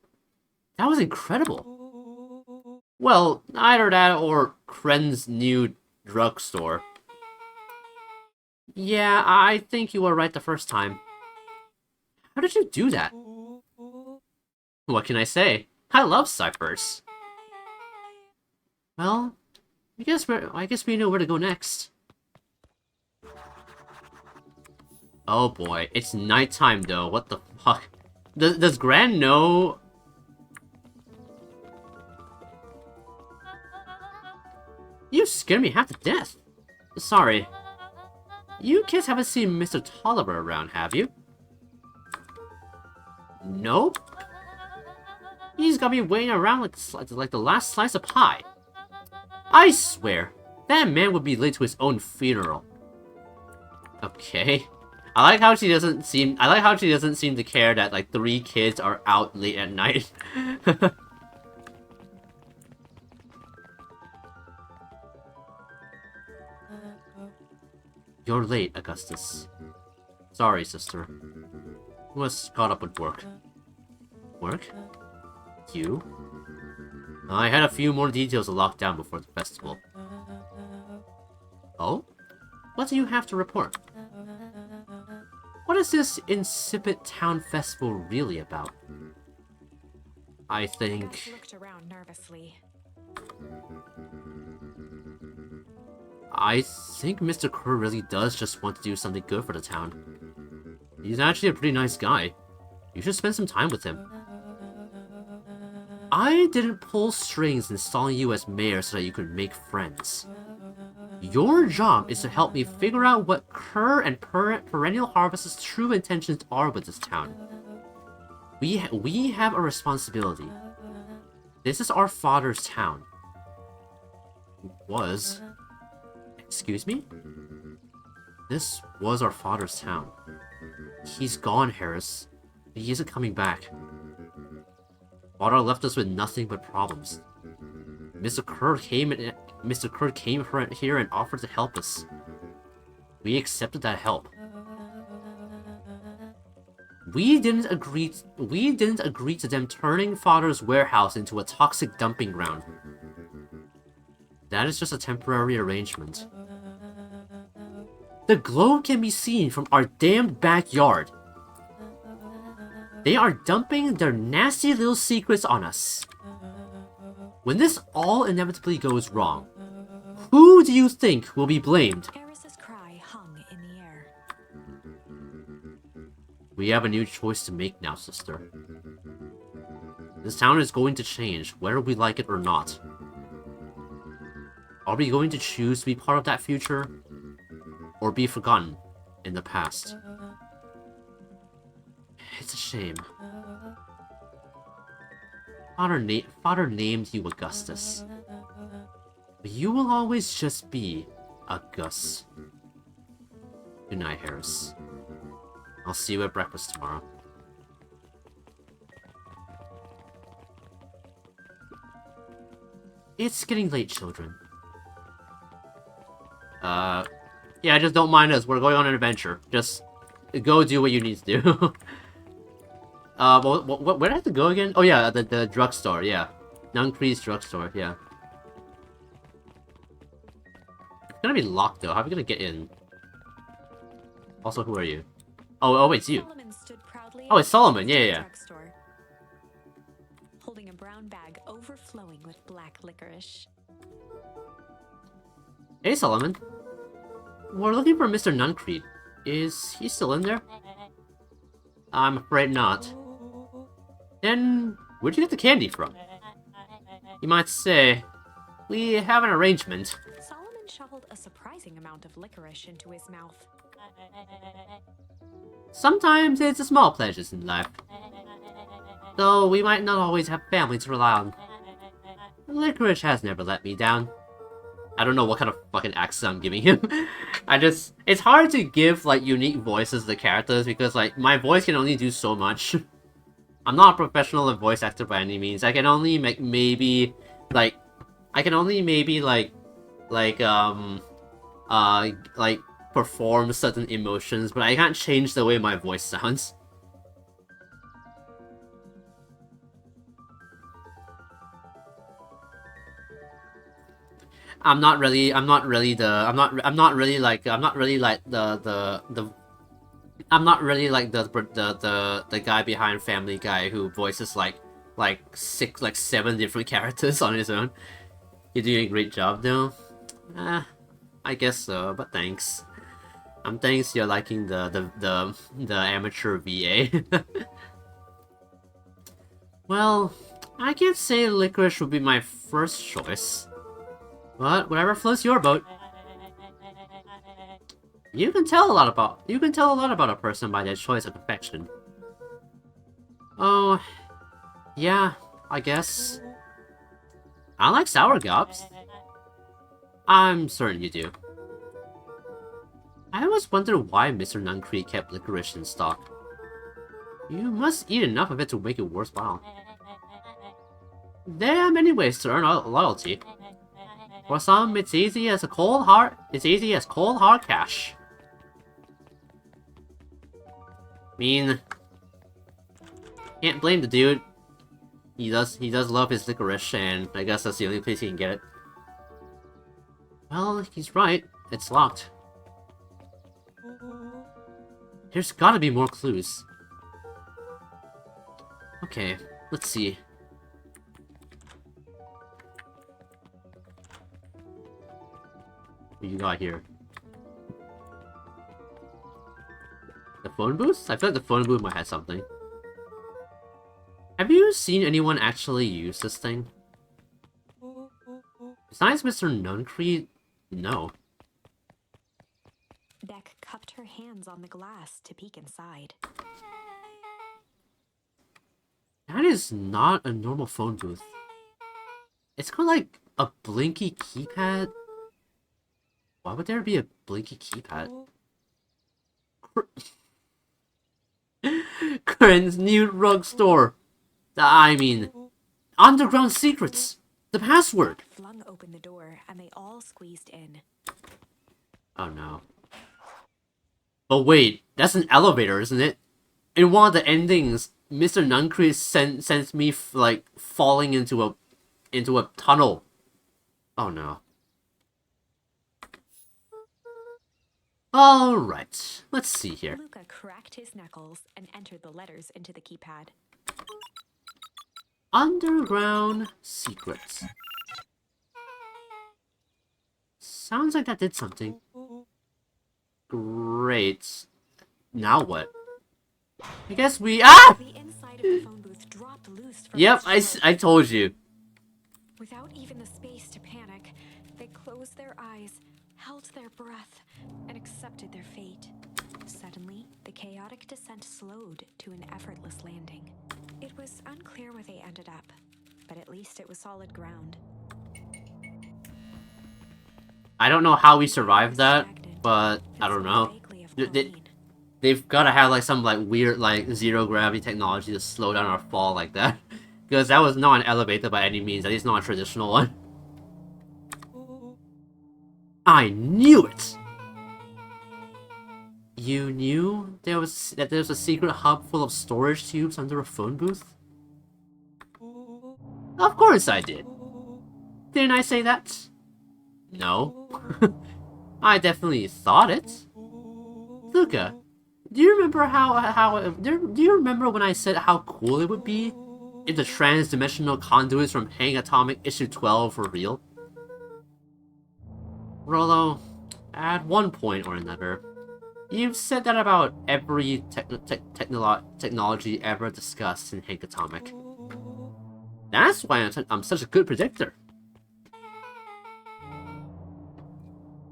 That was incredible. Well, either that or Kren's new drugstore. Yeah, I think you were right the first time. How did you do that? What can I say? I love ciphers. Well, I guess we know where to go next. Oh boy, it's nighttime though. What the fuck? Does Gran know? You scared me half to death. Sorry. You kids haven't seen Mr. Tolliver around, have you? Nope. He's got me waiting around like the last slice of pie. I swear, that man would be late to his own funeral. Okay. I like how she doesn't seem to care that like 3 kids are out late at night. You're late, Augustus. Sorry, sister. Was caught up with work. Work? You? I had a few more details to lock down before the festival. Oh? What do you have to report? What is this insipid town festival really about? I think...
Gus looked around nervously.
I think Mr. Kerr really does just want to do something good for the town. He's actually a pretty nice guy. You should spend some time with him. I didn't pull strings installing you as mayor so that you could make friends. Your job is to help me figure out what Kerr and Perennial Harvest's true intentions are with this town. We have a responsibility. This is our father's town. Was. Excuse me? This was our father's town. He's gone, Harris. He isn't coming back. Father left us with nothing but problems. Mr. Kerr came here and offered to help us. We accepted that help. We didn't agree to them turning Father's warehouse into a toxic dumping ground. That is just a temporary arrangement. The globe can be seen from our damned backyard. They are dumping their nasty little secrets on us. When this all inevitably goes wrong, who do you think will be blamed?
Eris's cry hung in the air.
We have a new choice to make now, sister. This town is going to change, whether we like it or not. Are we going to choose to be part of that future, or be forgotten in the past? It's a shame. Father named you Augustus. But you will always just be a Gus. Good night, Harris. I'll see you at breakfast tomorrow. It's getting late, children. Yeah, just don't mind us. We're going on an adventure. Just go do what you need to do. Where do I have to go again? Oh yeah, the drugstore, yeah. Nuncree's drugstore, yeah. It's gonna be locked though. How are we gonna get in? Also, who are you? Oh wait, it's you.
Solomon stood proudly
Oh, it's Solomon. Yeah,
outside the
yeah.
drugstore, holding a brown bag overflowing with black licorice.
Hey, Solomon. We're looking for Mr. Nuncreed. Is he still in there? I'm afraid not. Then, where'd you get the candy from? You might say, we have an arrangement.
Solomon shoveled a surprising amount of licorice into his mouth.
Sometimes it's the small pleasures in life. Though we might not always have family to rely on. Licorice has never let me down. I don't know what kind of fucking accent I'm giving him. It's hard to give, like, unique voices to the characters because, like, my voice can only do so much. I'm not a professional voice actor by any means. I can only make maybe, like, perform certain emotions, but I can't change the way my voice sounds. I'm not really like the guy behind Family Guy who voices like 7 different characters on his own. You're doing a great job though. I guess so, but thanks. Thanks you're liking the amateur VA. Well, I can't say licorice would be my first choice. But whatever floats your boat. You can tell a lot about a person by their choice of affection. Oh, yeah, I guess. I like sour gobs. I'm certain you do. I always wondered why Mr. Nuncreed kept licorice in stock. You must eat enough of it to make it worthwhile. There are many ways to earn loyalty. For some, it's easy as cold hard cash. mean, can't blame the dude. He does love his licorice, and I guess that's the only place he can get it. Well, he's right. It's locked. There's gotta be more clues. Okay, let's see. What you got here? The phone booth? I feel like the phone booth might have something. Have you seen anyone actually use this thing? Besides Mr. Nuncrete, no.
Beck cupped her hands on the glass to peek inside.
That is not a normal phone booth. It's got like a blinky keypad. Why would there be a blinky keypad? Corinne's new rug store. I mean, underground secrets. The password.
Flung open the door and they all squeezed in.
Oh no. But wait, that's an elevator, isn't it? In one of the endings, Mr. Nuncrete sends me like falling into a tunnel. Oh no. Alright, let's see here.
Luca cracked his knuckles and entered the letters into the keypad.
Underground secrets. Sounds like that did something. Great. Now what? I guess we— Ah!
The inside of the phone booth dropped loose from
Yep,
its
I told you.
Without even the space to panic, they closed their eyes, held their breath, and accepted their fate. Suddenly, the chaotic descent slowed to an effortless landing. It was unclear where they ended up, but at least it was solid ground.
I don't know how we survived that, but I don't know. They've gotta have like some like weird like zero gravity technology to slow down our fall like that. Because that was not an elevator by any means, at least not a traditional one. I knew it! You knew there was a secret hub full of storage tubes under a phone booth? Of course I did. Didn't I say that? No. I definitely thought it. Luca, do you remember do you remember when I said how cool it would be if the trans-dimensional conduits from Hang Atomic issue 12 were real? Rollo, at one point or another, you've said that about every technology ever discussed in Hang Atomic. That's why I'm such a good predictor.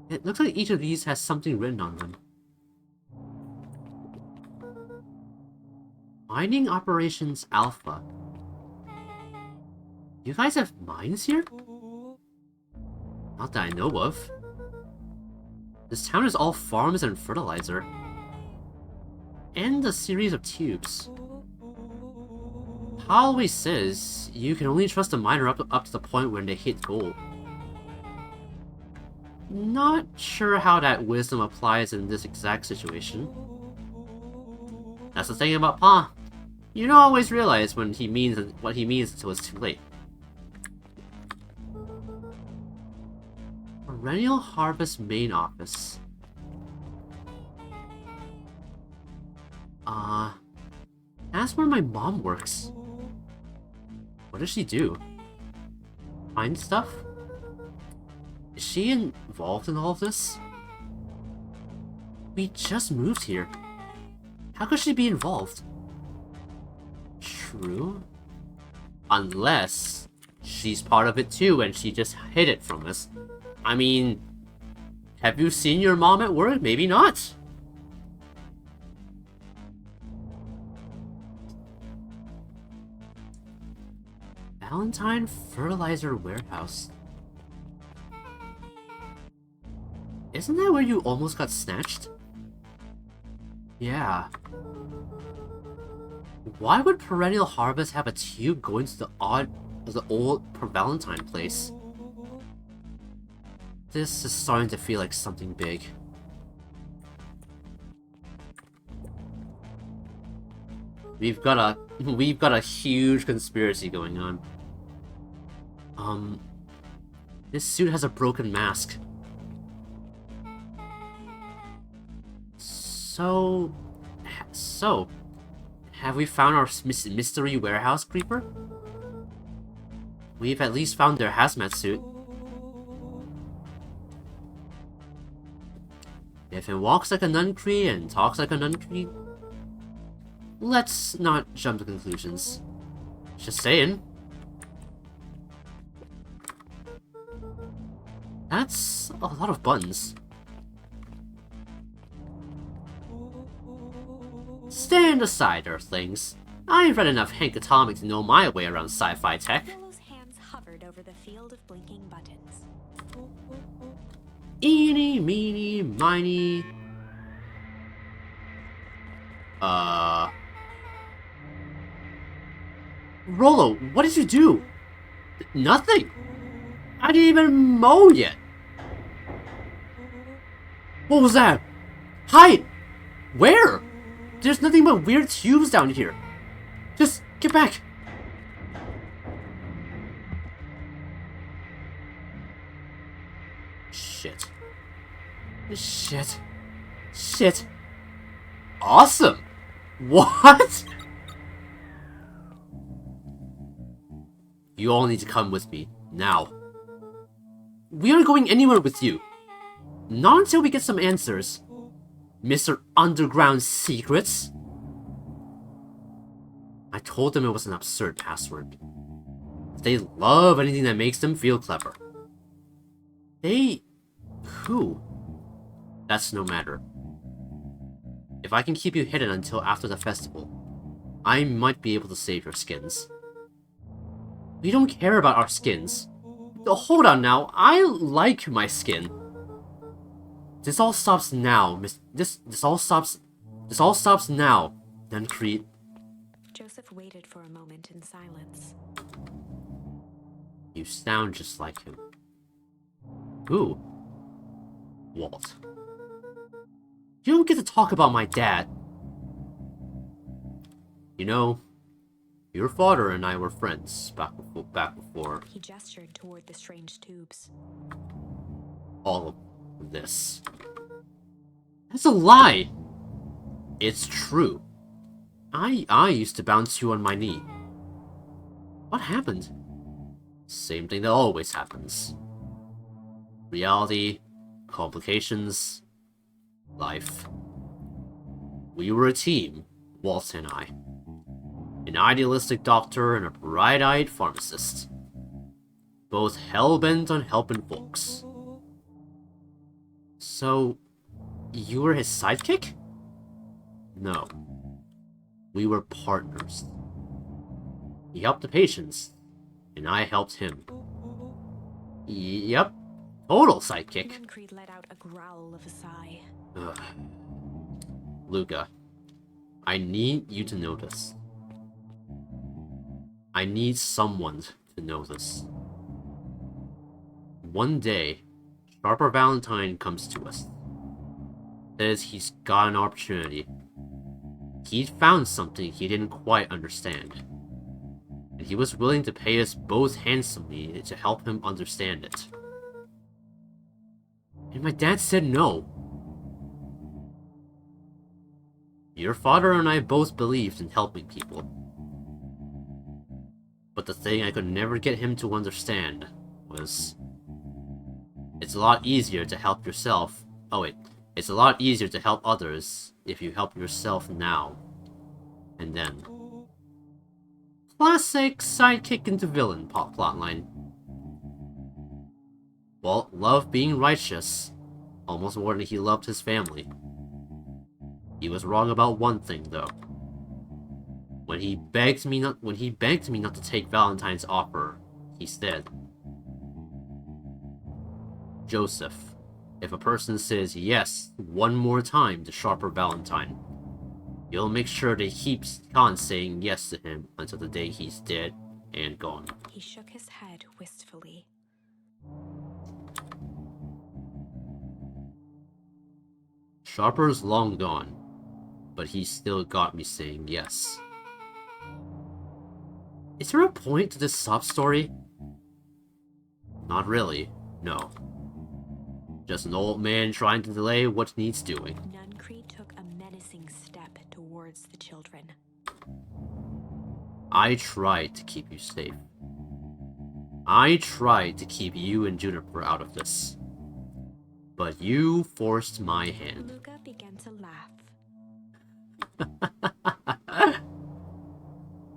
It looks like each of these has something written on them. Mining Operations Alpha. You guys have mines here? Not that I know of. This town is all farms and fertilizer. And a series of tubes. Pa always says you can only trust a miner up to the point when they hit gold. Not sure how that wisdom applies in this exact situation. That's the thing about Pa. You don't always realize what he means until it's too late. Perennial Harvest main office. That's where my mom works. What does she do? Find stuff? Is she involved in all of this? We just moved here. How could she be involved? True. Unless she's part of it too and she just hid it from us. I mean, have you seen your mom at work? Maybe not. Valentine Fertilizer Warehouse. Isn't that where you almost got snatched? Yeah. Why would Perennial Harvest have a tube going to the old Valentine place? This is starting to feel like something big. We've got a huge conspiracy going on. This suit has a broken mask. So, have we found our mystery warehouse creeper? We've at least found their hazmat suit. If it walks like a nuncree and talks like a nuncree, let's not jump to conclusions. Just saying. That's a lot of buttons. Stand aside, Earthlings. I've read enough Hank Atomic to know my way around sci-fi tech.
Willow's hands hovered over the field of blinking buttons.
Eeny, meeny, miny. Rolo, what did you do? Nothing. I didn't even mow yet. What was that? Hide! Where? There's nothing but weird tubes down here. Just get back. Shit. Shit. Shit. Awesome! What? You all need to come with me, now. We aren't going anywhere with you. Not until we get some answers. Mr. Underground Secrets. I told them it was an absurd password. They love anything that makes them feel clever. They... who? That's no matter. If I can keep you hidden until after the festival, I might be able to save your skins. We don't care about our skins. Hold on now, I like my skin. This all stops now, This all stops now, Nuncrete.
Joseph waited for a moment in silence.
You sound just like him. Who? Walt. You don't get to talk about my dad. You know, your father and I were friends back before
He gestured toward the strange tubes.
all of this. That's a lie! It's true. I used to bounce you on my knee. What happened? Same thing that always happens. Reality, complications, life. We were a team, Walt and I. An idealistic doctor and a bright-eyed pharmacist. Both hell-bent on helping folks. So, you were his sidekick? No. We were partners. He helped the patients, and I helped him. Yep, total sidekick.
Nuncrete let out a growl of a sigh.
Ugh. Luca, I need you to know this. I need someone to know this. One day, Sharper Valentine comes to us. Says he's got an opportunity. He'd found something he didn't quite understand. And he was willing to pay us both handsomely to help him understand it. And my dad said no. Your father and I both believed in helping people. But the thing I could never get him to understand was... it's a lot easier to help yourself. Oh wait. It's a lot easier to help others if you help yourself now. And then. Classic sidekick into villain plotline. Walt loved being righteous, almost more than he loved his family. He was wrong about one thing, though. When he begged me not to take Valentine's offer, he said, "Joseph, if a person says yes one more time to Sharper Valentine, you'll make sure they keep on saying yes to him until the day he's dead and gone."
He shook his head wistfully.
Sharper's long gone, but he still got me saying yes. Is there a point to this sob story? Not really, no. Just an old man trying to delay what needs doing.
Nuncreed took a menacing step towards the children.
I tried to keep you safe. I tried to keep you and Juniper out of this. But you forced my hand.
Luca began to laugh.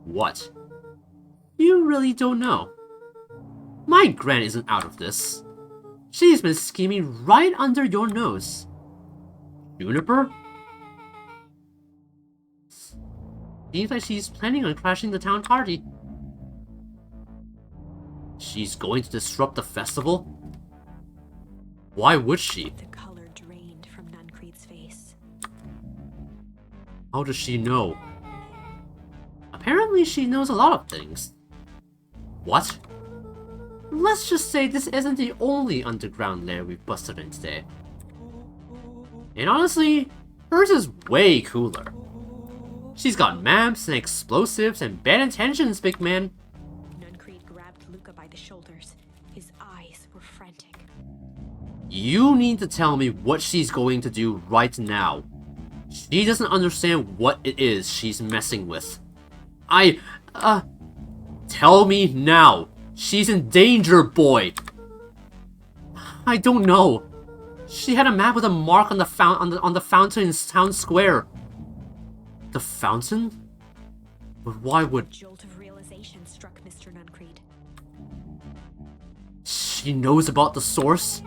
What? You really don't know. My Gran isn't out of this. She's been scheming right under your nose. Juniper? Seems like she's planning on crashing the town party. She's going to disrupt the festival? Why would she?
The color drained from Nuncreed's face.
How does she know? Apparently she knows a lot of things. What? Let's just say this isn't the only underground lair we've busted in today. And honestly, hers is way cooler. She's got maps and explosives and bad intentions, big man.
Nuncreed grabbed Luca by the shoulders. His eyes were frantic.
You need to tell me what she's going to do right now. She doesn't understand what it is she's messing with. Tell me now. She's in danger, boy. I don't know. She had a map with a mark on the fountain in town square. The fountain? But why would...
A jolt of realization struck Mr. Nuncreed.
She knows about the source?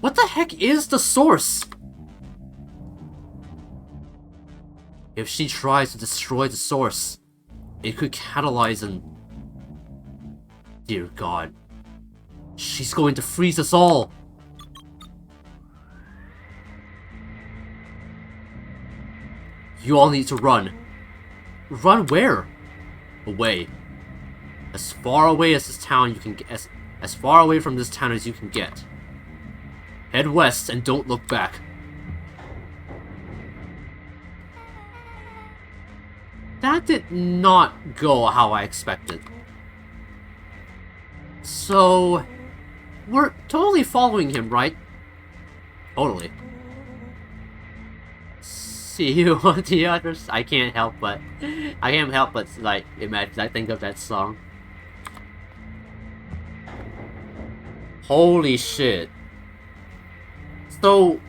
What the heck is the source? If she tries to destroy the source, it could catalyze an... Dear God. She's going to freeze us all! You all need to run. Run where? Away. As far away as this town you can get. As far away from this town as you can get. Head west and don't look back. That did not go how I expected. So... we're totally following him, right? Totally. See you on the other side. I can't help but like imagine. I think of that song. Holy shit! So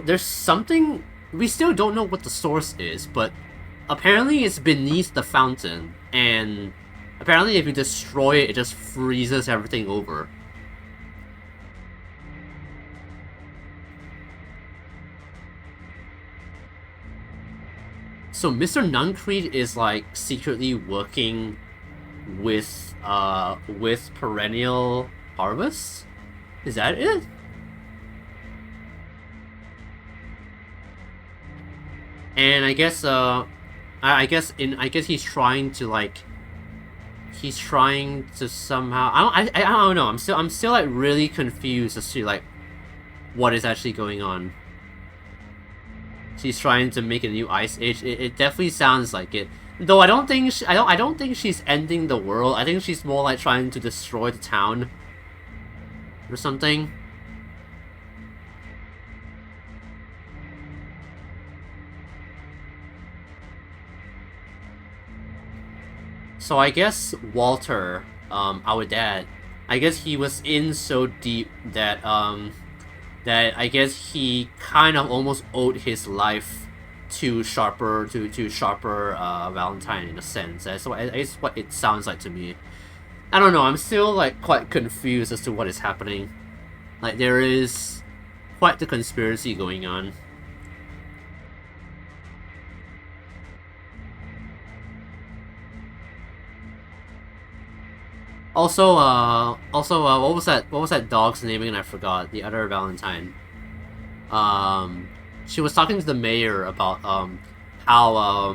there's something we still don't know what the source is, but apparently it's beneath the fountain, and apparently if you destroy it, it just freezes everything over. So Mr. Nuncreed is like secretly working with Perennial Harvest? Is that it? And I guess I guess he's trying to like somehow I don't know. I'm still like really confused as to like what is actually going on. She's trying to make a new ice age. It definitely sounds like it. Though I don't think I don't think she's ending the world. I think she's more like trying to destroy the town or something. So I guess Walter, our dad, I guess he was in so deep that that I guess he kind of almost owed his life to Sharper Valentine in a sense. That's what it sounds like to me. I don't know. I'm still like quite confused as to what is happening. Like there is quite the conspiracy going on. Also, what was that dog's name again? I forgot. The other Valentine. She was talking to the mayor about how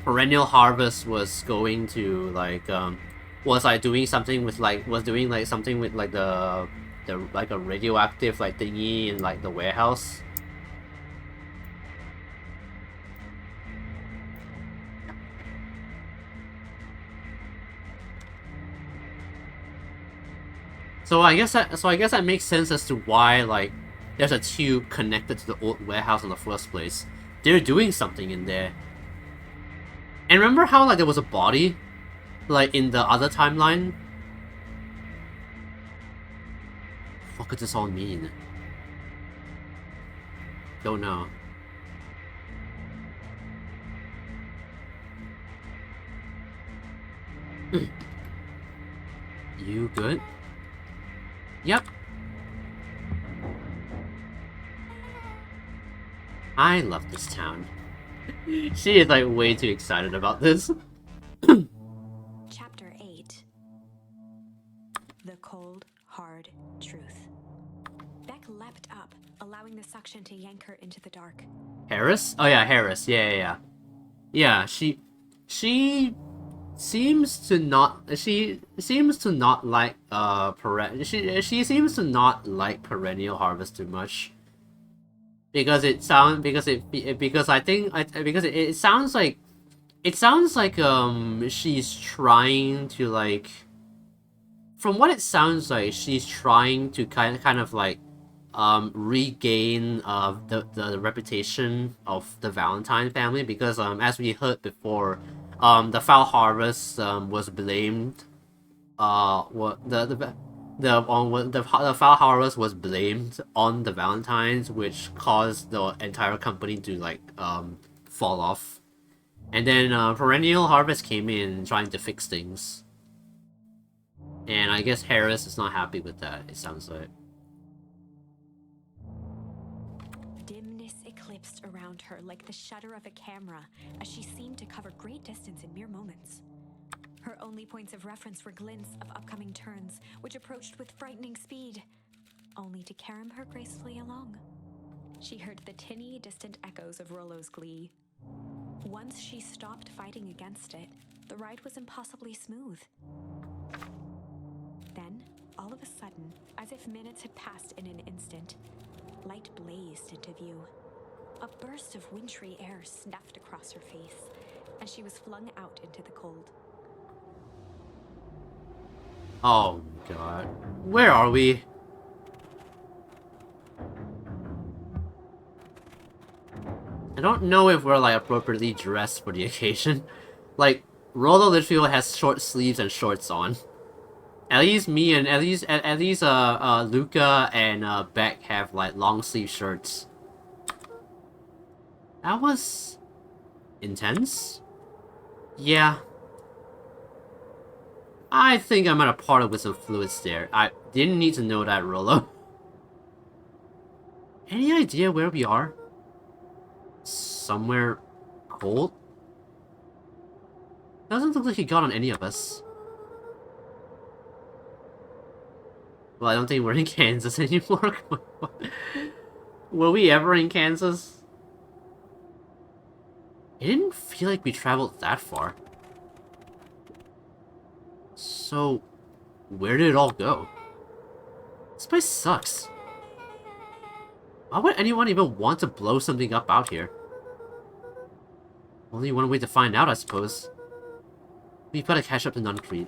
Perennial Harvest was going to like was like doing something with like something with like the like a radioactive like thingy in like the warehouse. So I guess that makes sense as to why like there's a tube connected to the old warehouse in the first place. They're doing something in there. And remember how like there was a body like in the other timeline? What could this all mean? Don't know. You good? Yep. I love this town. She is like way too excited about this.
Chapter 8. The Cold, Hard Truth. Beck leapt up, allowing the suction to yank her into the dark.
Harris? Oh yeah, Harris. Yeah. Yeah, she seems to not like she seems to not like perennial harvest too much. Because it sounds because I think because it sounds like she's trying to like, from what it sounds like, she's trying to kind of like regain the reputation of the Valentine family, because as we heard before, the foul harvest was blamed what the foul harvest was blamed on the Valentines, which caused the entire company to like fall off. And then perennial harvest came in trying to fix things. And I guess Harris is not happy with that, it sounds like.
Dimness eclipsed around her like the shutter of a camera, as she seemed to cover great distance in mere moments. Her only points of reference were glints of upcoming turns, which approached with frightening speed, only to carom her gracefully along. She heard the tinny, distant echoes of Rollo's glee. Once she stopped fighting against it, the ride was impossibly smooth. Then, all of a sudden, as if minutes had passed in an instant, light blazed into view. A burst of wintry air snuffed across her face, and she was flung out into the cold.
Oh god. Where are we? I don't know if we're like appropriately dressed for the occasion. Like, Rollo literally has short sleeves and shorts on. At least me and at least Luca and Beck have like long sleeve shirts. That was intense. Yeah. I think I might have parted with some fluids there. I didn't need to know that, Rollo. Any idea where we are? Somewhere cold? Doesn't look like he got on any of us. Well, I don't think we're in Kansas anymore. Were we ever in Kansas? It didn't feel like we traveled that far. So, where did it all go? This place sucks. Why would anyone even want to blow something up out here? Only one way to find out, I suppose. We've got to catch up to Nuncrete.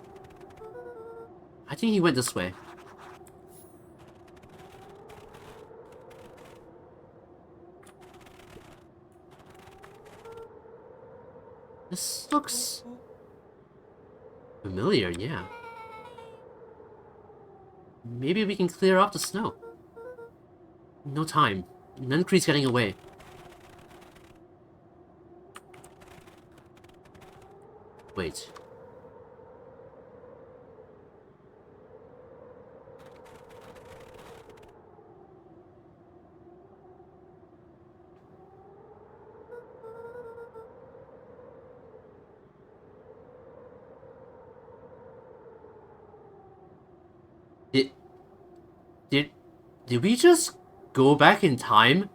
I think he went this way. This looks familiar, yeah. Maybe we can clear off the snow. No time. Nuncrete's getting away. Wait. Did we just go back in time?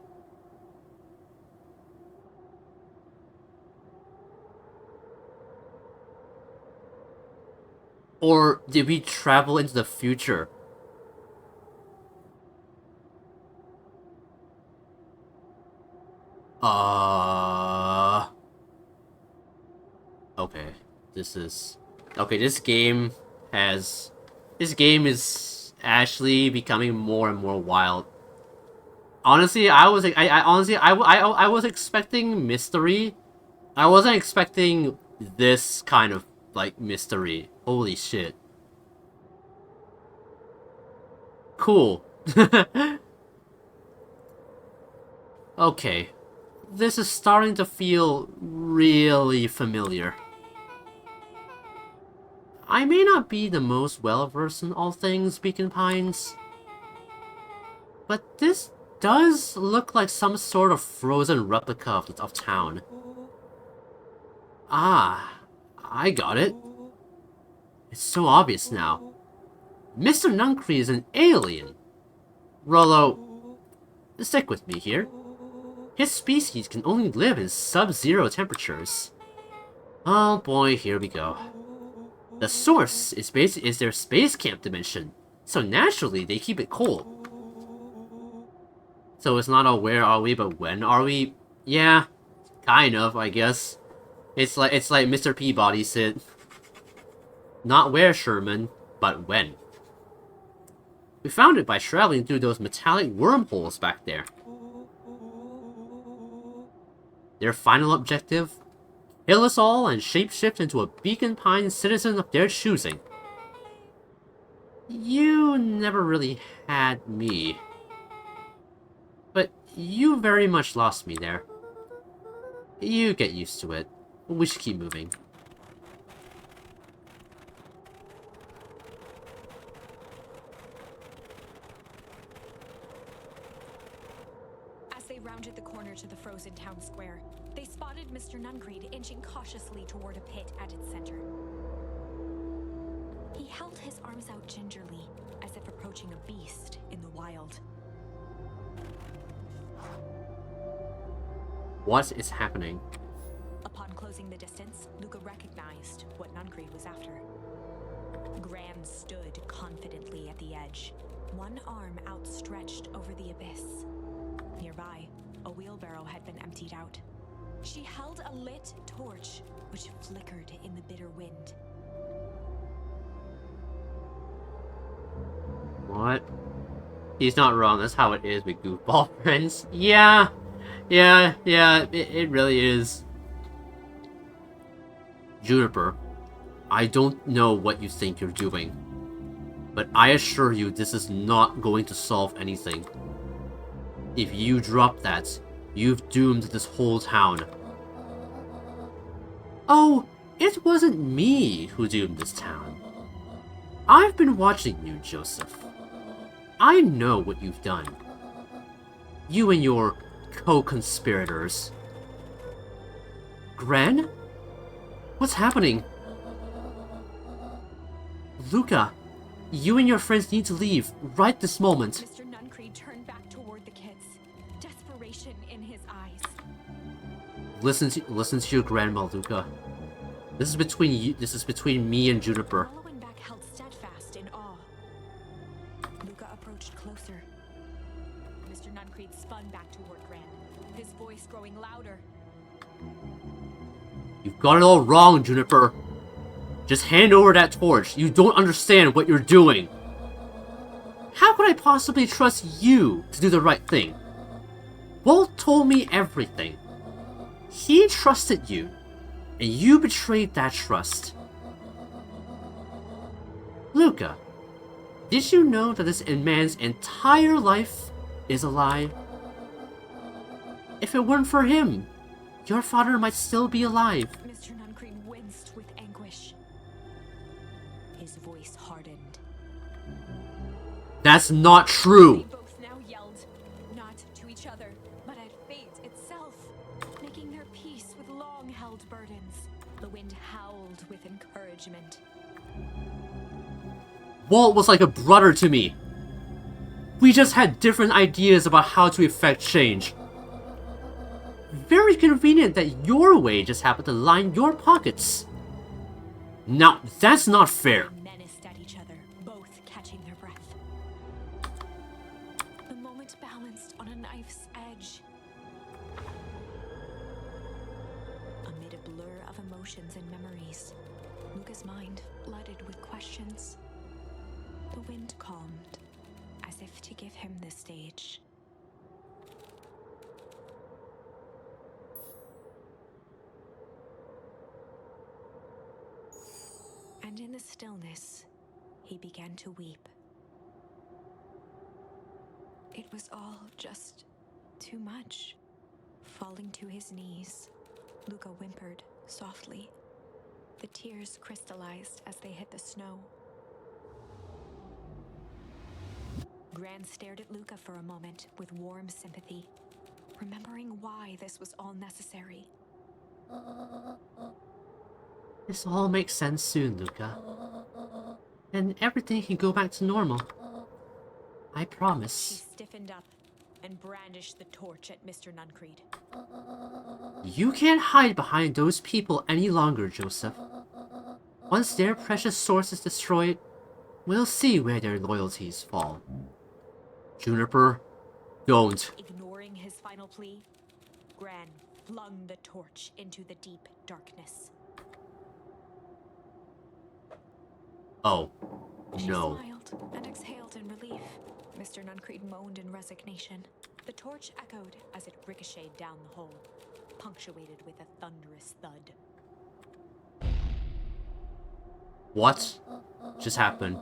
Or did we travel into the future? Okay. This is... Okay, this game has... This game is actually becoming more and more wild. Honestly, I was expecting mystery. I wasn't expecting this kind of like mystery. Holy shit. Cool. Okay. This is starting to feel really familiar. I may not be the most well-versed in all things Beacon Pines, but this does look like some sort of frozen replica of town. Ah, I got it. It's so obvious now. Mr. Nuncree is an alien. Rollo, stick with me here. His species can only live in sub-zero temperatures. Oh boy, here we go. The source is their space camp dimension, so naturally they keep it cold. So it's not a where are we, but when are we? Yeah, kind of, I guess. It's like Mr. Peabody said. Not where, Sherman, but when. We found it by traveling through those metallic wormholes back there. Their final objective? Kill us all and shapeshift into a Beacon Pine citizen of their choosing. You never really had me. But you very much lost me there. You get used to it. We should keep moving.
As they rounded the corner to the frozen town square, they spotted Mr. Nuncreed inching cautiously toward a pit at its center. He held his arms out gingerly, as if approaching a beast in the wild.
What is happening?
Upon closing the distance, Luca recognized what Nuncreed was after. Gran stood confidently at the edge, one arm outstretched over the abyss. Nearby, a wheelbarrow had been emptied out. She held a lit torch, which flickered in the bitter wind.
What? He's not wrong, that's how it is with goofball friends. Yeah, it really is. Juniper, I don't know what you think you're doing, but I assure you this is not going to solve anything. If you drop that, you've doomed this whole town. Oh, it wasn't me who doomed this town. I've been watching you, Joseph. I know what you've done. You and your co-conspirators. Gran? What's happening? Luca, you and your friends need to leave right this moment.
Mr. Nuncreed turned back toward the kids, desperation in his eyes.
Listen to your grandma, Luca. This is between you. This is between me and Juniper.
Rollo and Beck held steadfast in awe. Luca approached closer. Mr. Nuncreed spun back toward Gran, his voice growing louder.
You've got it all wrong, Juniper. Just hand over that torch. You don't understand what you're doing. How could I possibly trust you to do the right thing? Walt told me everything. He trusted you, and you betrayed that trust. Luca, did you know that this man's entire life is a lie? If it weren't for him, your father might still be alive.
Mr. Nuncreed winced with anguish. His voice hardened.
That's not true.
They both now yelled, not to each other, but at fate itself, making their peace with long-held burdens. The wind howled with encouragement.
Walt was like a brother to me. We just had different ideas about how to effect change. Very convenient that your way just happened to line your pockets. Now, that's not fair.
They menaced at each other, both catching their breath. The moment balanced on a knife's edge. Amid a blur of emotions and memories, Luca's mind flooded with questions. The wind calmed, as if to give him the stage. And in the stillness, he began to weep. It was all just too much. Falling to his knees, Luca whimpered softly. The tears crystallized as they hit the snow. Gran stared at Luca for a moment with warm sympathy, remembering why this was all necessary.
This all makes sense soon, Luca. And everything can go back to normal. I
She
promise.
stiffened up and brandished the torch at Mr. Nuncreed.
You can't hide behind those people any longer, Joseph. Once their precious source is destroyed, we'll see where their loyalties fall. Juniper, don't.
Ignoring his final plea, Gran flung the torch into the deep darkness.
Oh,
She
no.
smiled and exhaled in relief. Mr. Nuncreed moaned in resignation. The torch echoed as it ricocheted down the hole, punctuated with a thunderous thud.
What just happened?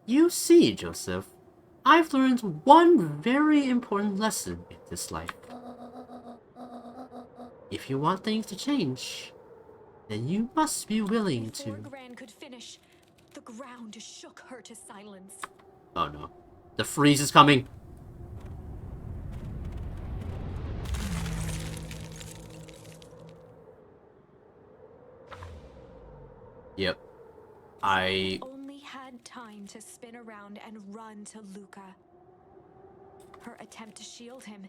You see, Joseph, I've learned one very important lesson in this life. If you want things to change, then you must be willing
Before
to...
Gran could finish, the ground shook her to silence.
Oh no. The freeze is coming! Yep. I
Only had time to spin around and run to Luca. Her attempt to shield him,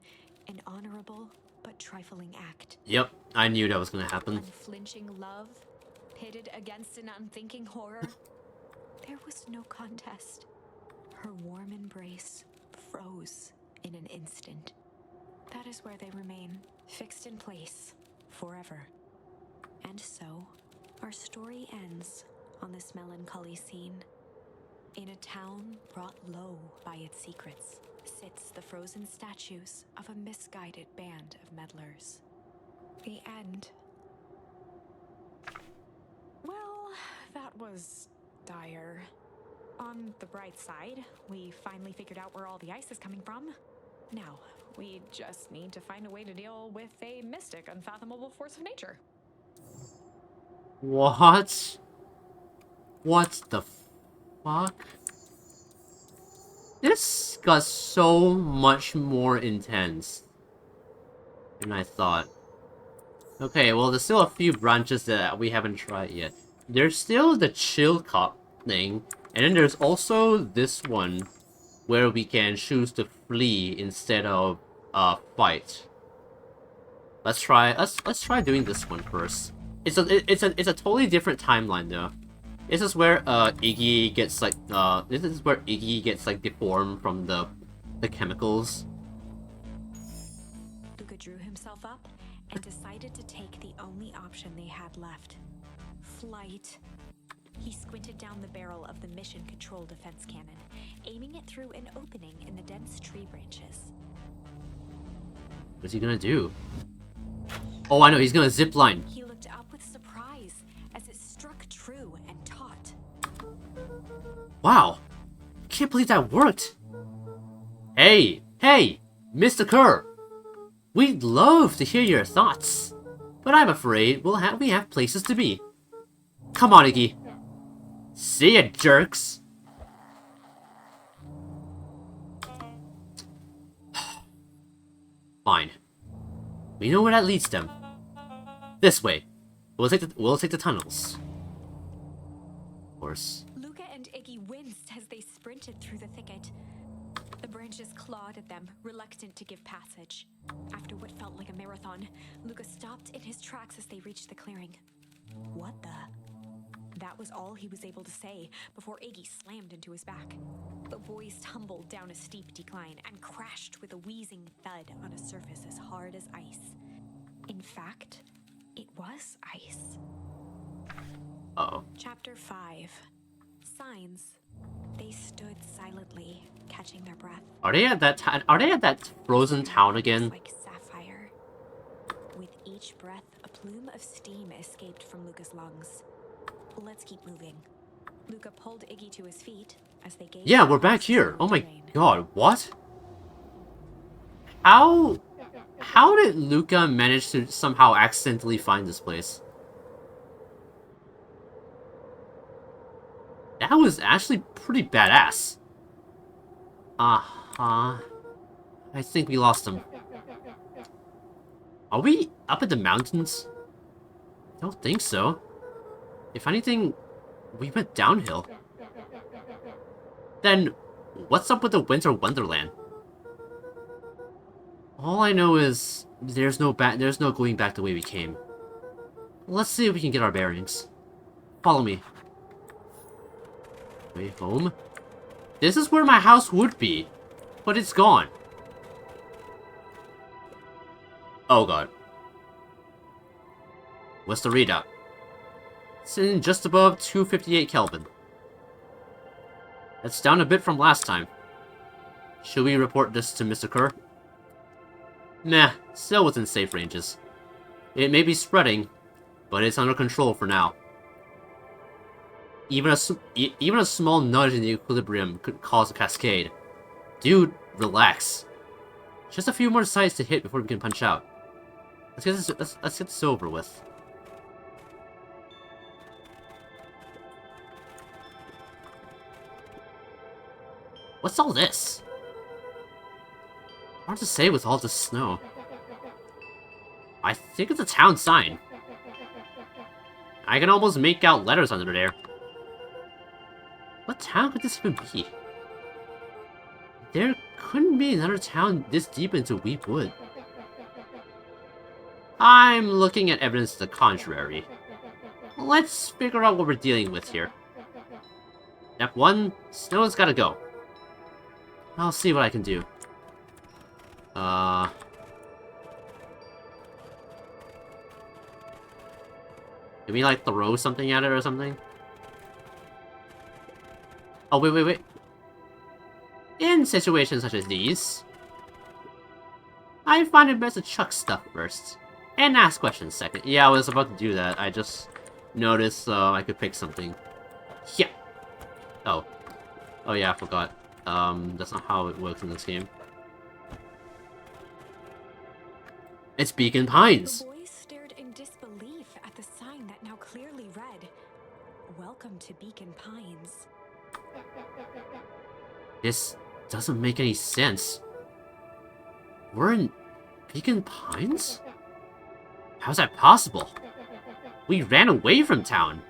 an honorable but trifling act.
Yep, I knew that was gonna happen.
Unflinching love, pitted against an unthinking horror. There was no contest. Her warm embrace froze in an instant. That is where they remain, fixed in place, forever. And so, our story ends on this melancholy scene. In a town brought low by its secrets, sits the frozen statues of a misguided band of meddlers. The end. Well, that was dire. On the bright side, we finally figured out where all the ice is coming from. Now, we just need to find a way to deal with a mystic, unfathomable force of nature.
What? What the fuck? This got so much more intense than I thought. Okay, well, there's still a few branches that we haven't tried yet. There's still the chill cop thing, and then there's also this one where we can choose to flee instead of fight. Let's try doing this one first. It's a totally different timeline though. This is where Iggy gets like deformed from the chemicals.
Luca drew himself up and decided to take the only option they had left. Flight. He squinted down the barrel of the mission control defense cannon, aiming it through an opening in the dense tree branches.
What's he gonna do? Oh, I know, he's gonna zip line.
He looked up with surprise as it struck true and taut.
Wow, can't believe that worked. Hey, Mr. Kerr. We'd love to hear your thoughts, but I'm afraid we have places to be. Come on, Iggy. See ya, jerks. Fine. We know where that leads them. This way. We'll take the tunnels. Of course.
Luca and Iggy winced as they sprinted through the thicket. The branches clawed at them, reluctant to give passage. After what felt like a marathon, Luca stopped in his tracks as they reached the clearing. What the? That was all he was able to say before Iggy slammed into his back. The boys tumbled down a steep decline and crashed with a wheezing thud on a surface as hard as ice. In fact, it was ice.
Uh-oh.
Chapter 5. Signs. They stood silently, catching their breath.
Are they at that frozen town again?
Like sapphire. With each breath, a plume of steam escaped from Luca's lungs. Let's keep moving. Luca pulled Iggy to his feet as they gazed.
Yeah, we're back here. Oh my god, what? How did Luca manage to somehow accidentally find this place? That was actually pretty badass. Uh-huh. I think we lost him. Are we up at the mountains? I don't think so. If anything, we went downhill. Then, what's up with the Winter Wonderland? All I know is there's no going back the way we came. Let's see if we can get our bearings. Follow me. Way home? This is where my house would be, but it's gone. Oh god. What's the readout? It's in just above 258 Kelvin. That's down a bit from last time. Should we report this to Mr. Kerr? Nah, still within safe ranges. It may be spreading, but it's under control for now. Even a small nudge in the equilibrium could cause a cascade. Dude, relax. Just a few more sites to hit before we can punch out. Let's get this over with. What's all this? Hard to say with all this snow. I think it's a town sign. I can almost make out letters under there. What town could this even be? There couldn't be another town this deep into Weep Wood. I'm looking at evidence to the contrary. Let's figure out what we're dealing with here. Step 1, snow's gotta go. I'll see what I can do. Can we, like, throw something at it or something? Oh, wait. In situations such as these, I find it best to chuck stuff first, and ask questions second. Yeah, I was about to do that. I just noticed I could pick something. Yeah. Oh. Oh yeah, I forgot. That's not how it works in this game. It's Beacon Pines!
The boys stared in disbelief at the sign that now clearly read, "Welcome to Beacon Pines."
This doesn't make any sense. We're in Beacon Pines? How's that possible? We ran away from town.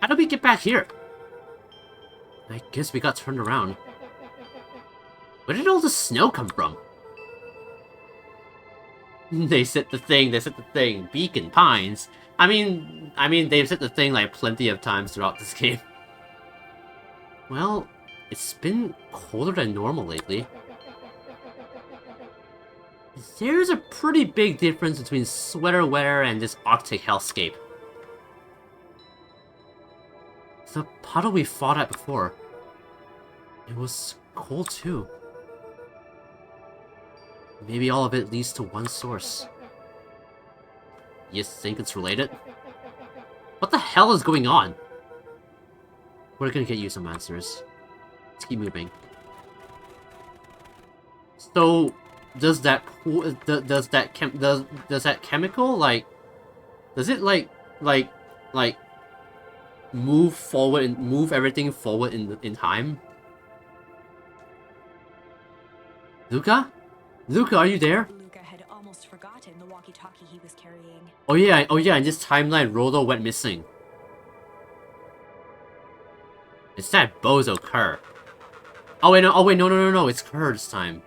How did we get back here? I guess we got turned around. Where did all the snow come from? They said the thing. Beacon Pines. I mean, they've said the thing like plenty of times throughout this game. Well, it's been colder than normal lately. There's a pretty big difference between sweater weather and this Arctic hellscape. The puddle we fought at before, it was cold too. Maybe all of it leads to one source. You think it's related? What the hell is going on? We're gonna get you some answers. Let's keep moving. So, does that chemical does it like move forward and move everything forward in time? Luca? Luca, are you there?
Luca had almost forgotten the walkie-talkie he was carrying.
Oh yeah, in this timeline, Rollo went missing. It's that bozo Kerr. Oh wait, no, it's Kerr this time.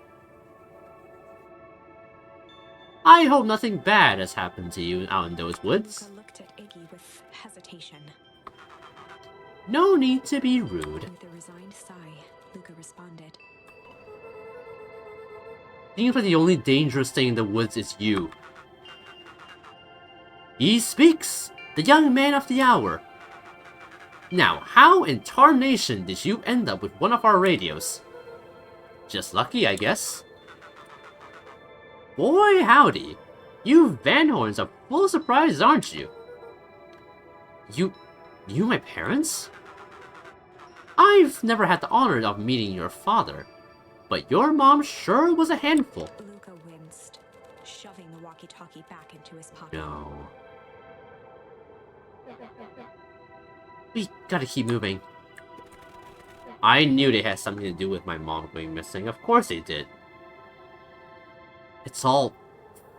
I hope nothing bad has happened to you out in those woods.
Luca looked at Iggy with hesitation.
No need to be rude.
With a resigned sigh, Luca responded.
Seems like the only dangerous thing in the woods is you. He speaks! The young man of the hour! Now, how in tarnation did you end up with one of our radios? Just lucky, I guess. Boy howdy, you Van Horns are full of surprises, aren't you? You my parents? I've never had the honor of meeting your father, but your mom sure was a handful.
Luca winced, shoving the walkie-talkie back into his pocket.
No. We gotta keep moving. I knew they had something to do with my mom going missing. Of course they did. It's all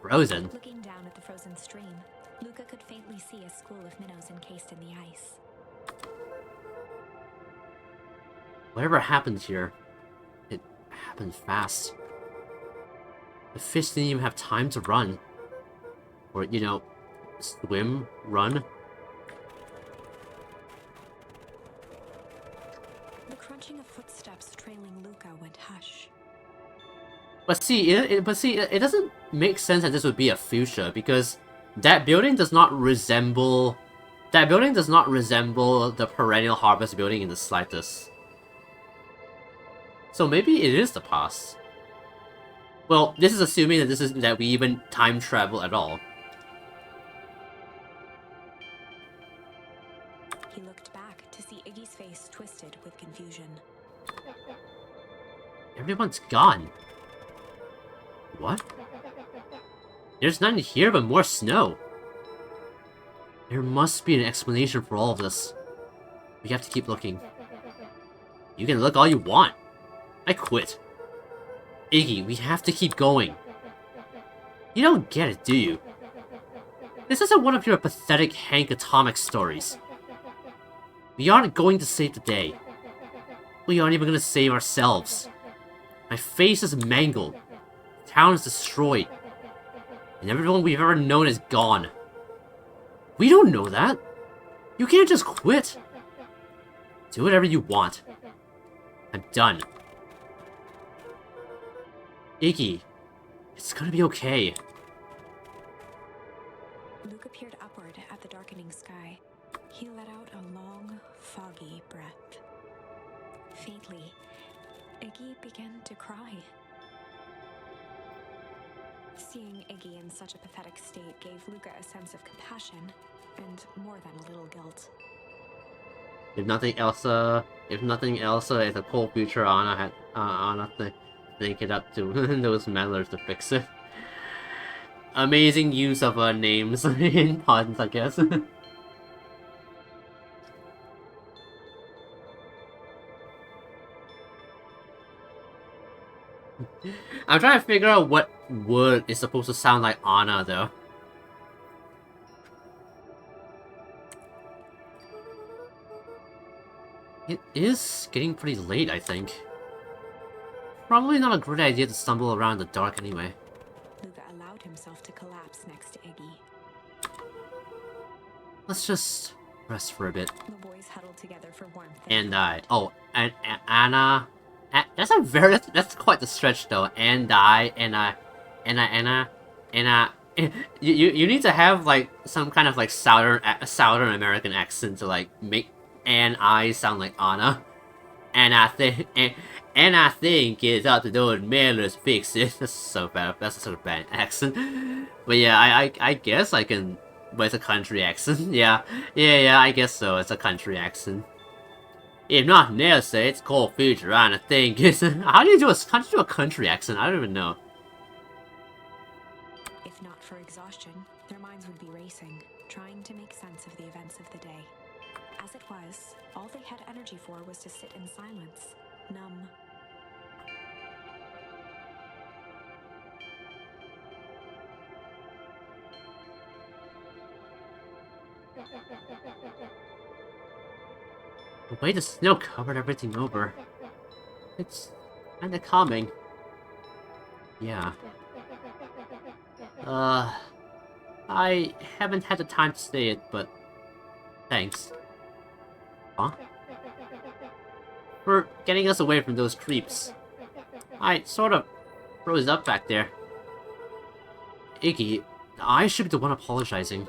frozen.
Looking down at the frozen stream, Luca could faintly see a school of minnows encased in the ice.
Whatever happened here, it happened fast. The fish didn't even have time to run. Or, you know, swim, run.
The crunching of footsteps trailing Luca went hush.
But see, it doesn't make sense that this would be a fuchsia, because that building does not resemble... That building does not resemble the perennial harvest building in the slightest. So maybe it is the past. Well, this is assuming that we even time travel at all.
He looked back to see Iggy's face twisted with confusion.
Everyone's gone. What? There's nothing here but more snow. There must be an explanation for all of this. We have to keep looking. You can look all you want. I quit. Iggy, we have to keep going. You don't get it, do you? This isn't one of your pathetic Hank Atomic stories. We aren't going to save the day. We aren't even going to save ourselves. My face is mangled. The town is destroyed. And everyone we've ever known is gone. We don't know that. You can't just quit. Do whatever you want. I'm done. Iggy, it's gonna be okay.
Luca peered upward at the darkening sky. He let out a long, foggy breath. Faintly, Iggy began to cry. Seeing Iggy in such a pathetic state gave Luca a sense of compassion, and more than a little guilt.
If nothing else, it's a cool future Anna think it up to those meddlers to fix it. Amazing use of names in puns, I guess. I'm trying to figure out what word is supposed to sound like Anna, though. It is getting pretty late, I think. Probably not a great idea to stumble around in the dark anyway.
Luca allowed himself to collapse next to Iggy.
Let's just rest for a bit.
The boys huddled together for warmth.
And Anna. That's quite the stretch though. You need to have like some kind of like Southern American accent to like make I sound like Anna. And I think it's up to those mailers fix it. That's so bad. That's a sort of bad accent. But yeah, I guess I can. But it's a country accent. Yeah, I guess so. It's a country accent. If not, they'll say it's cold future, and I think it's... How do you do a country accent? I don't even know.
If not for exhaustion, their minds would be racing, trying to make sense of the events of the day. As it was, all they had energy for was to sit in silence, numb.
The way the snow covered everything over. It's kinda calming. Yeah. I haven't had the time to say it, but thanks. Huh? For getting us away from those creeps. I sort of froze up back there. Iggy, I should be the one apologizing.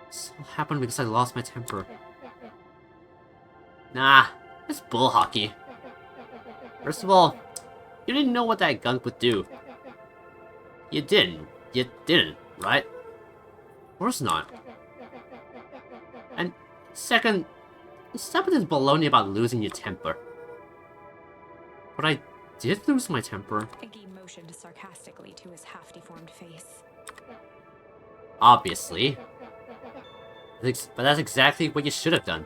This all happened because I lost my temper. Nah, it's bull hockey. First of all, you didn't know what that gunk would do. You didn't. You didn't, right? Of course not. And second, stop with this baloney about losing your temper. But I did lose my temper.
Iggy motioned sarcastically to his half-deformed face.
Obviously. But that's exactly what you should have done.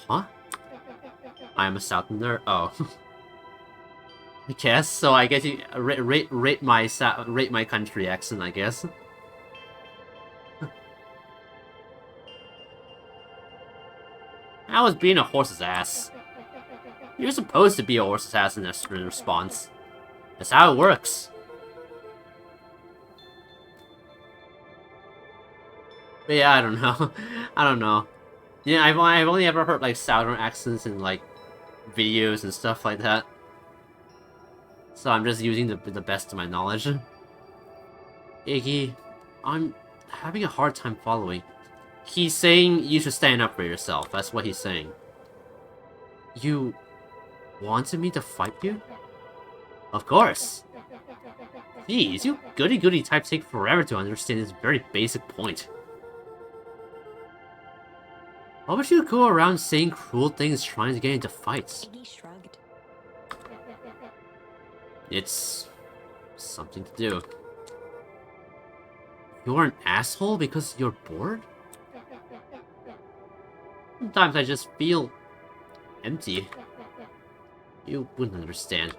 Huh? I'm a Southerner? Oh. I guess, so I guess you rate my country accent, I guess. I was being a horse's ass. You're supposed to be a horse's ass in this response. That's how it works. But yeah, I don't know. I don't know. Yeah, I've only ever heard like Southern accents in like videos and stuff like that. So I'm just using the best of my knowledge. Iggy, I'm having a hard time following. He's saying you should stand up for yourself. That's what he's saying. You wanted me to fight you? Of course. Jeez, you goody-goody types take forever to understand this very basic point. Why would you go around saying cruel things trying to get into fights?
Iggy shrugged.
It's something to do. You're an asshole because you're bored? Sometimes I just feel empty. You wouldn't understand.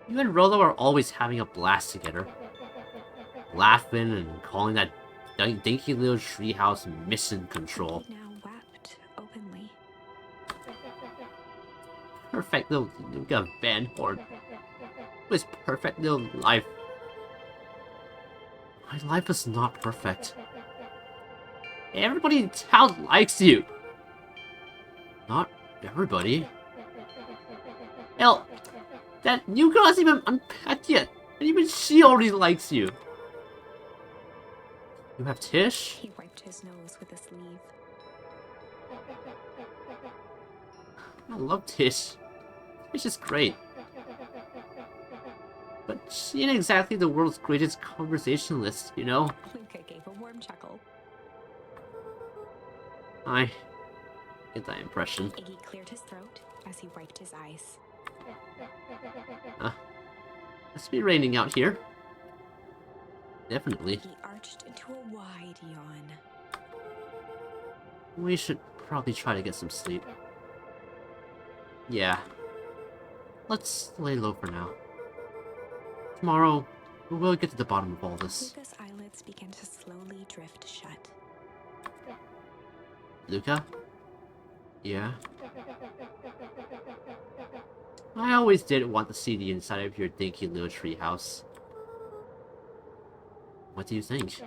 You and Rolo are always having a blast together. Laughing and calling that dinky little treehouse mission control.
He now wept openly.
Perfect little Luca Van Horn. His perfect little life. My life is not perfect. Everybody in town likes you. Not everybody. Hell, that new girl hasn't even unpacked yet, and even she already likes you. You have Tish?
He wiped his nose with a sleeve.
I love Tish. Tish is great. But she ain't exactly the world's greatest conversationalist, you know?
Luca gave a warm chuckle.
I get that impression.
Iggy cleared his throat as he wiped his eyes.
Must be raining out here. Definitely.
He arched into a wide yawn.
We should probably try to get some sleep. Yeah. Let's lay low for now. Tomorrow, we will get to the bottom of all this.
Luca's eyelids began to slowly drift shut.
Luca? Yeah? I always did want to see the inside of your dinky little treehouse. What do you think?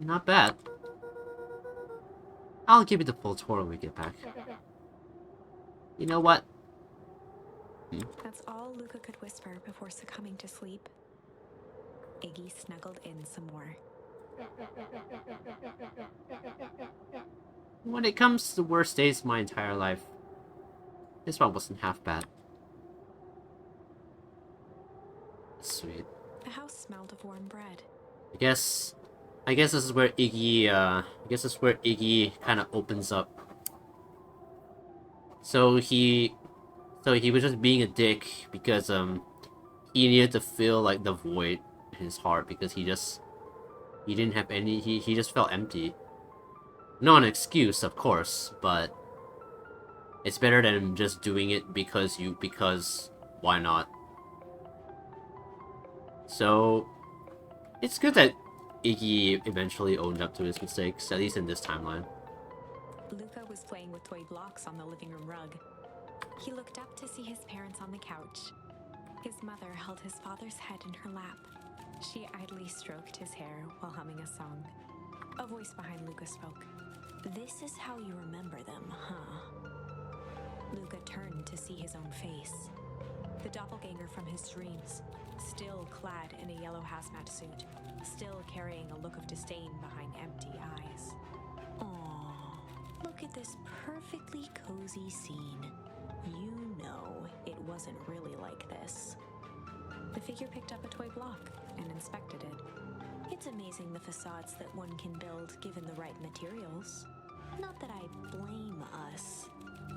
Not bad. I'll give you the full tour when we get back. You know what?
That's all Luca could whisper before succumbing to sleep. Iggy snuggled in some more.
When it comes to the worst days of my entire life, this one wasn't half bad. Sweet.
The house smelled of warm bread.
I guess this is where Iggy kind of opens up. So he was just being a dick because he needed to fill like the void in his heart because he didn't have any, he just felt empty. Not an excuse, of course, but it's better than just doing it because why not? So it's good that Iggy eventually owned up to his mistakes, at least in this timeline.
Luca was playing with toy blocks on the living room rug. He looked up to see his parents on the couch. His mother held his father's head in her lap. She idly stroked his hair while humming a song. A voice behind Luca spoke. "This is how you remember them, huh?" Luca turned to see his own face. The doppelganger from his dreams, still clad in a yellow hazmat suit, still carrying a look of disdain behind empty eyes. Aww. at this perfectly cozy scene. You know it wasn't really like this. The figure picked up a toy block and inspected it. It's amazing the facades that one can build given the right materials. Not that I blame us.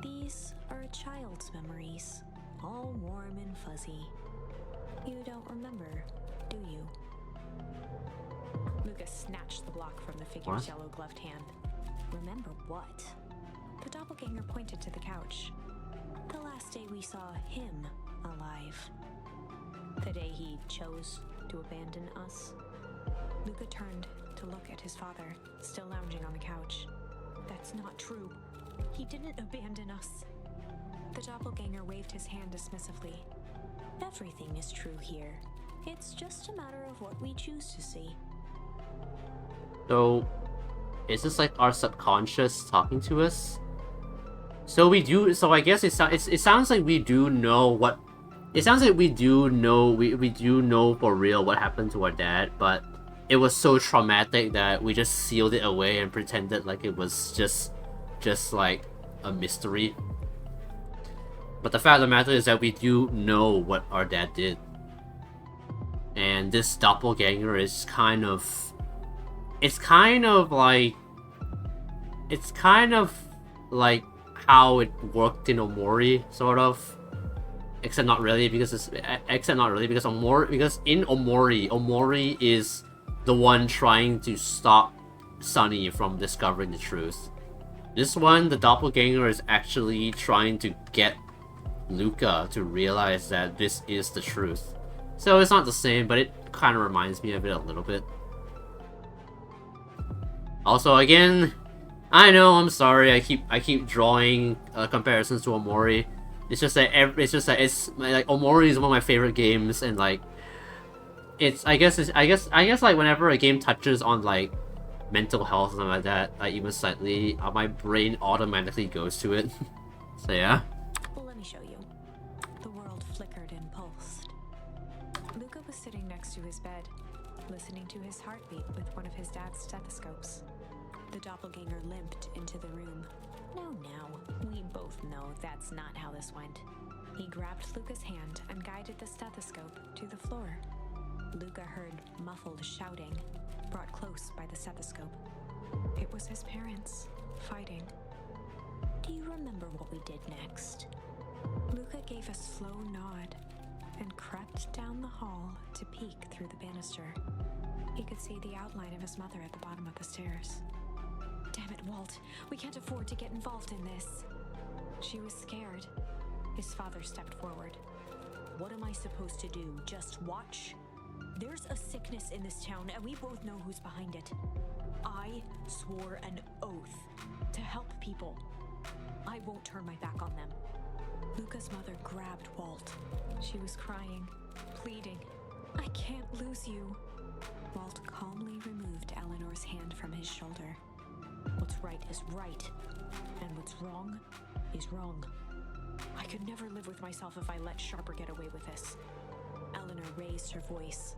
These are a child's memories, all warm and fuzzy. You don't remember, do you? Lucas snatched the block from the figure's yellow gloved hand. Remember what? The doppelganger pointed to the couch. The last day we saw him alive. The day he chose to abandon us. Luca turned to look at his father, still lounging on the couch. That's not true. He didn't abandon us. The doppelganger waved his hand dismissively. Everything is true here. It's just a matter of what we choose to see.
So, is this like our subconscious talking to us? So we do. So I guess it sounds like we do know what. It sounds like we do know. We do know for real what happened to our dad, but it was so traumatic that we just sealed it away and pretended like it was just like a mystery. But the fact of the matter is that we do know what our dad did, and this doppelganger is kind of. It's kind of like how it worked in Omori, sort of. Except not really, because in Omori is the one trying to stop Sunny from discovering the truth. This one, the doppelganger is actually trying to get Luca to realize that this is the truth. So it's not the same, but it kind of reminds me of it a little bit. Also, again, I know, I'm sorry, I keep drawing comparisons to Omori. It's just that like Omori is one of my favorite games, and like I guess like whenever a game touches on like mental health and something like that, like even slightly, my brain automatically goes to it. So yeah.
Well, let me show you. The world flickered and pulsed. Luca was sitting next to his bed, listening to his heartbeat with one of his dad's stethoscopes. The doppelganger limped into the room. No, we both know that's not how this went. He grabbed Luca's hand and guided the stethoscope to the floor. Luca heard muffled shouting, brought close by the stethoscope. It was his parents, fighting. Do you remember what we did next? Luca gave a slow nod and crept down the hall to peek through the banister. He could see the outline of his mother at the bottom of the stairs. Damn it, Walt. We can't afford to get involved in this. She was scared. His father stepped forward. What am I supposed to do? Just watch? There's a sickness in this town, and we both know who's behind it. I swore an oath to help people. I won't turn my back on them. Luca's mother grabbed Walt. She was crying, pleading. I can't lose you. Walt calmly removed Eleanor's hand from his shoulder. What's right is right, and what's wrong is wrong. I could never live with myself if I let Sharper get away with this. Eleanor raised her voice.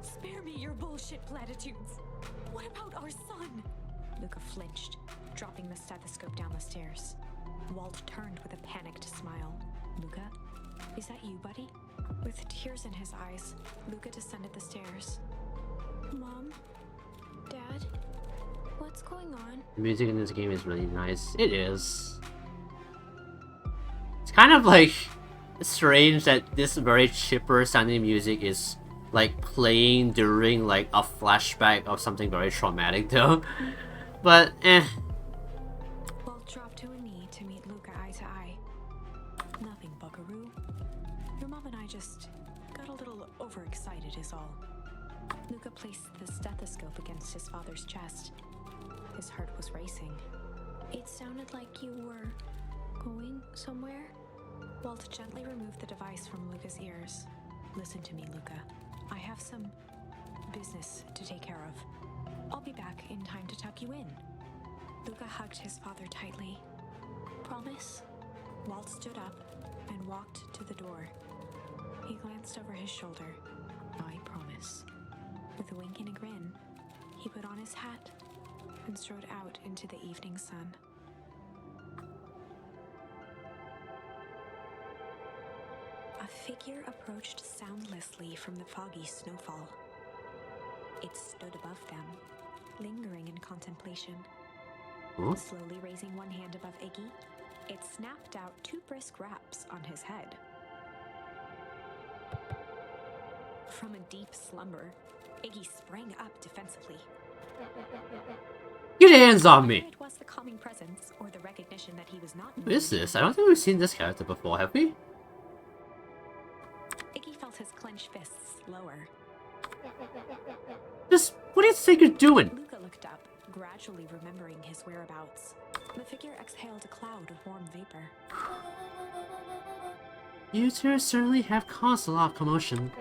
Spare me your bullshit platitudes. What about our son? Luca flinched, dropping the stethoscope down the stairs. Walt turned with a panicked smile. Luca, is that you, buddy? With tears in his eyes, Luca descended the stairs. Mom? Dad? What's going on?
The music in this game is really nice. It is. It's kind of like strange that this very chipper sounding music is like playing during like a flashback of something very traumatic though. But
Walt dropped to a knee to meet Luca eye to eye. Nothing, buckaroo. Your mom and I just got a little overexcited is all. Luca placed the stethoscope against his father's chest. His heart was racing. It sounded like you were going somewhere? Walt gently removed the device from Luca's ears. Listen to me, Luca. I have some business to take care of. I'll be back in time to tuck you in. Luca hugged his father tightly. Promise? Walt stood up and walked to the door. He glanced over his shoulder. I promise. With a wink and a grin, he put on his hat and strode out into the evening sun. A figure approached soundlessly from the foggy snowfall. It stood above them, lingering in contemplation.
Huh?
Slowly raising one hand above Iggy, it snapped out 2 brisk raps on his head. From a deep slumber, Iggy sprang up defensively.
Get your hands on me!
Whether it was the calming presence or the recognition that he was not
Who is this? I don't think we've seen this character before, have we?
Iggy felt his clenched fists lower.
Just, what do you think you're doing?
Luca looked up, gradually remembering his whereabouts. The figure exhaled a cloud of warm vapor.
You two certainly have caused a lot of commotion.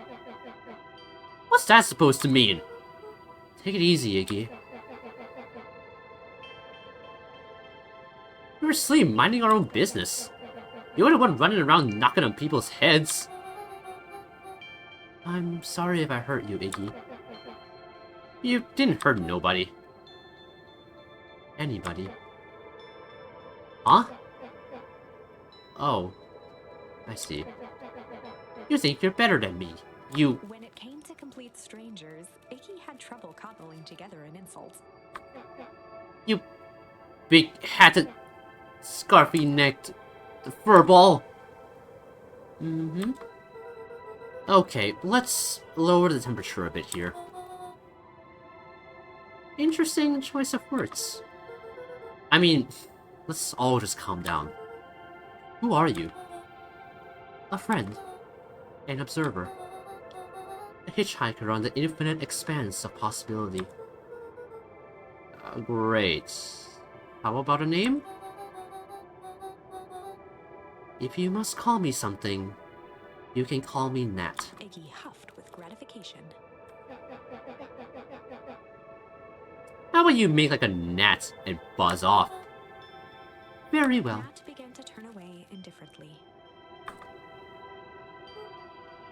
What's that supposed to mean? Take it easy, Iggy. We were asleep, minding our own business. You're the one running around knocking on people's heads. I'm sorry if I hurt you, Iggy. You didn't hurt nobody. Anybody. Huh? Oh. I see. You think you're better than me. You...
When it came to complete strangers, Iggy had trouble cobbling together an insult.
You big-hatted, scarfy-necked furball. Mm-hmm. Okay, let's lower the temperature a bit here. Interesting choice of words. I mean, let's all just calm down. Who are you? A friend. An observer. A hitchhiker on the infinite expanse of possibility. Great. How about a name? If you must call me something, you can call me Nat.
Iggy huffed with gratification.
How about you make like a gnat and buzz off? Very well.
Nat began to turn away indifferently.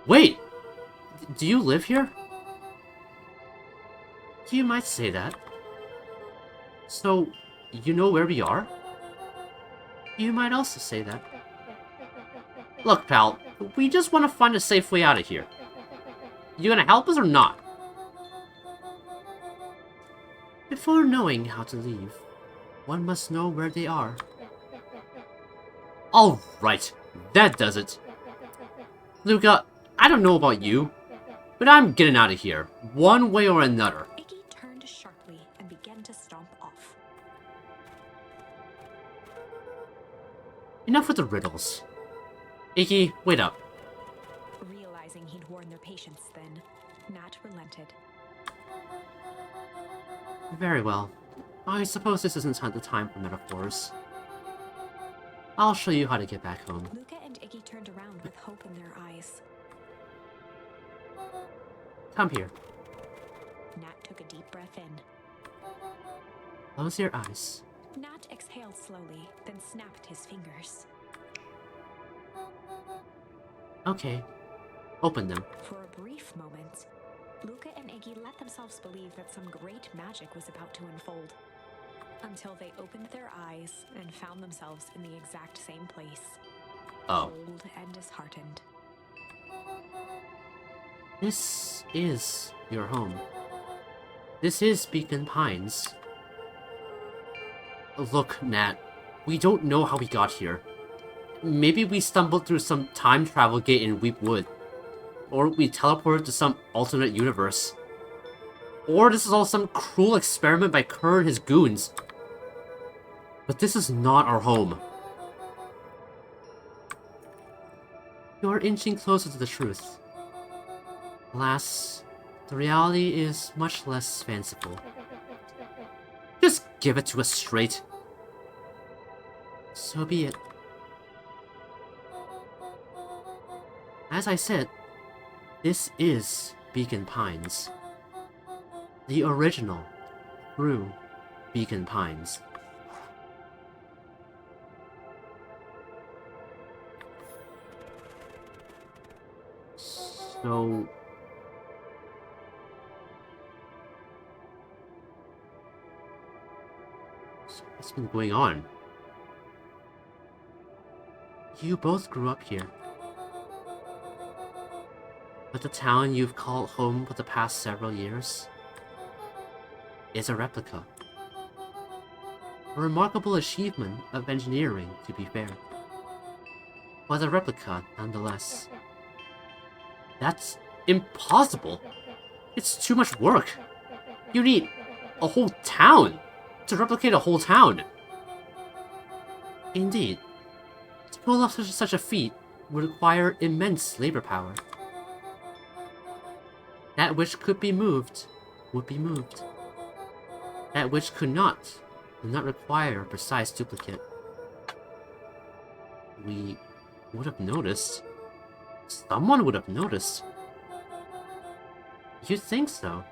Wait! Do you live here? You might say that. So, you know where we are? You might also say that. Look, pal, we just want to find a safe way out of here. You gonna help us or not? Before knowing how to leave, one must know where they are. Alright, that does it. Luca, I don't know about you, but I'm getting out of here, one way or another.
Iggy turned sharply and began to stomp off.
Enough with the riddles. Iggy, wait up.
Realizing he'd worn their patience thin, Nat relented.
Very well. I suppose this isn't the time for metaphors. I'll show you how to get back home.
Luca and Iggy turned around with hope in their eyes.
Come here.
Nat took a deep breath in.
Close your eyes.
Nat exhaled slowly, then snapped his fingers.
Okay. Open them.
For a brief moment, Luca and Iggy let themselves believe that some great magic was about to unfold. Until they opened their eyes and found themselves in the exact same place.
Oh.
Cold and disheartened.
This is your home. This is Beacon Pines. Look, Nat, we don't know how we got here. Maybe we stumbled through some time travel gate in Weep Wood. Or we teleported to some alternate universe. Or this is all some cruel experiment by Kerr and his goons. But this is not our home. You're inching closer to the truth. Alas, the reality is much less fanciful. Just give it to us straight. So be it. As I said, this is Beacon Pines. The original, true Beacon Pines. So... What's been going on? You both grew up here. But the town you've called home for the past several years is a replica. A remarkable achievement of engineering, to be fair. But a replica, nonetheless. That's impossible! It's too much work! You need a whole town to replicate a whole town! Indeed, to pull off such a feat would require immense labor power. That which could be moved would be moved. That which could not would not require a precise duplicate. We would have noticed. Someone would have noticed. You'd think so.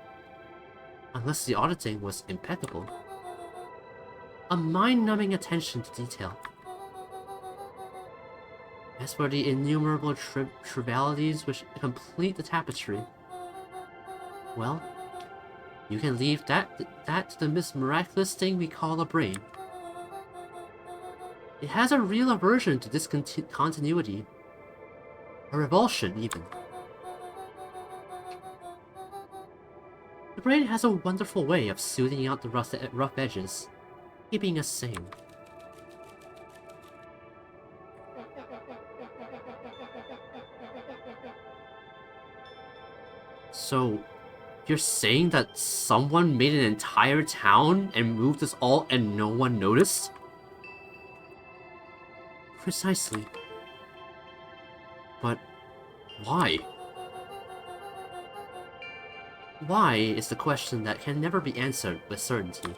Unless the auditing was impeccable. A mind-numbing attention to detail. As for the innumerable trivialities which complete the tapestry, well, you can leave that to the miraculous thing we call a brain. It has a real aversion to discontinuity. A revulsion, even. The brain has a wonderful way of smoothing out the rough edges, keeping us sane. So, you're saying that someone made an entire town and moved us all and no one noticed? Precisely. But why? Why is the question that can never be answered with certainty.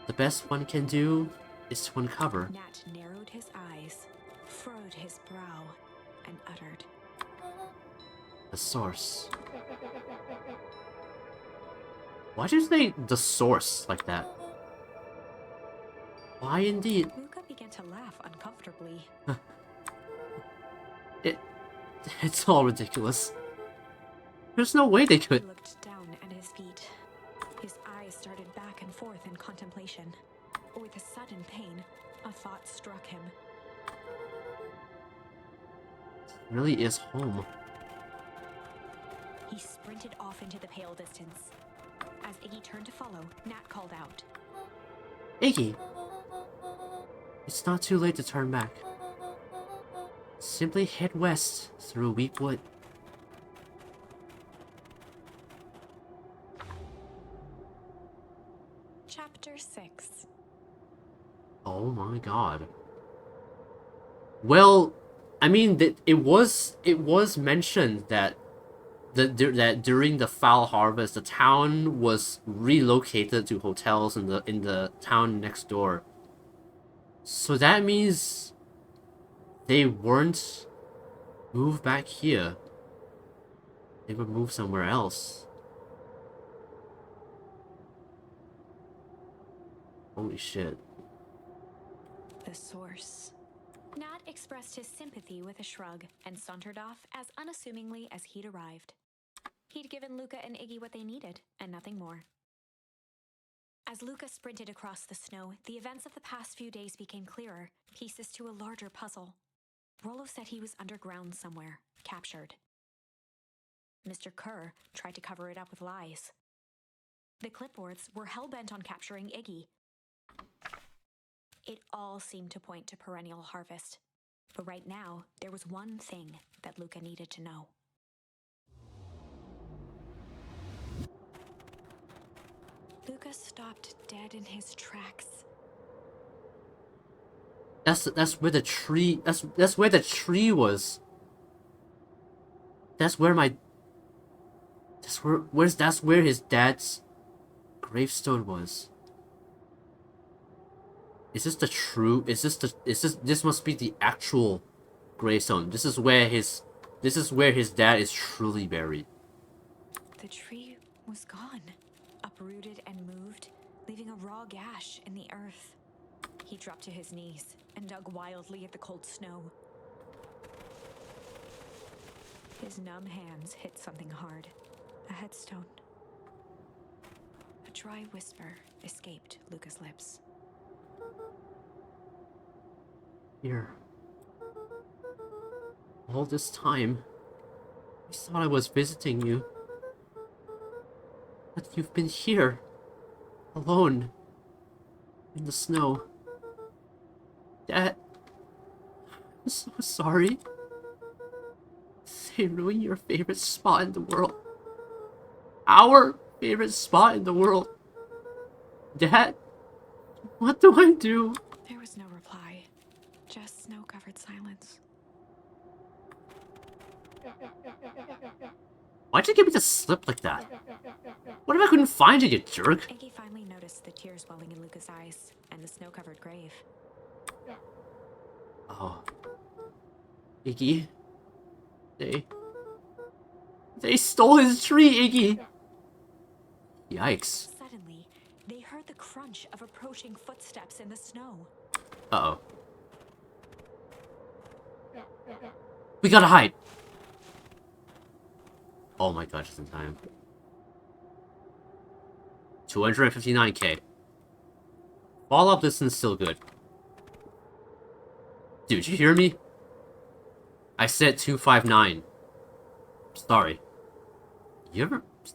The best one can do is to uncover.
Nat narrowed his eyes, furrowed his brow, and uttered,
The source. Why'd you say the source like that? Why indeed?
Luca began to laugh uncomfortably.
It's all ridiculous. There's no way they
He
could.
looked down at his feet. His eyes started back and forth in contemplation. With a sudden pain, a thought struck him.
It really is home.
He sprinted off into the pale distance. As Iggy turned to follow, Nat called out,
Iggy! It's not too late to turn back. Simply head west through Weep Wood.
Chapter 6.
Oh my god. Well, I mean, it was mentioned that that during the foul harvest, the town was relocated to hotels in the town next door. So that means they weren't moved back here. They were moved somewhere else. Holy shit.
The source. Nat expressed his sympathy with a shrug and sauntered off as unassumingly as he'd arrived. He'd given Luca and Iggy what they needed, and nothing more. As Luca sprinted across the snow, the events of the past few days became clearer, pieces to a larger puzzle. Rollo said he was underground somewhere, captured. Mr. Kerr tried to cover it up with lies. The clipboards were hell-bent on capturing Iggy. It all seemed to point to perennial harvest. But right now, there was one thing that Luca needed to know. Luca stopped dead in his tracks.
That's where the tree. That's where the tree was. That's where my. That's where his dad's gravestone was. Is this the true? This must be the actual gravestone. This is where his dad is truly buried.
The tree was gone, uprooted and moved, leaving a raw gash in the earth. He dropped to his knees and dug wildly at the cold snow. His numb hands hit something hard. A headstone. A A dry whisper escaped Luca's lips.
Here. All this time, I thought I was visiting you. But you've been here, alone, in the snow. Dad, I'm so sorry. They ruined your favorite spot in the world. Our favorite spot in the world. Dad, what do I do?
There was no reply, just snow-covered silence.
Why'd you give me the slip like that? What if I couldn't find you, you jerk?
Iggy finally noticed the tears welling in Luca's eyes and the snow-covered grave.
Oh. Iggy. They stole his tree, Iggy! Yikes.
Suddenly, they heard the crunch of approaching footsteps in the snow.
Uh-oh. We gotta hide! Oh my god, just in time. 259k. Follow-up distance still good. Dude, you hear me? I said 259. Sorry. You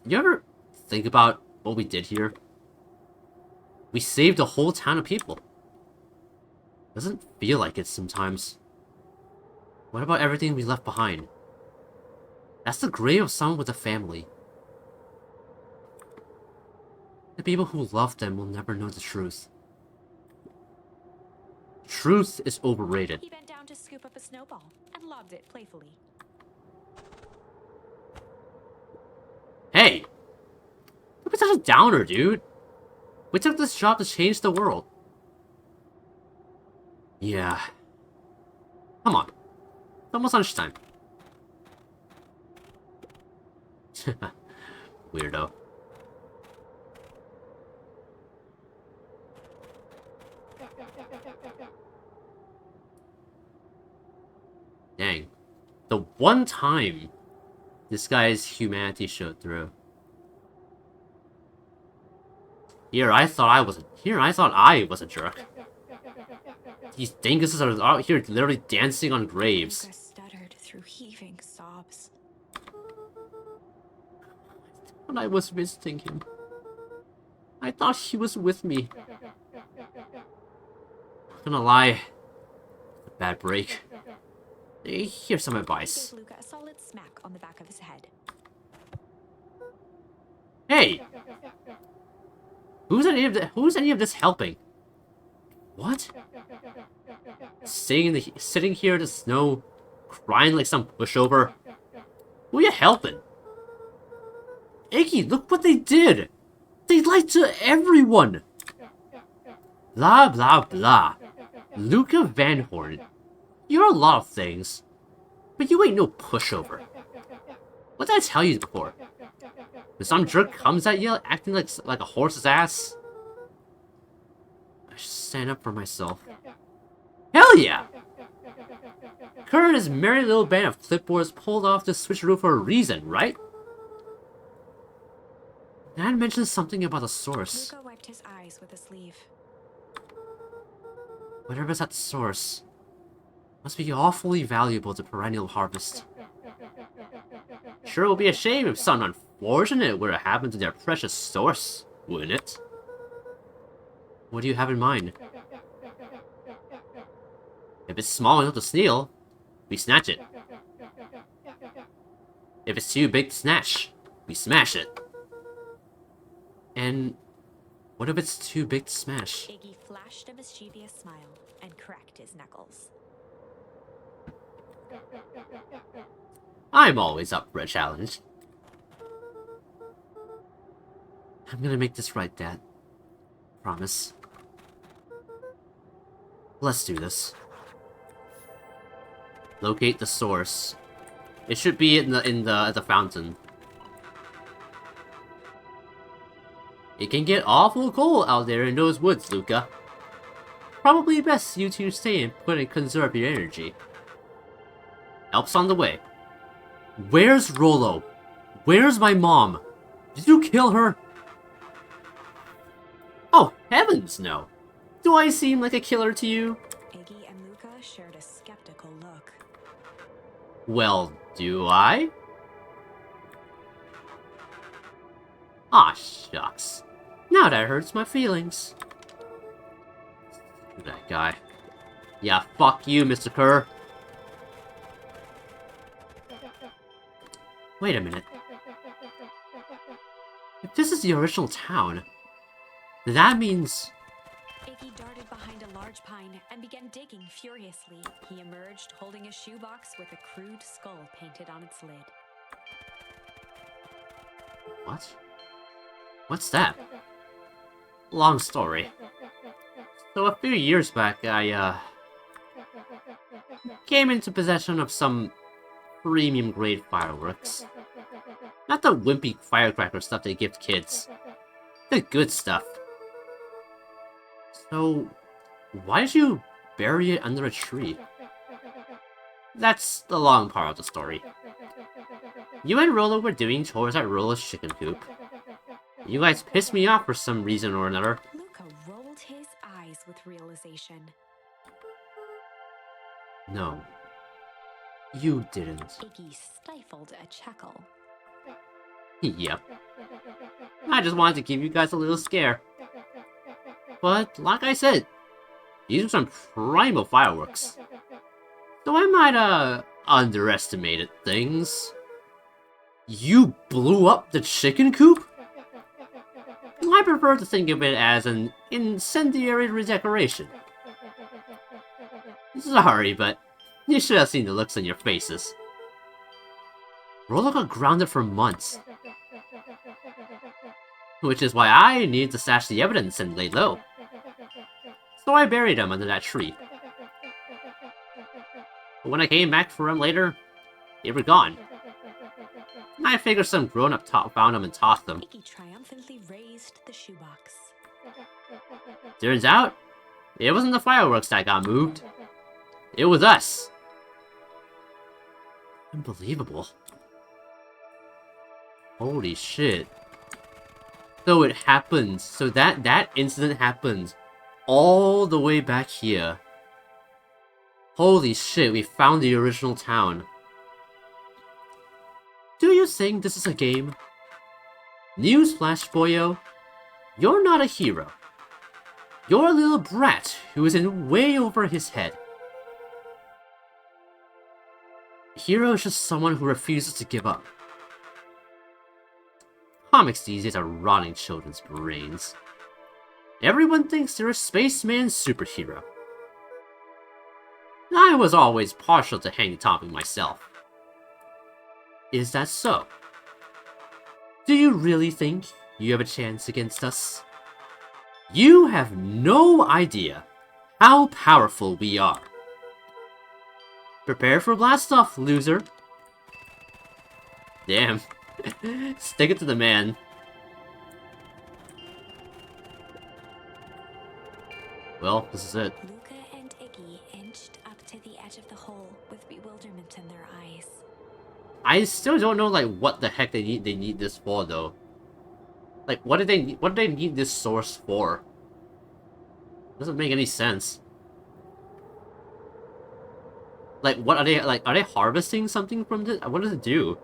ever think about what we did here? We saved a whole town of people. Doesn't feel like it sometimes. What about everything we left behind? That's the grave of someone with a family. The people who love them will never know the truth. Truth is overrated.
He bent down to scoop up a snowball and lobbed it playfully.
Hey! Don't be such a downer, dude. We took this job to change the world. Yeah. Come on. It's almost lunchtime. Weirdo. Dang. The one time this guy's humanity showed through. Here I thought I was a jerk. These dinguses are out here literally dancing on graves.
Luca stuttered through heaving sobs.
When I was visiting him, I thought he was with me. Not gonna lie, a bad break. Here's some advice.
Gave Luca a solid smack on the back of his head.
Hey! Who's any of this helping? What? Sitting here in the snow, crying like some pushover. Who are you helping? Iggy, look what they did! They lied to everyone! Blah blah blah. Luca Van Horn. You're a lot of things, but you ain't no pushover. What did I tell you before? When some jerk comes at you acting like a horse's ass, I should stand up for myself. Hell yeah! Kurt and his merry little band of clipboards pulled off the switcheroo for a reason, right? Dad mentioned something about the source.
Luca wiped his eyes with a sleeve.
Whatever's at the source must be awfully valuable to Perennial Harvest. Sure it would be a shame if something unfortunate were to happen to their precious source, wouldn't it? What do you have in mind? If it's small enough to steal, we snatch it. If it's too big to snatch, we smash it. And what if it's too big to smash?
Iggy flashed a mischievous smile and cracked his knuckles.
I'm always up for a challenge. I'm gonna make this right, Dad. Promise. Let's do this. Locate the source. It should be at the fountain. It can get awful cold out there in those woods, Luca. Probably best you two stay and put and conserve your energy. Help's on the way. Where's Rollo? Where's my mom? Did you kill her? Heavens no! Do I seem like a killer to you?
Iggy and Luca shared a skeptical look.
Well, do I? Aw, shucks. Now that hurts my feelings. That guy. Yeah, fuck you, Mr. Kerr. Wait a minute. If this is the original town, that means...
Iggy darted behind a large pine and began digging furiously. He emerged holding a shoebox with a crude skull painted on its lid.
What? What's that? Long story. So a few years back, I, came into possession of some premium-grade fireworks. Not the wimpy firecracker stuff they give kids. The good stuff. So, why did you bury it under a tree? That's the long part of the story. You and Rolo were doing chores at Rolo's chicken coop. You guys pissed me off for some reason or another.
Luca rolled his eyes with realization.
No. You didn't.
Iggy stifled a chuckle.
Yep. I just wanted to give you guys a little scare. But, like I said, these are some primal fireworks. So I might, underestimated things. You blew up the chicken coop? I prefer to think of it as an incendiary redecoration. Sorry, but you should have seen the looks on your faces. Rolo got grounded for months. Which is why I needed to stash the evidence and lay low. So I buried him under that tree. But when I came back for him later, they were gone. I figured some grown-up found them and tossed them.
Iggy triumphantly raised the shoebox.
Turns out, it wasn't the fireworks that got moved. It was us. Unbelievable. Holy shit. So it happens. So that incident happens all the way back here. Holy shit, we found the original town. Do you think this is a game? Newsflash, boyo. You're not a hero. You're a little brat who is in way over his head. A hero is just someone who refuses to give up. Comics these days are rotting children's brains. Everyone thinks they're a spaceman superhero. I was always partial to Hank Topic myself. Is that so? Do you really think you have a chance against us? You have no idea how powerful we are. Prepare for blast off, loser. Damn. Stick it to the man. Well, this is it.
Luca and Iggy inched up to the edge of the hole with bewilderment in their eyes.
I still don't know, like, what the heck they need this for, though. Like, what do they need this source for? Doesn't make any sense. Like, what are they harvesting something from this? What does it do?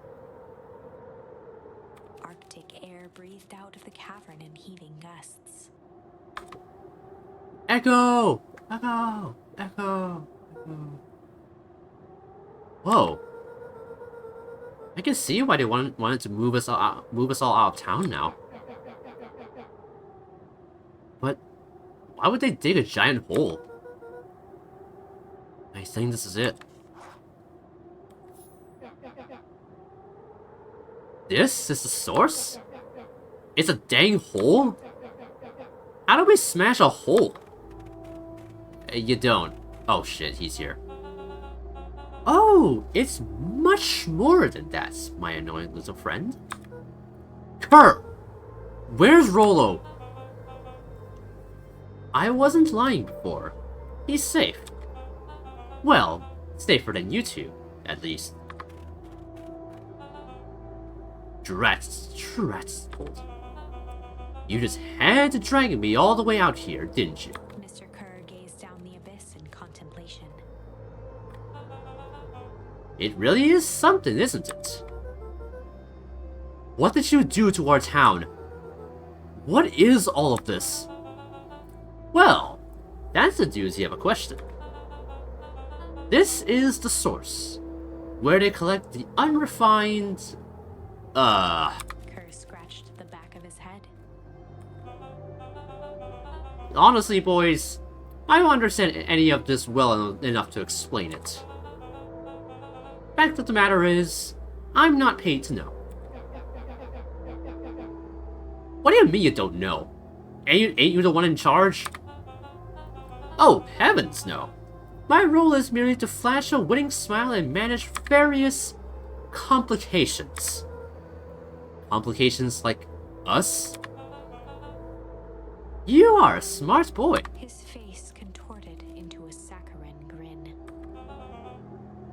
Arctic air breathed out of the cavern in heaving gusts.
Echo! Echo! Echo! Echo! Whoa. I can see why they wanted to move us all out of town now. But why would they dig a giant hole? I think this is it. This is the source? It's a dang hole? How do we smash a hole? You don't. Oh shit, he's here. Oh, it's much more than that, my annoying little friend. Kerr! Where's Rolo? I wasn't lying before. He's safe. Well, safer than you two, at least. Drats. You just had to drag me all the way out here, didn't you?
Mr. Kerr gazed down the abyss in contemplation.
It really is something, isn't it? What did you do to our town? What is all of this? Well, that's a doozy of a question. This is the source, where they collect the unrefined...
Kerr scratched the back of his head.
Honestly, boys, I don't understand any of this well enough to explain it. Fact of the matter is, I'm not paid to know. What do you mean you don't know? Ain't you the one in charge? Oh, heavens no. My role is merely to flash a winning smile and manage various complications. Complications like us? You are a smart boy.
His face contorted into a saccharine grin.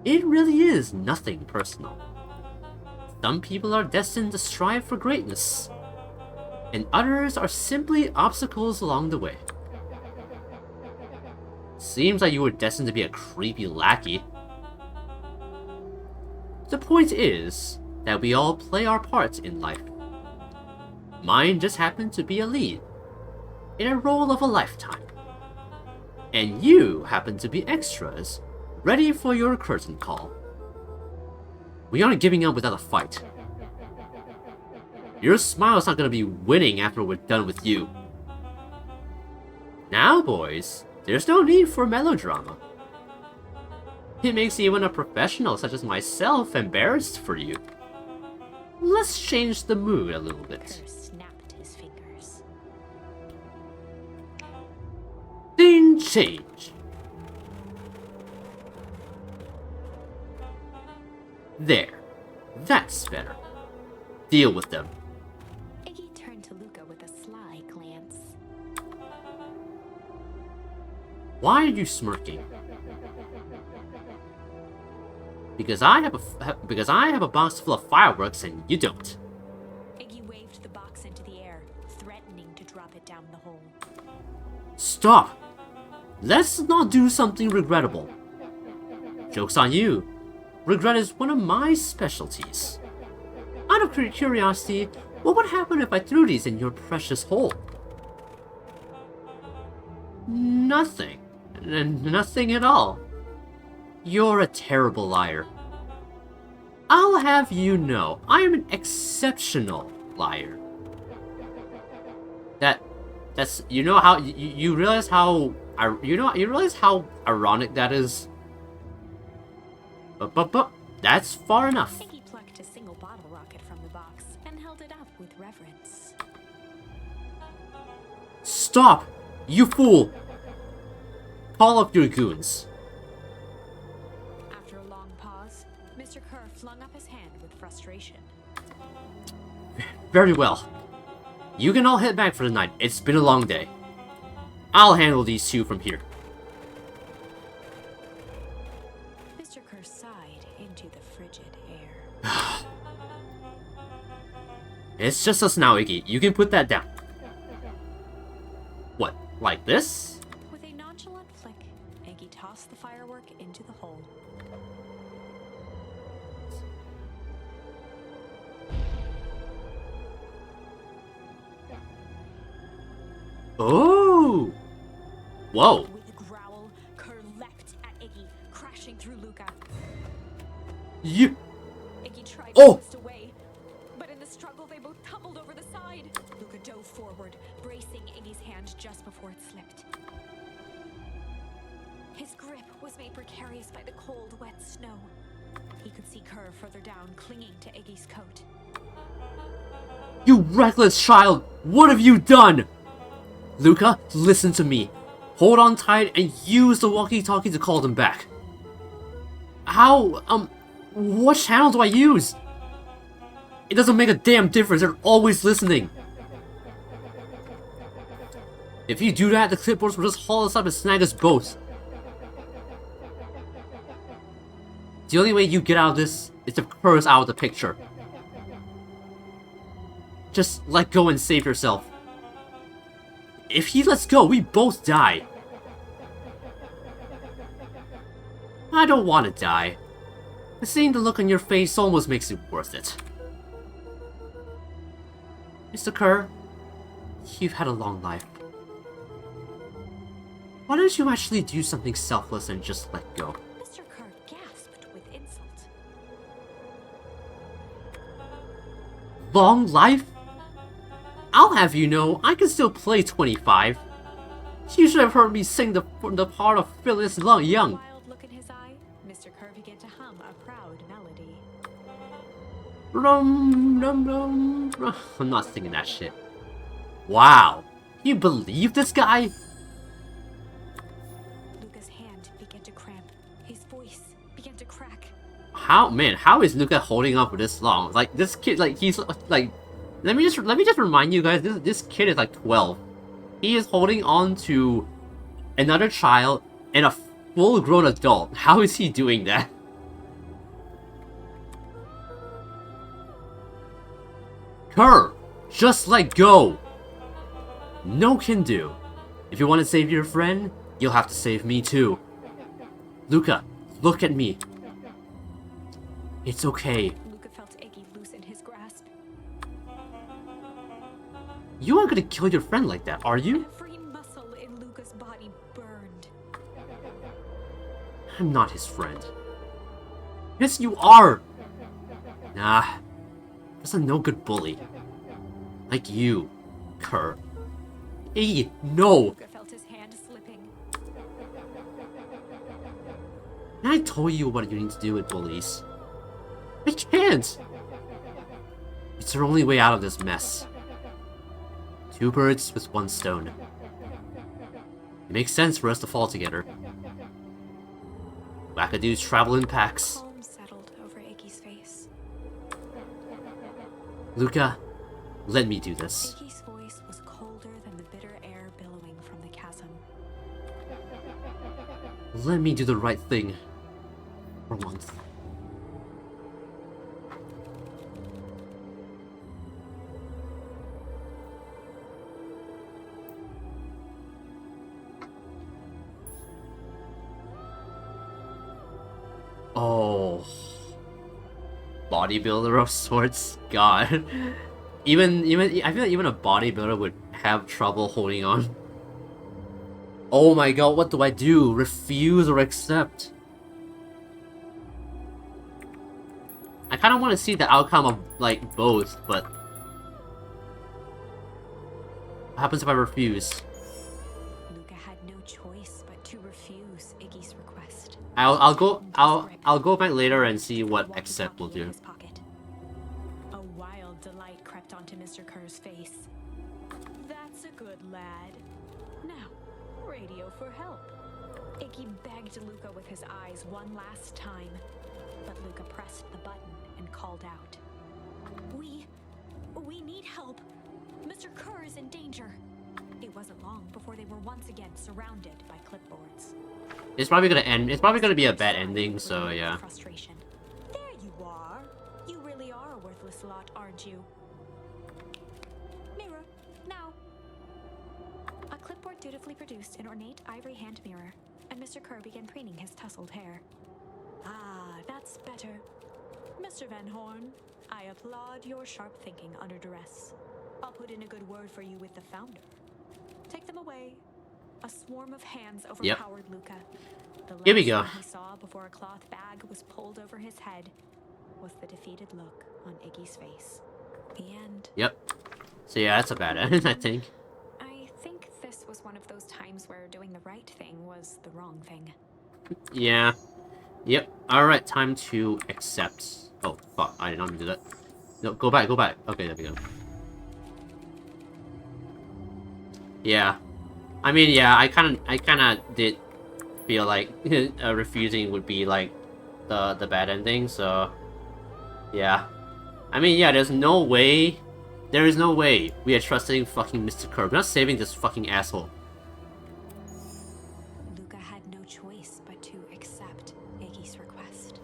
It really is nothing personal. Some people are destined to strive for greatness, and others are simply obstacles along the way. Seems like you were destined to be a creepy lackey. The point is that we all play our parts in life. Mine just happened to be a lead, in a role of a lifetime. And you happen to be extras, ready for your curtain call. We aren't giving up without a fight. Your smile's not gonna be winning after we're done with you. Now, boys, there's no need for melodrama. It makes even a professional such as myself embarrassed for you. Let's change the mood a little bit.
Kerr snapped his fingers.
Scene change. There. That's better. Deal with them.
Iggy turned to Luca with a sly glance.
Why are you smirking? Because I have a box full of fireworks and you don't.
Iggy waved the box into the air, threatening to drop it down the hole.
Stop! Let's not do something regrettable. Joke's on you. Regret is one of my specialties. Out of curiosity, what would happen if I threw these in your precious hole? Nothing. Nothing at all. You're a terrible liar. I'll have you know, I am an exceptional liar. That's you know how you realize how you realize how ironic that is. But that's far enough.
Iggy plucked a single bottle rocket from the box and held it up with reverence.
Stop, you fool! Call up your goons.
After a long pause, Mr. Kerr flung up his hand with frustration.
Very well. You can all head back for the night. It's been a long day. I'll handle these two from here.
Mr. Kerr sighed into the frigid air.
It's just us now, Iggy. You can put that down. What, like this?
With a nonchalant flick, Iggy tossed the firework into the hole.
Oh! Whoa.
With a growl, Kerr leapt at Iggy, crashing through Luca.
You...
Iggy tried
Oh!
to twist away, but in the struggle they both tumbled over the side. Luca dove forward, bracing Iggy's hand just before it slipped. His grip was made precarious by the cold, wet snow. He could see Kerr further down, clinging to Iggy's coat.
You reckless child! What have you done? Luca, listen to me. Hold on tight and use the walkie-talkie to call them back. How, what channel do I use? It doesn't make a damn difference, they're always listening. If you do that, the clipboards will just haul us up and snag us both. The only way you get out of this is to Kerr's out of the picture. Just let go and save yourself. If he lets go, we both die. I don't want to die. Seeing the look on your face almost makes it worth it. Mr. Kerr, you've had a long life. Why don't you actually do something selfless and just let go?
Mr. Kerr gasped with insult.
Long life? I'll have you know, I can still play 25. You should have heard me sing the part of Phyllis Young.
Wild look in his eye, Mr. Kerr began to hum a proud melody.
Rum, rum, rum, rum. I'm not singing that shit. Wow. You believe this guy?
Luca's hand began to cramp. His voice began to crack.
How is Luca holding up for this long? Like, this kid, like, he's, like... Let me just remind you guys, this kid is like 12. He is holding on to another child and a full-grown adult. How is he doing that? Kerr, just let go. No can do. If you want to save your friend, you'll have to save me too. Luca, look at me. It's okay.
Luca felt Iggy loosen his grasp.
You aren't gonna kill your friend like that, are you?
Every muscle in Luca's body burned.
I'm not his friend. Yes, you are! Nah, that's a no-good bully. Like you, Kerr. Iggy, no!
Luca felt his hand slipping.
I told you what you need to do with bullies. I can't! It's our only way out of this mess. 2 birds with 1 stone. It makes sense for us to fall together. Wackadoos travel in packs.
Calm settled over Iggy's face.
Luca, let me do this.
Iggy's voice was colder than the bitter air billowing from the chasm.
Let me do the right thing. For once. Oh, bodybuilder of sorts. God, even I feel like even a bodybuilder would have trouble holding on. Oh my god, what do I do? Refuse or accept? I kind of want to see the outcome of like both, but what happens if I refuse?
Luca had no choice but to refuse Iggy's request.
I'll go back later and see what accept will do.
His pocket. A wild delight crept onto Mr. Kerr's face. That's a good lad. Now, radio for help. Iggy begged Luca with his eyes one last time, but Luca pressed the button and called out. We need help. Mr. Kerr is in danger. It wasn't long before they were once again surrounded by clipboards.
It's probably gonna end. It's probably gonna be a bad ending. So yeah.
Frustration. There you are. You really are a worthless lot, aren't you? Mirror, now. A clipboard dutifully produced an ornate ivory hand mirror, and Mr. Kerr began preening his tousled hair. Ah, that's better. Mr. Van Horn, I applaud your sharp thinking under duress. I'll put in a good word for you with the founder. Take them away. A swarm of hands overpowered Luca. The
Here we
last
go.
thing he saw before a cloth bag was pulled over his head was the defeated look on Iggy's face. The end.
Yep. So yeah, that's a bad end, I think.
I think this was one of those times where doing the right thing was the wrong thing.
Yeah. Yep. Alright, time to accept. Oh, fuck. I did not do that. No, go back, go back. Okay, there we go. Yeah. I mean, yeah, I kinda did feel like refusing would be, like, the bad ending, so... Yeah. I mean, yeah, there is no way we are trusting fucking Mr. Kerr. We're not saving this fucking asshole.
Luca had no choice but to accept Iggy's request.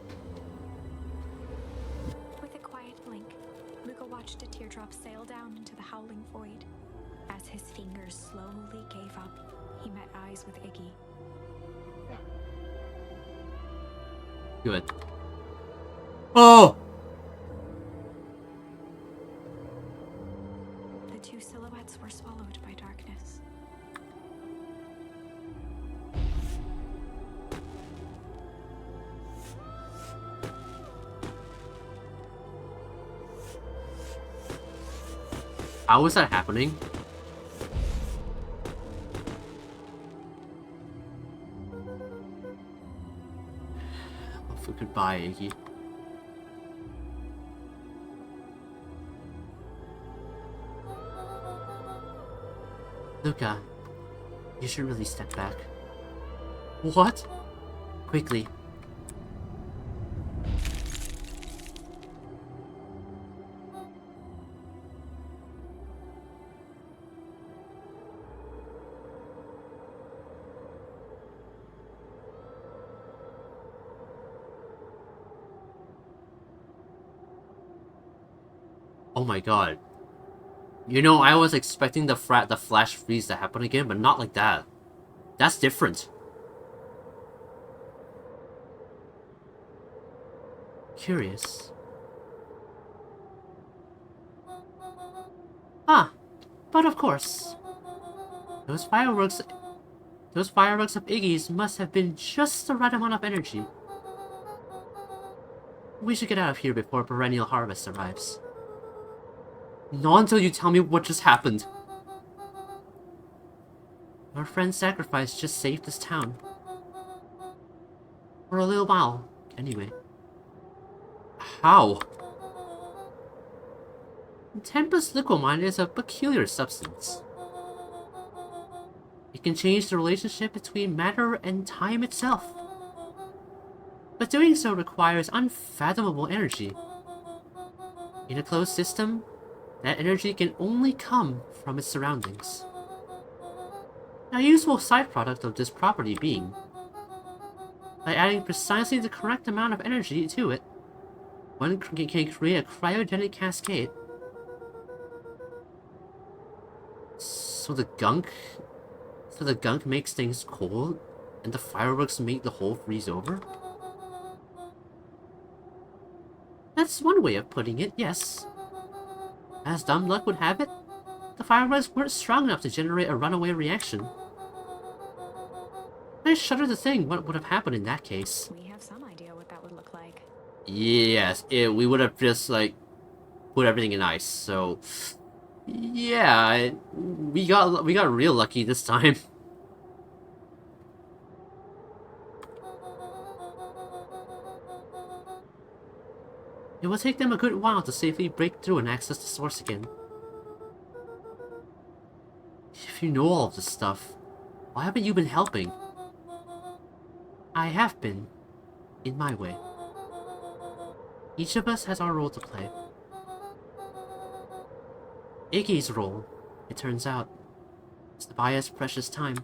With a quiet blink, Luca watched a teardrop sail down into the howling void. As his fingers slowly gave up, he met eyes with Iggy.
Good. Oh!
The two silhouettes were swallowed by darkness.
How is that happening? Oh, goodbye, Iggy. Luca, you should really step back. What? Quickly. Oh my god. You know, I was expecting the flash freeze to happen again, but not like that. That's different. Curious. Ah, but of course. Those fireworks of Iggy's must have been just the right amount of energy. We should get out of here before perennial harvest arrives. Not until you tell me what just happened. Our friend's sacrifice just saved this town. For a little while, anyway. How? Tempest liquamine is a peculiar substance. It can change the relationship between matter and time itself. But doing so requires unfathomable energy. In a closed system, that energy can only come from its surroundings. A useful side product of this property being, by adding precisely the correct amount of energy to it, one can create a cryogenic cascade. So the gunk makes things cold, and the fireworks make the whole freeze over? That's one way of putting it, yes. As dumb luck would have it, the fireworks weren't strong enough to generate a runaway reaction. I shudder to think what would have happened in that case.
We have some idea what that would look like.
Yes, we would have just, like, put everything in ice, so... Yeah, we got real lucky this time. It will take them a good while to safely break through and access the source again. If you know all of this stuff, why haven't you been helping? I have been, in my way. Each of us has our role to play. Iggy's role, it turns out, is to buy us precious time.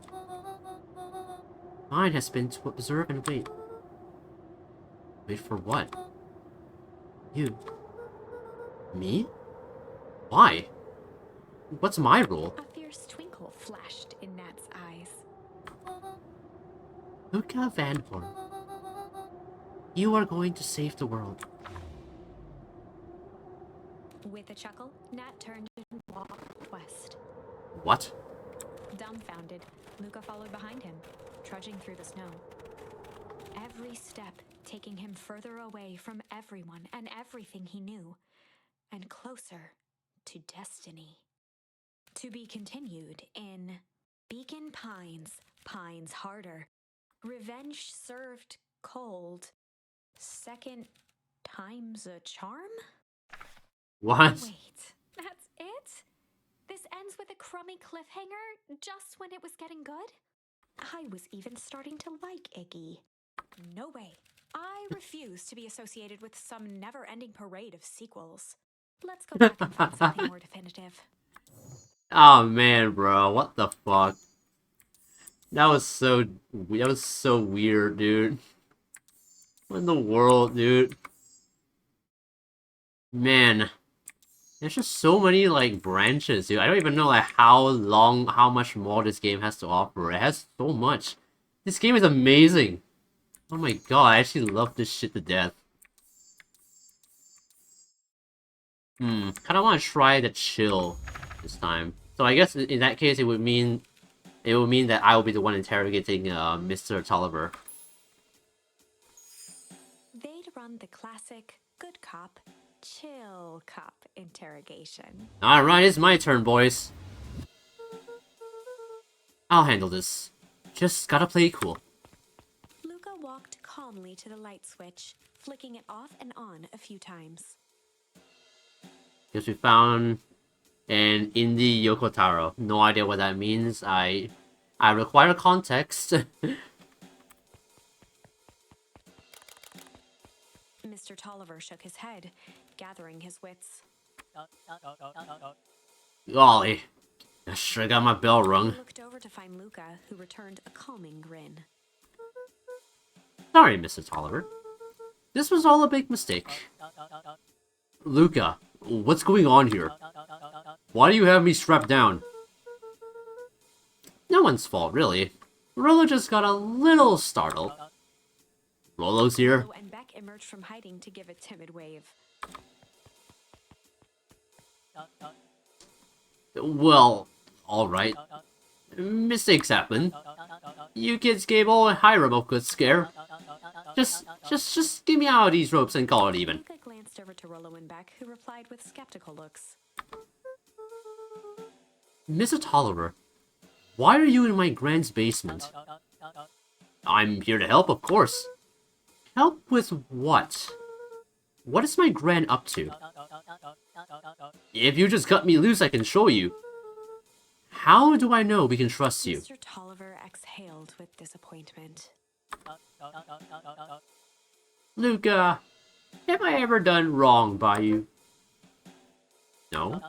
Mine has been to observe and wait. Wait for what? You. Me? Why? What's my role?
A fierce twinkle flashed in Nat's eyes.
Luca Van Horn. You are going to save the world.
With a chuckle, Nat turned and walked west.
What?
Dumbfounded, Luca followed behind him, trudging through the snow. Every step taking him further away from everyone and everything he knew, and closer to destiny. To be continued in Beacon Pines, Pines Harder. Revenge served cold. Second time's a charm?
What?
Wait, that's it? This ends with a crummy cliffhanger just when it was getting good? I was even starting to like Iggy. No way. I refuse to be associated with some never-ending parade of sequels. Let's go back and find something more definitive.
Oh man, bro, what the fuck? That was so weird, dude. What in the world, dude? Man, There's just so many like branches, dude. I don't even know like how much more this game has to offer. It has so much. This game is amazing. Oh my god, I actually love this shit to death. Kind of want to try the chill this time. So I guess in that case, it would mean that I will be the one interrogating Mr. Tolliver.
They'd run the classic good cop, chill cop interrogation.
All right, it's my turn, boys. I'll handle this. Just gotta play it cool.
Luca walked calmly to the light switch, flicking it off and on a few times.
Guess we found an indie Yokotaro. No idea what that means. I require context.
Mr. Tolliver shook his head, gathering his wits.
Golly, I sure got my bell rung.
He looked over to find Luca, who returned a calming grin.
Sorry, Mr. Tolliver. This was all a big mistake. Luca, what's going on here? Why do you have me strapped down? No one's fault, really. Rolo just got a little startled. Rolo's here.
Rolo and Beck emerged from hiding to give a timid wave.
Well, alright. Mistakes happen. You kids gave old Hiram a good scare. Just get me out of these ropes and call it even.
Luca glanced over to Rolo and Beck, who replied with skeptical looks.
Mr. Tolliver, why are you in my grand's basement? I'm here to help, of course. Help with what? What is my gran up to? If you just cut me loose, I can show you. How do I know we can trust you?
Mr. Tolliver exhaled with disappointment.
Luca, have I ever done wrong by you? No.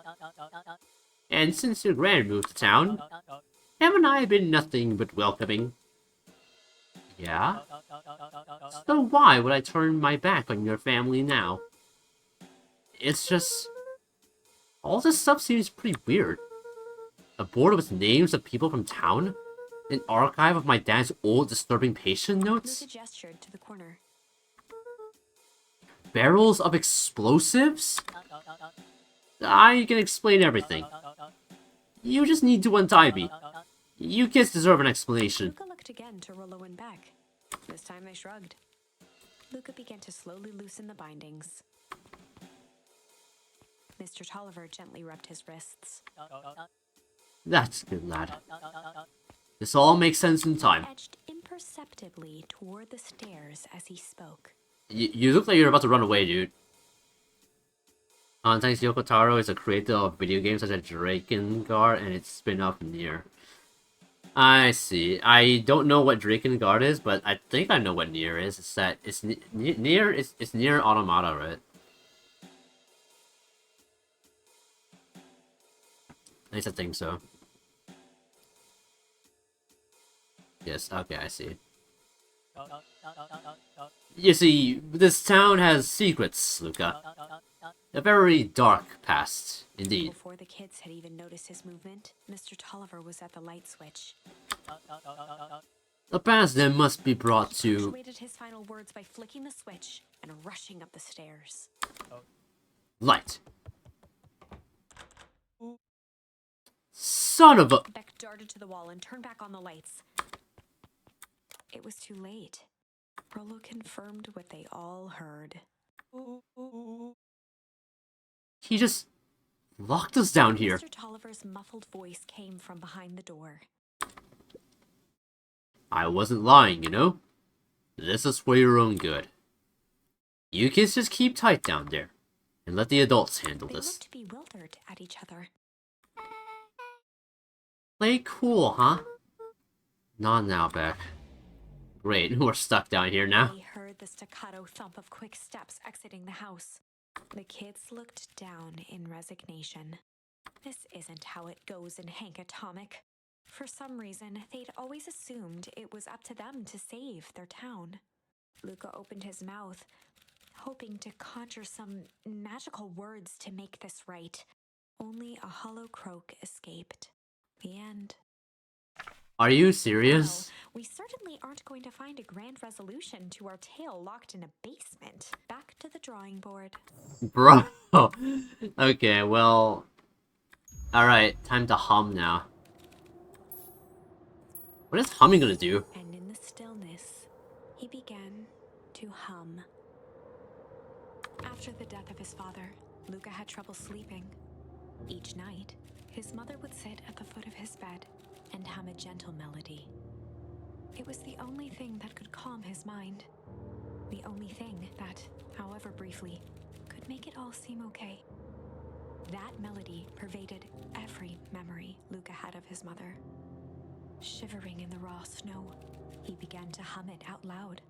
And since your gran moved to town, haven't I been nothing but welcoming? Yeah? So why would I turn my back on your family now? It's just... all this stuff seems pretty weird. A board with names of people from town? An archive of my dad's old disturbing patient notes?
Luca gestured to the corner.
Barrels of explosives? I can explain everything. You just need to untie me. You kids deserve an explanation.
Luca looked again to Rolo and Beck. This time they shrugged. Luca began to slowly loosen the bindings. Mr. Tolliver gently rubbed his wrists.
That's good, lad. This all makes sense in time.
He edged imperceptibly toward the stairs as he spoke.
You look like you're about to run away, dude. Thanks, Yoko Taro is a creator of video games such as Drakengard and its spin-off Nier. I see. I don't know what Drakengard is, but I think I know what Nier is. It's that it's Nier. It's Nier Automata, right? At least I think so. Yes. Okay, I see. You see, this town has secrets, Luca. A very dark past, indeed.
Before the kids had even noticed his movement, Mr. Tolliver was at the light switch.
A past that must be brought
He
to...
punctuated his final words by flicking the switch and rushing up the stairs.
light. Son of a...
Beck darted to the wall and turned back on the lights. It was too late. Rolo confirmed what they all heard.
He just locked us down here.
Mr. Tolliver's muffled voice came from behind the door.
I wasn't lying, you know? This is for your own good. You kids just keep tight down there, and let the adults handle
They
this.
looked bewildered at each other.
Play cool, huh? Not now, Beck. Great, we're stuck down here now.
They heard the staccato thump of quick steps exiting the house. The kids looked down in resignation. This isn't how it goes in Hank Atomic. For some reason, they'd always assumed it was up to them to save their town. Luca opened his mouth, hoping to conjure some magical words to make this right. Only a hollow croak escaped. The end.
Are you
Well,
serious?
we certainly aren't going to find a grand resolution to our tale locked in a basement. Back to the drawing board.
Bro. Okay, well. Alright, time to hum now. What is humming gonna do?
And in the stillness, he began to hum. After the death of his father, Luca had trouble sleeping. Each night, his mother would sit at the foot of his bed and hum a gentle melody. It was the only thing that could calm his mind. The only thing that, however briefly, could make it all seem okay. That melody pervaded every memory Luca had of his mother. Shivering in the raw snow, he began to hum it out loud.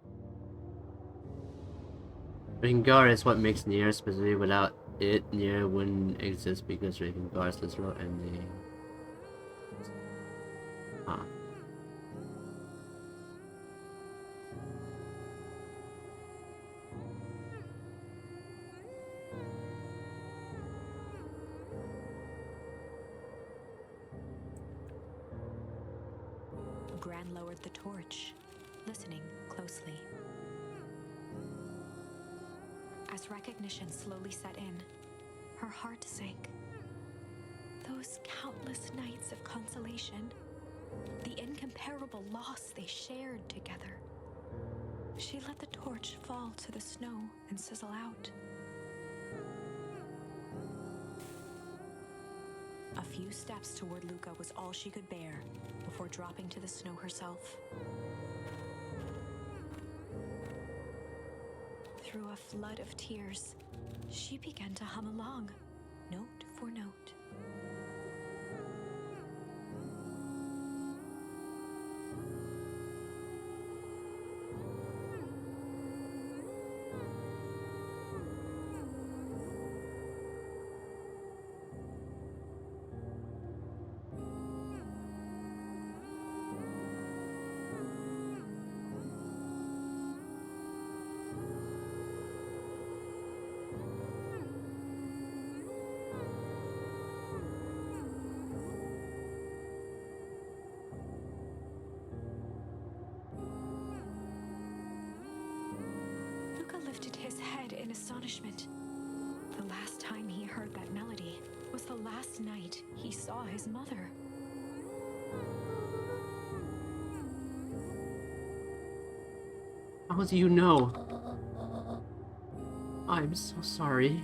Ringar is what makes Nier specifically. Without it, Nier wouldn't exist because Ringar's literal ending. Huh.
Gran lowered the torch, listening closely. As recognition slowly set in, her heart sank. Those countless nights of consolation, the incomparable loss they shared together. She let the torch fall to the snow and sizzle out. A few steps toward Luca was all she could bear before dropping to the snow herself. Through a flood of tears, she began to hum along, note for note. Luca lifted his head in astonishment. The last time he heard that melody was the last night he saw his mother.
How do you know? I'm so sorry,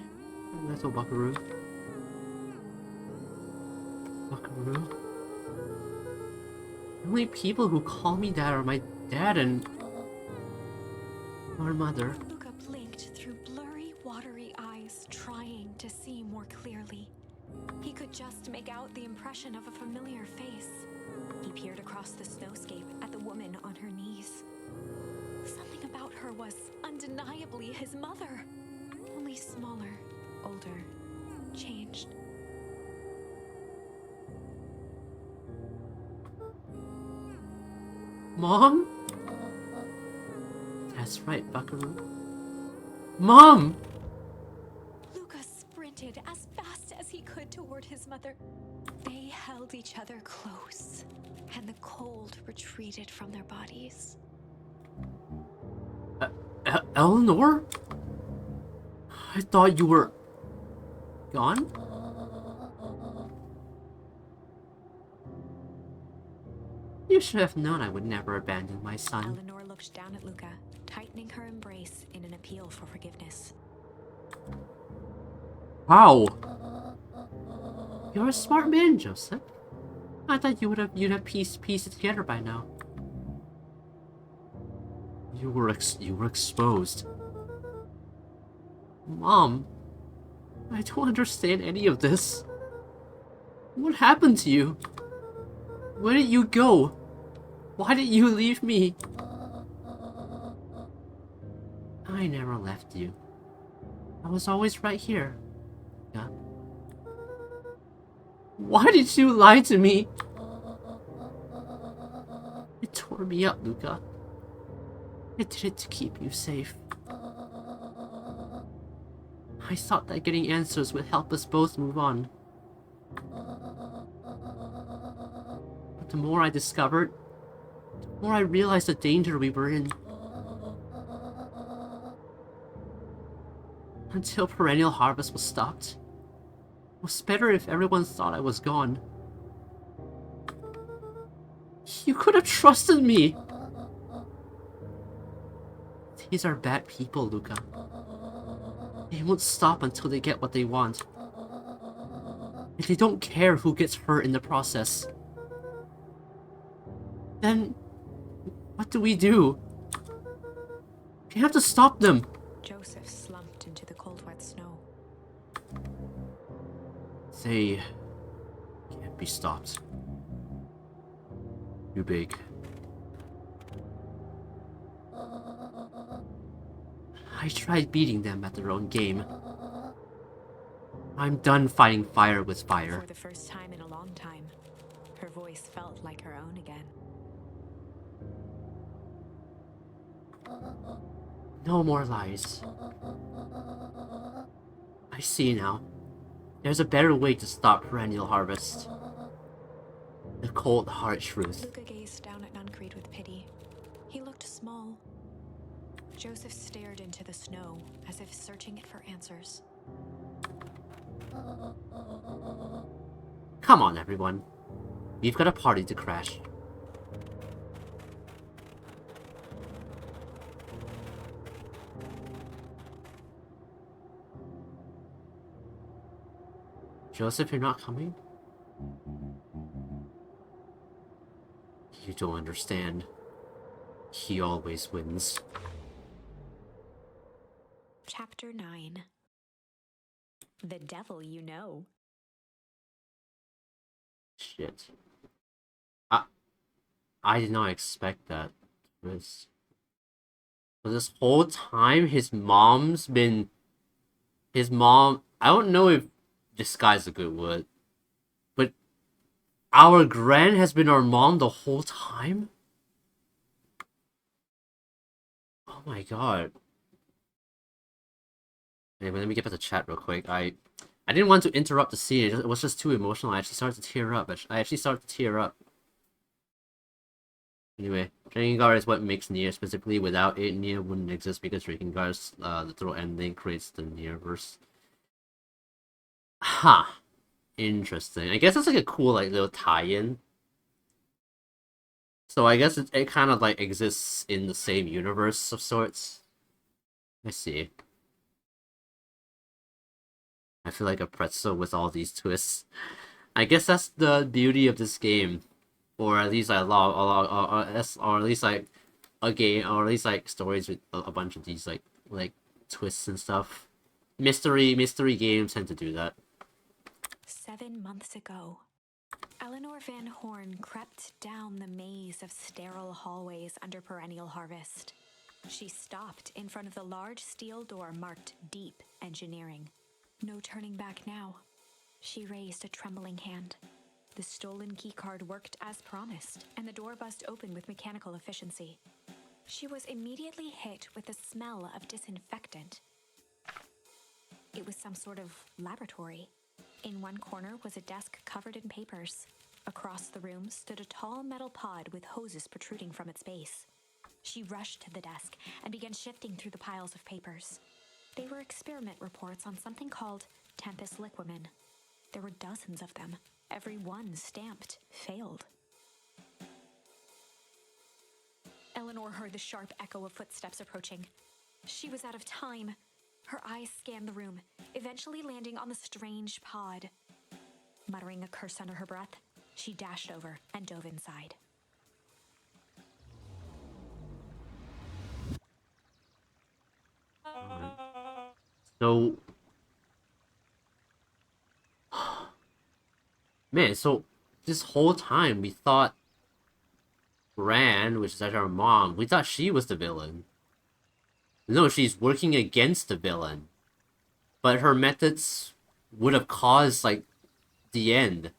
little Buckaroo. Buckaroo? The only people who call me that are my dad and our mother.
Luca blinked through blurry, watery eyes, trying to see more clearly. He could just make out the impression of a familiar face. He peered across the snowscape at the woman on her knees. Something about her was undeniably his mother, only smaller, older, changed.
Mom? That's right, Buckaroo. Mom!
Luca sprinted as fast as he could toward his mother. They held each other close, and the cold retreated from their bodies.
Eleanor? I thought you were gone? You should have known I would never abandon my son.
Eleanor looked down at Luca, tightening her embrace in an appeal for forgiveness.
How? You're a smart man, Joseph. I thought you'd have pieced it together by now. You were exposed. Mom, I don't understand any of this. What happened to you? Where did you go? Why did you leave me? I never left you. I was always right here. Yeah. Why did you lie to me? It tore me up, Luca. I did it to keep you safe. I thought that getting answers would help us both move on. But the more I discovered, the more I realized the danger we were in. Until perennial harvest was stopped, it was better if everyone thought I was gone. You could have trusted me! These are bad people, Luca. They won't stop until they get what they want. And they don't care who gets hurt in the process. Then, what do? We have to stop them!
Joseph slumped into the cold, wet snow.
They can't be stopped. Too big. I tried beating them at their own game. I'm done fighting fire with fire.
For the first time in a long time, her voice felt like her own again.
No more lies. I see now. There's a better way to stop perennial harvest. The cold, hard truth.
Luca gazed down at Nuncreed with pity. He looked small. Joseph stared into the snow, as if searching it for answers.
Come on, everyone. We've got a party to crash. Joseph, you're not coming? You don't understand. He always wins.
Chapter 9. The Devil You Know.
Shit. I did not expect that. But this whole time, his mom... I don't know if this guy's a good word, but our Gran has been our mom the whole time? Oh my god. Anyway, let me get back to chat real quick. I didn't want to interrupt the scene. It was just too emotional. I actually started to tear up. Anyway, Drinking Guard is what makes Nier. Specifically, without it, Nier wouldn't exist because Drinking Guard's literal ending creates the Nierverse. Huh. Interesting. I guess that's like a cool like little tie-in. So I guess it kind of like exists in the same universe of sorts. I see. I feel like a pretzel with all these twists. I guess that's the beauty of this game, or at least or at least like a game, or at least like stories with a bunch of these like twists and stuff. Mystery games tend to do that.
7 months ago, Eleanor Van Horn crept down the maze of sterile hallways under perennial harvest. She stopped in front of the large steel door marked Deep Engineering. No turning back now. She raised a trembling hand. The stolen keycard worked as promised, and the door buzzed open with mechanical efficiency. She was immediately hit with the smell of disinfectant. It was some sort of laboratory. In one corner was a desk covered in papers. Across the room stood a tall metal pod with hoses protruding from its base. She rushed to the desk and began shifting through the piles of papers. They were experiment reports on something called Tempus Liquamen. There were dozens of them, every one stamped failed. Eleanor heard the sharp echo of footsteps approaching. She was out of time. Her eyes scanned the room, eventually landing on the strange pod. Muttering a curse under her breath, she dashed over and dove inside.
So, man, so this whole time we thought Ran, which is actually our mom, we thought she was the villain. No, she's working against the villain. But her methods would have caused, like, the end.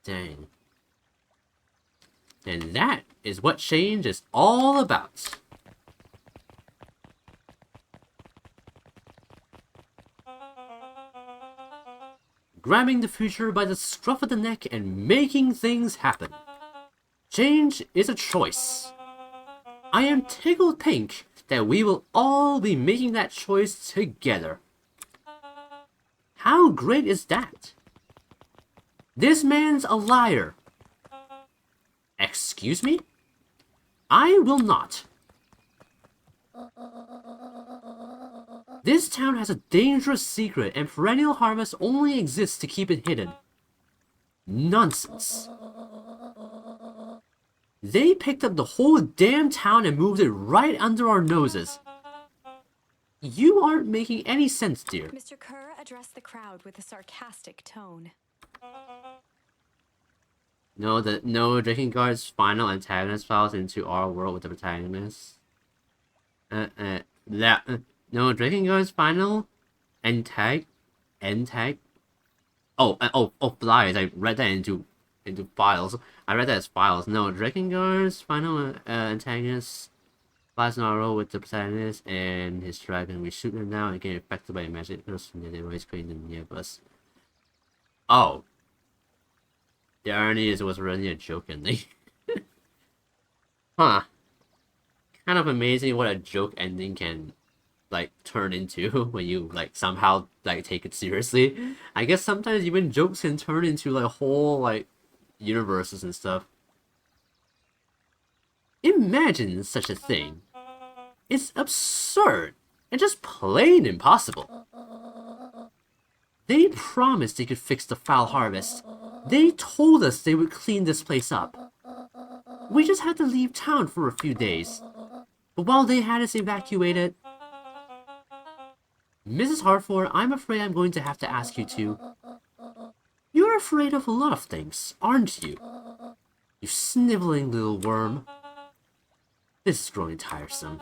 Dang. And that is what change is all about. Grabbing the future by the scruff of the neck and making things happen. Change is a choice. I am tickled pink that we will all be making that choice together. How great is that? This man's a liar. Excuse me? I will not. This town has a dangerous secret and perennial harvest only exists to keep it hidden. Nonsense. They picked up the whole damn town and moved it right under our noses. You aren't making any sense, dear.
Mr. Kerr addressed the crowd with a sarcastic tone.
No, Drinking Guard's final antagonist falls into our world with the protagonist. No, Drinking Guard's final flyers. I read that into files. I read that as files. No, Drinking Guard's final antagonist flies in our world with the protagonist and his dragon. We shoot him down and get affected by a magic person that they always created near us. Oh. The irony is it was really a joke ending. Huh. Kind of amazing what a joke ending can, like, turn into when you, like, somehow, like, take it seriously. I guess sometimes even jokes can turn into, like, whole, like, universes and stuff. Imagine such a thing. It's absurd and just plain impossible. They promised they could fix the foul harvest. They told us they would clean this place up. We just had to leave town for a few days. But while they had us evacuated... Mrs. Hartford, I'm afraid I'm going to have to ask you to... You're afraid of a lot of things, aren't you? You sniveling little worm. This is growing tiresome.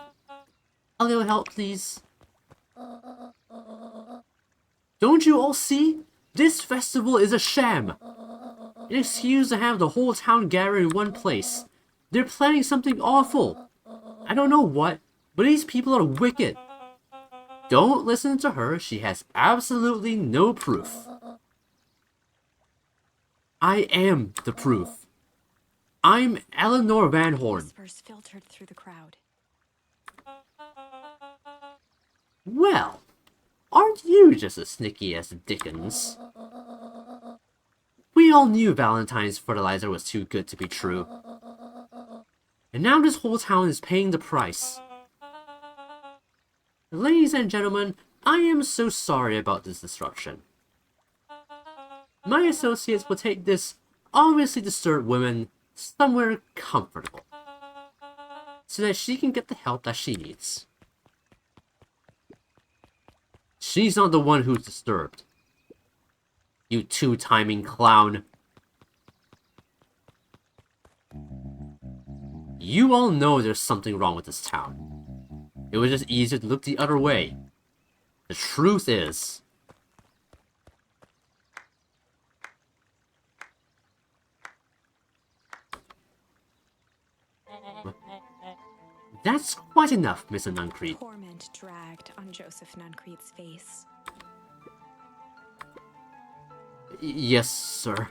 A little help, please. Don't you all see? This festival is a sham. An excuse to have the whole town gather in one place. They're planning something awful. I don't know what, but these people are wicked. Don't listen to her. She has absolutely no proof. I am the proof. I'm Eleanor Van Horn.
Whispers filtered through the crowd.
Well, aren't you just as sneaky as Dickens? We all knew Valentine's fertilizer was too good to be true. And now this whole town is paying the price. Ladies and gentlemen, I am so sorry about this disruption. My associates will take this obviously disturbed woman somewhere comfortable, so that she can get the help that she needs. She's not the one who's disturbed. You two-timing clown. You all know there's something wrong with this town. It was just easier to look the other way. The truth is... That's quite enough, Mr. Nuncrete.
Torment dragged on Joseph Nuncrete's face.
Yes, sir.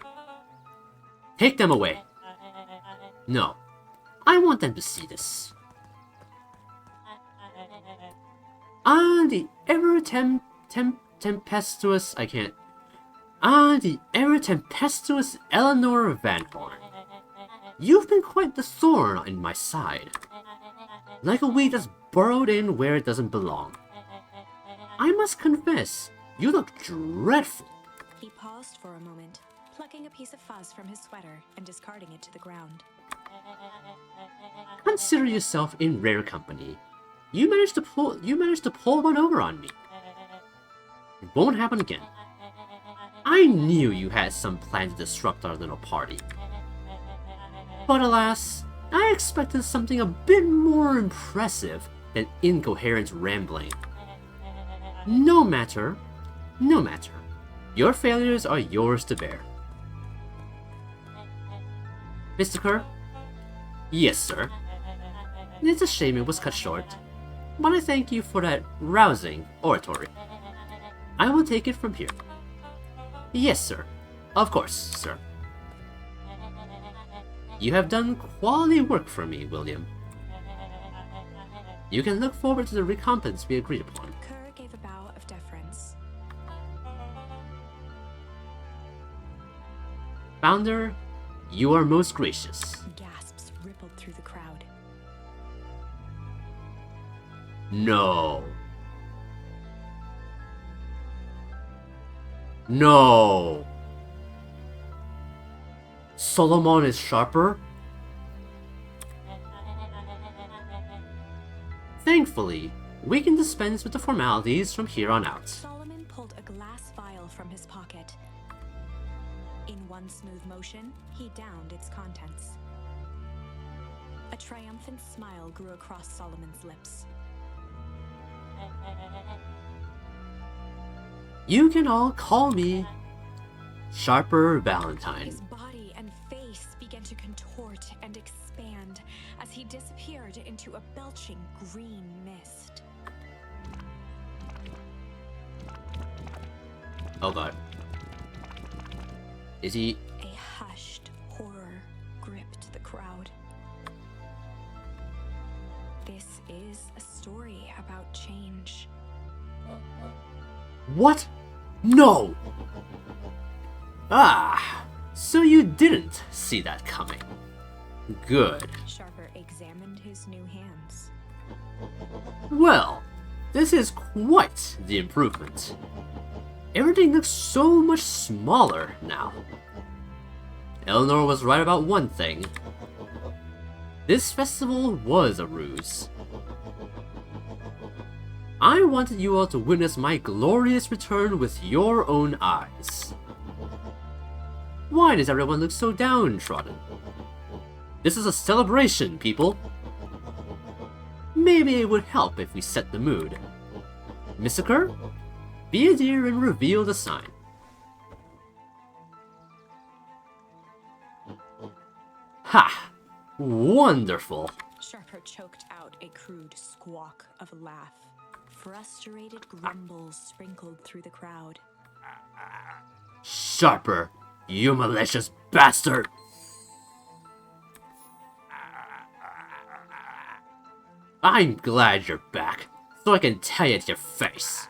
Take them away. No. I want them to see this. The ever-tempestuous... I can't... the ever-tempestuous Eleanor Van Horn. You've been quite the thorn in my side. Like a weed that's burrowed in where it doesn't belong. I must confess, you look dreadful.
He paused for a moment, plucking a piece of fuzz from his sweater and discarding it to the ground.
Consider yourself in rare company. You managed to pull one over on me. It won't happen again. I knew you had some plan to disrupt our little party. But alas, I expected something a bit more impressive than incoherent rambling. No matter. Your failures are yours to bear. Mr. Kerr? Yes, sir. It's a shame it was cut short, but I thank you for that rousing oratory. I will take it from here. Yes, sir. Of course, sir. You have done quality work for me, William. You can look forward to the recompense we agreed upon.
Kerr gave a bow of deference.
Founder, you are most gracious.
Gasps rippled through the crowd.
No. No. Solomon is sharper? Thankfully, we can dispense with the formalities from here on out.
Solomon pulled a glass vial from his pocket. In one smooth motion, he downed its contents. A triumphant smile grew across Solomon's lips.
You can all call me Sharper Valentine.
His body and face began to contort and expand as he disappeared into a belching green mist.
Oh god. Is he...
A hushed horror gripped the crowd. This is a story about change.
What? No! Ah, so you didn't see that coming. Good.
Sharper examined his new hands.
Well, this is quite the improvement. Everything looks so much smaller now. Eleanor was right about one thing. This festival was a ruse. I wanted you all to witness my glorious return with your own eyes. Why does everyone look so downtrodden? This is a celebration, people. Maybe it would help if we set the mood. Mr. Kerr, be a dear and reveal the sign. Ha! Wonderful!
Sharper choked out a crude squawk of a laugh. Frustrated grumbles sprinkled through the crowd.
Sharper, you malicious bastard! I'm glad you're back, so I can tell you to your face.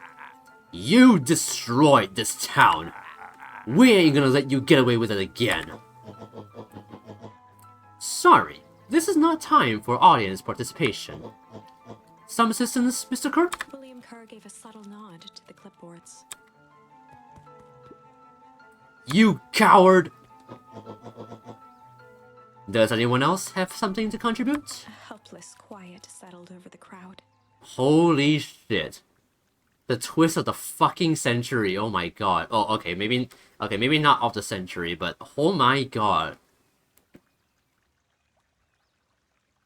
You destroyed this town. We ain't gonna let you get away with it again. Sorry, this is not time for audience participation. Some assistance, Mr. Kerr?
William Kerr gave a subtle nod to the clipboards.
You coward! Does anyone else have something to contribute?
A helpless quiet settled over the crowd.
Holy shit. The twist of the fucking century, oh my god. Oh, okay, maybe not of the century, but oh my god.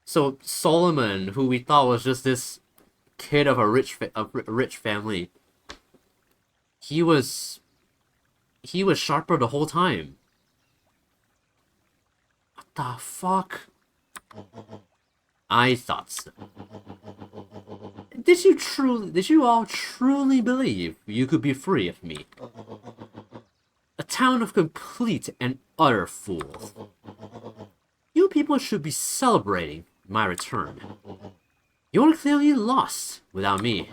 So Solomon, who we thought was just this kid of a rich family, he was sharper the whole time. What the fuck? I thought so. Did you all truly believe you could be free of me? A town of complete and utter fools. You people should be celebrating my return. You're clearly lost without me.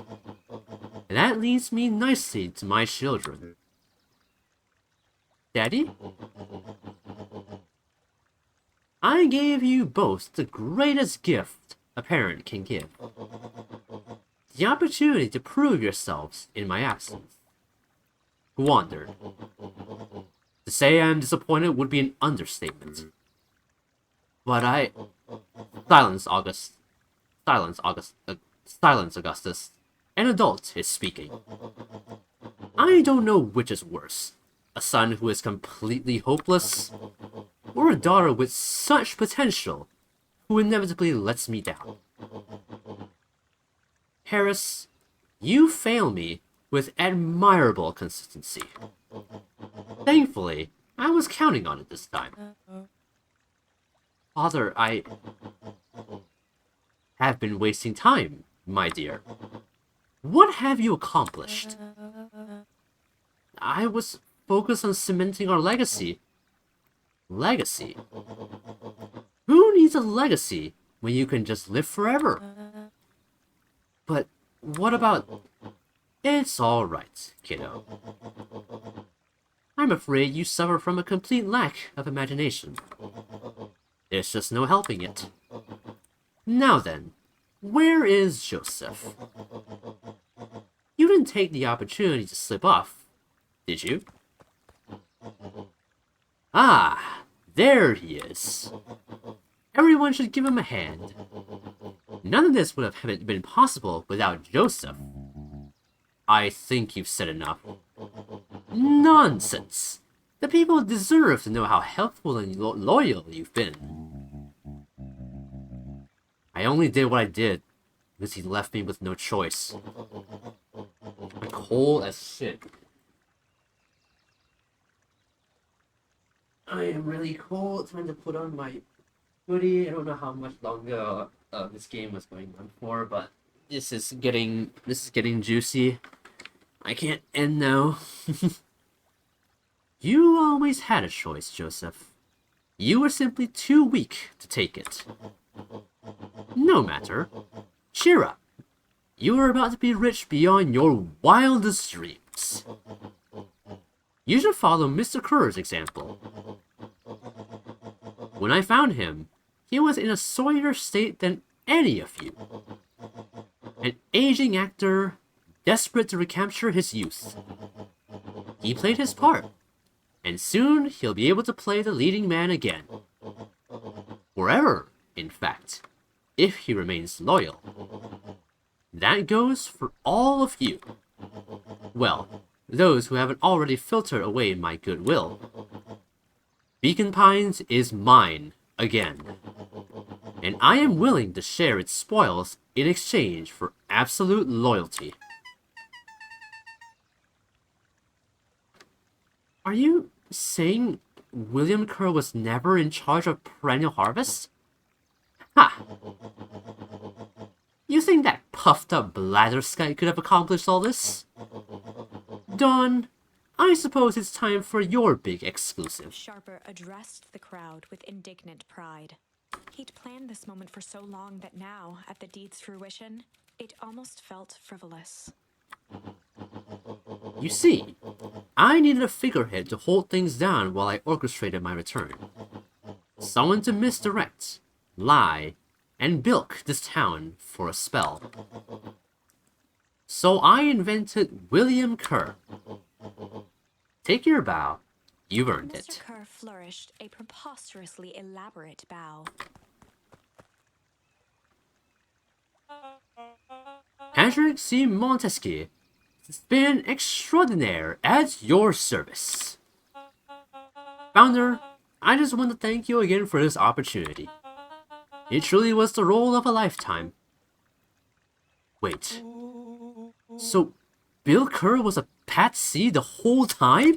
And that leads me nicely to my children. Daddy? I gave you both the greatest gift a parent can give. The opportunity to prove yourselves in my absence. Squandered. To say I'm disappointed would be an understatement. But I... Silence, Augustus. An adult is speaking. I don't know which is worse. A son who is completely hopeless, or a daughter with such potential who inevitably lets me down. Harris, you fail me with admirable consistency. Thankfully, I was counting on it this time. Father, I have been wasting time, my dear. What have you accomplished? I was focused on cementing our legacy. Legacy? Who needs a legacy when you can just live forever? But what about... It's alright, kiddo. I'm afraid you suffer from a complete lack of imagination. There's just no helping it. Now then, where is Joseph? You didn't take the opportunity to slip off, did you? Ah, there he is. Everyone should give him a hand. None of this would have been possible without Joseph. I think you've said enough. Nonsense! The people deserve to know how helpful and loyal you've been. I only did what I did because he left me with no choice. I'm cold as shit. I am really cold. Trying to put on my hoodie. I don't know how much longer this game was going on for, but this is getting juicy. I can't end now. You always had a choice, Joseph. You were simply too weak to take it. No matter. Cheer up. You are about to be rich beyond your wildest dreams. You should follow Mr. Kerr's example. When I found him, he was in a sorrier state than any of you. An aging actor, desperate to recapture his youth. He played his part, and soon he'll be able to play the leading man again. Forever, in fact, if he remains loyal. That goes for all of you. Well, those who haven't already filtered away my goodwill. Beacon Pines is mine again, and I am willing to share its spoils in exchange for absolute loyalty. Are you saying William Kerr was never in charge of Perennial Harvest? Ha! You think that puffed up blatherskite could have accomplished all this? Dawn, I suppose it's time for your big exclusive.
Sharper addressed the crowd with indignant pride. He'd planned this moment for so long that now, at the deed's fruition, it almost felt frivolous.
You see, I needed a figurehead to hold things down while I orchestrated my return. Someone to misdirect, lie, and bilk this town for a spell. So I invented William Kerr. Take your bow. You've earned it.
Mr. Kerr flourished a preposterously elaborate bow.
Patrick C. Montesquieu, it's been extraordinaire at your service. Founder, I just want to thank you again for this opportunity. It truly was the role of a lifetime. Wait. So, Bill Kerr was a patsy the whole time?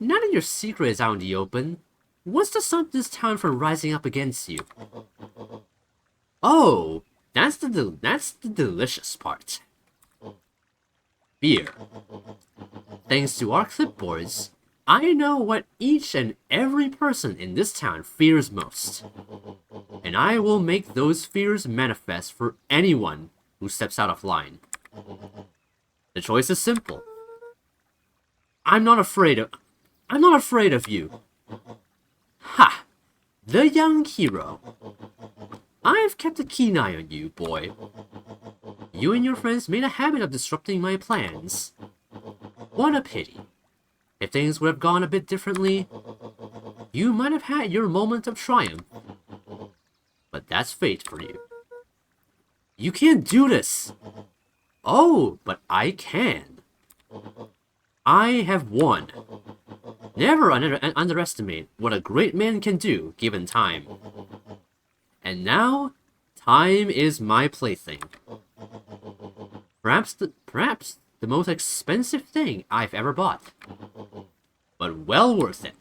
Now that your secret is out in the open, what's to stop this town from rising up against you? Oh, that's the delicious part. Beer. Thanks to our clipboards, I know what each and every person in this town fears most. And I will make those fears manifest for anyone who steps out of line. The choice is simple. I'm not afraid of you. Ha! The young hero. I've kept a keen eye on you, boy. You and your friends made a habit of disrupting my plans. What a pity. If things would have gone a bit differently, you might have had your moment of triumph. But that's fate for you. You can't do this! Oh, but I can. I have won. Never underestimate what a great man can do given time. And now, time is my plaything. Perhaps the most expensive thing I've ever bought. But well worth it.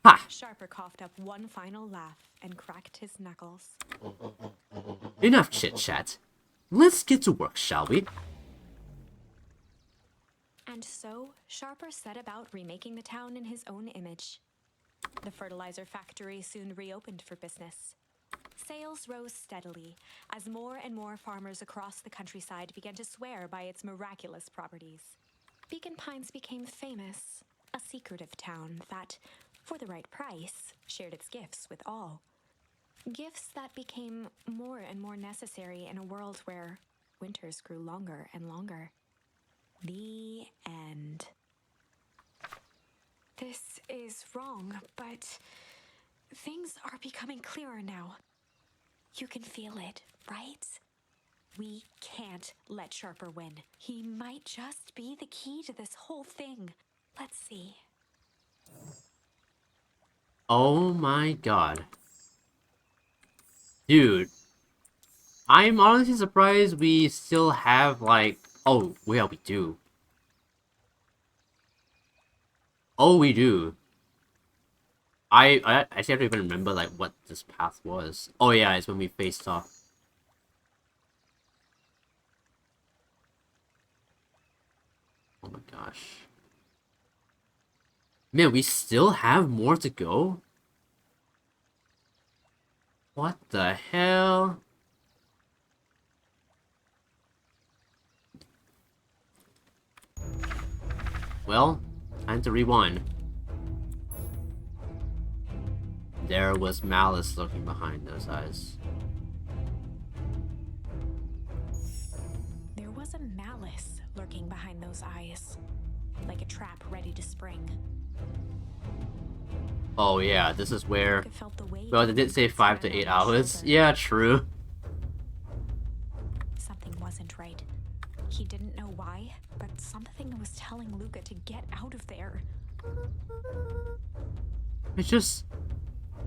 Ha!
Sharper coughed up one final laugh and cracked his knuckles.
Enough chit-chat. Let's get to work, shall we?
And so, Sharper set about remaking the town in his own image. The fertilizer factory soon reopened for business. Sales rose steadily as more and more farmers across the countryside began to swear by its miraculous properties. Beacon Pines became famous, a secretive town that, for the right price, shared its gifts with all. Gifts that became more and more necessary in a world where winters grew longer and longer. The end. This is wrong, but things are becoming clearer now. You can feel it, right? We can't let Sharper win. He might just be the key to this whole thing. Let's see.
Oh my god. Dude. I'm honestly surprised we still have, like... Oh, well, we do. Oh, we do. I actually don't even remember, like, what this path was. Oh yeah, it's when we faced off. Oh my gosh. Man, we still have more to go? What the hell? Well, time to rewind. There was malice lurking behind those eyes.
There was a malice lurking behind those eyes, like a trap ready to spring.
Oh yeah, this is where...
Luca felt the weight
Well, they did say 5 to 8 hours. Yeah, true.
Something wasn't right. He didn't know why, but something was telling Luca to get out of there.
I just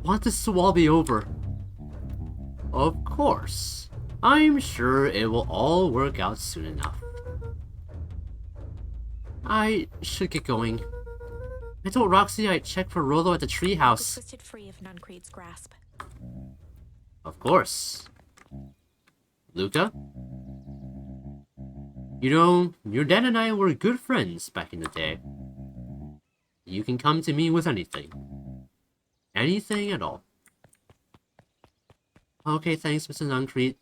want this to all be over. Of course. I'm sure it will all work out soon enough. I should get going. I told Roxy I'd check for Rolo at the
Luca
treehouse.
twisted free of Nuncreed's grasp.
Of course. Luca? You know, your dad and I were good friends back in the day. You can come to me with anything. Anything at all. Okay, thanks, Mr. Nuncreed.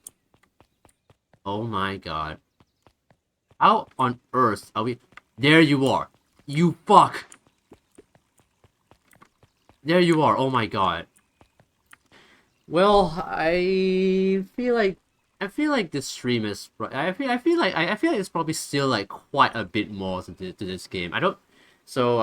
Oh my god. How on earth are we... There you are! You fuck! There you are, oh my god. Well, I feel like this stream is... I feel like it's probably still like quite a bit more to this game. I don't... So,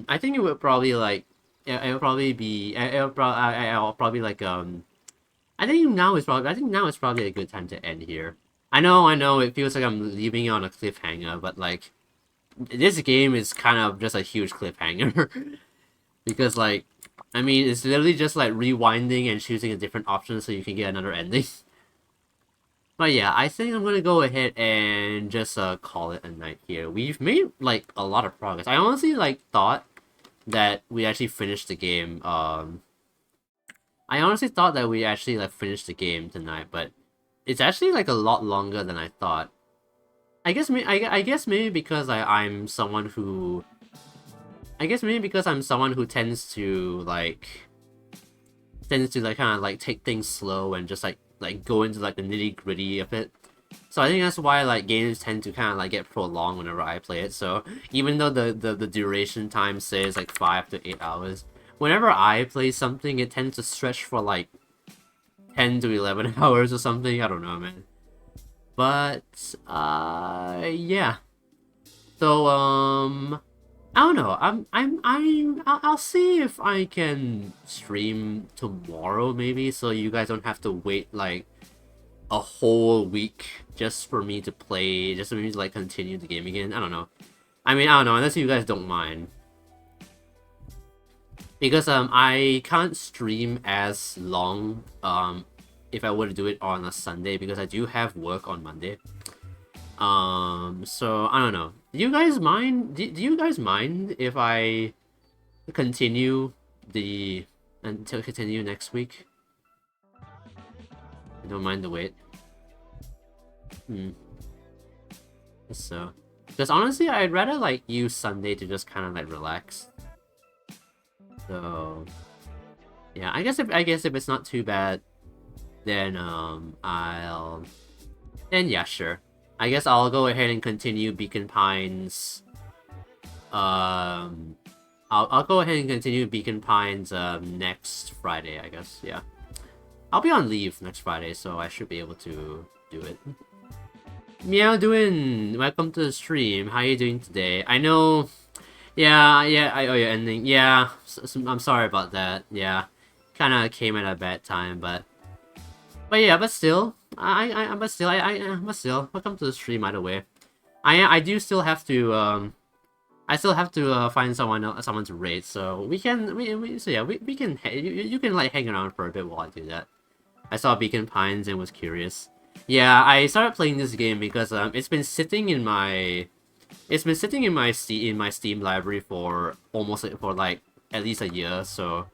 I think it would probably like... It'll probably be... I'll probably like, I think now is probably a good time to end here. I know, it feels like I'm leaving it on a cliffhanger, but like... This game is kind of just a huge cliffhanger. Because like... I mean, it's literally just like rewinding and choosing a different option so you can get another ending. But yeah, I think I'm gonna go ahead and just call it a night here. We've made like a lot of progress. I honestly like thought that we actually finished the game. I honestly thought that we actually like finished the game tonight, but it's actually like a lot longer than I thought. I guess maybe because I'm someone who... I guess maybe because I'm someone who tends to kind of like take things slow and just like go into like the nitty gritty of it. So I think that's why like games tend to kind of like get prolonged whenever I play it. So even though the duration time says like 5 to 8 hours, whenever I play something, it tends to stretch for like 10 to 11 hours or something. I don't know, man. But yeah. So I don't know. I'll see if I can stream tomorrow maybe, so you guys don't have to wait like a whole week just for me to play, just for me to like continue the game again. I don't know. I mean, I don't know, unless you guys don't mind. Because I can't stream as long if I were to do it on a Sunday because I do have work on Monday. So I don't know. Do you guys mind? Do you guys mind if I continue continue next week? I don't mind the wait. Guess so. Because honestly, I'd rather like use Sunday to just kind of like relax. So yeah, I guess if it's not too bad, then then yeah, sure. I guess I'll go ahead and continue Beacon Pines. Um, I'll go ahead and continue Beacon Pines next Friday. I guess, yeah. I'll be on leave next Friday, so I should be able to do it. Meow doing. Welcome to the stream. How you doing today? I know. Yeah, yeah. Oh, you're ending. Yeah, I'm sorry about that. Yeah, kind of came at a bad time, but yeah, but still, but still, welcome to the stream either way. I do still have to I still have to find someone to raid, so so yeah, we can you can like hang around for a bit while I do that. I saw Beacon Pines and was curious. Yeah, I started playing this game because it's been sitting in my Steam library for for like at least a year, so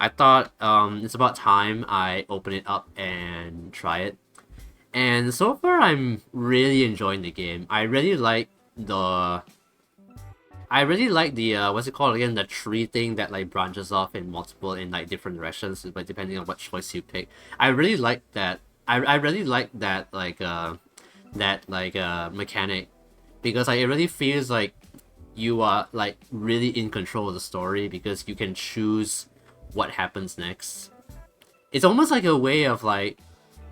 I thought it's about time I open it up and try it. And so far I'm really enjoying the game. I really like the what's it called again? The tree thing that like branches off in like different directions, but depending on what choice you pick. I really like that. I really like that mechanic because like it really feels like you are like really in control of the story because you can choose what happens next. It's almost like a way of like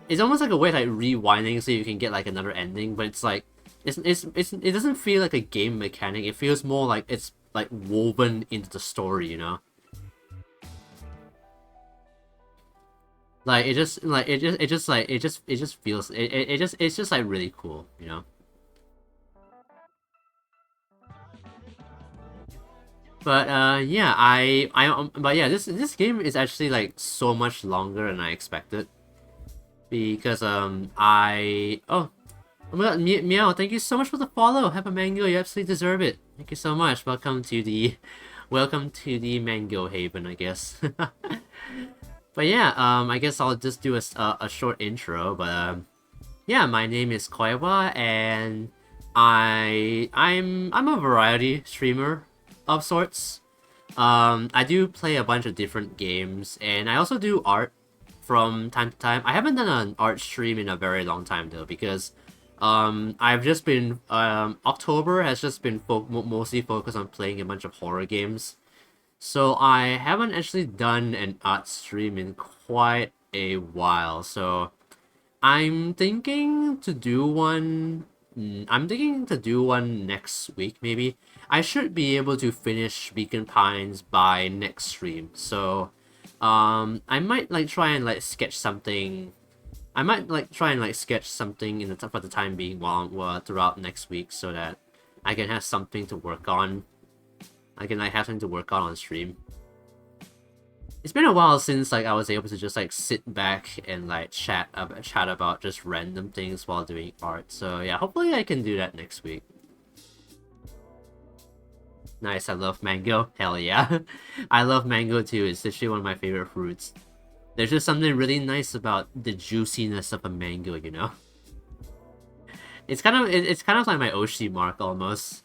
rewinding so you can get like another ending, but it's like it doesn't feel like a game mechanic. It feels more like it's like woven into the story, you know? Like it just feels it's just like really cool, you know? But yeah, but yeah, this game is actually like so much longer than I expected. Because oh my god, Meow, thank you so much for the follow. Have a mango, you absolutely deserve it. Thank you so much. Welcome to the Mango Haven, I guess. But yeah, I guess I'll just do a short intro. But yeah, my name is Koiwa, and I'm a variety streamer of sorts. I do play a bunch of different games, and I also do art from time to time. I haven't done an art stream in a very long time though, because I've just been October has just been mostly focused on playing a bunch of horror games. So I haven't actually done an art stream in quite a while. So I'm thinking to do one. I'm thinking to do one next week, maybe. I should be able to finish Beacon Pines by next stream. So, I might like try and like sketch something. I might like try and like sketch something in for the time being throughout next week, so that I can have something to work on. I can like have something to work on stream. It's been a while since like I was able to just like sit back and like chat about just random things while doing art. So yeah, hopefully I can do that next week. Nice, I love mango. Hell yeah. I love mango too. It's literally one of my favorite fruits. There's just something really nice about the juiciness of a mango, you know? It's kind of like my Oshi mark almost.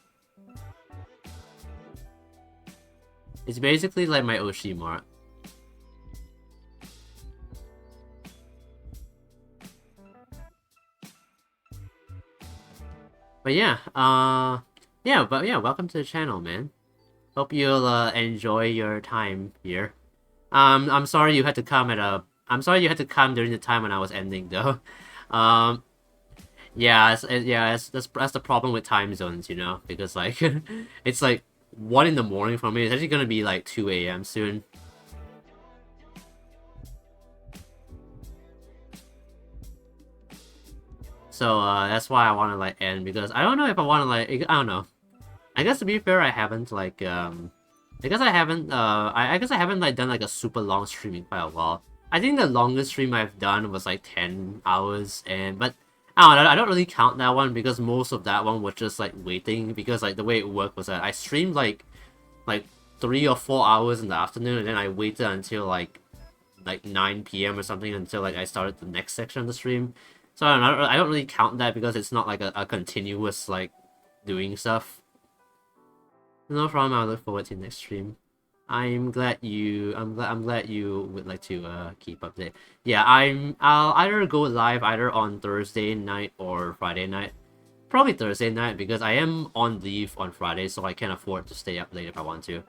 It's basically like my Oshi mark. But yeah, welcome to the channel, man. Hope you'll enjoy your time here. I'm sorry you had to come I'm sorry you had to come during the time when I was ending, though. Um, that's the problem with time zones, you know, because like it's like 1 in the morning for me. It's actually gonna be like 2 a.m. soon. So that's why I want to like end, because I don't know if I want to like I don't know. I guess to be fair, I haven't like I guess I haven't I guess I haven't like done like a super long stream in quite a while. I think the longest stream I've done was like 10 hours, but I don't really count that one because most of that one was just like waiting, because like the way it worked was that I streamed like 3 or 4 hours in the afternoon, and then I waited until like 9 p.m. or something until like I started the next section of the stream. So I don't really count that because it's not like a continuous like doing stuff. No problem. I look forward to the next stream. I'm glad you would like to keep update. Yeah, I'll either go live either on Thursday night or Friday night. Probably Thursday night because I am on leave on Friday, so I can afford to stay up late if I want to.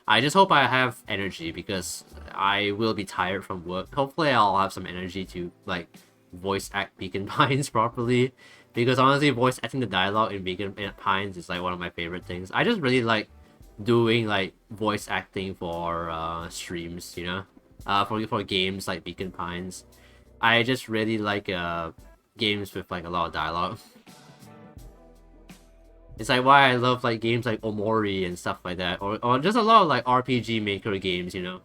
I just hope I have energy because I will be tired from work. Hopefully I'll have some energy to like voice act Beacon Pines properly. Because honestly, voice acting the dialogue in Beacon Pines is like one of my favorite things. I just really like doing like voice acting for streams, you know? For games like Beacon Pines. I just really like games with like a lot of dialogue. It's like why I love like games like Omori and stuff like that, or just a lot of like RPG Maker games, you know.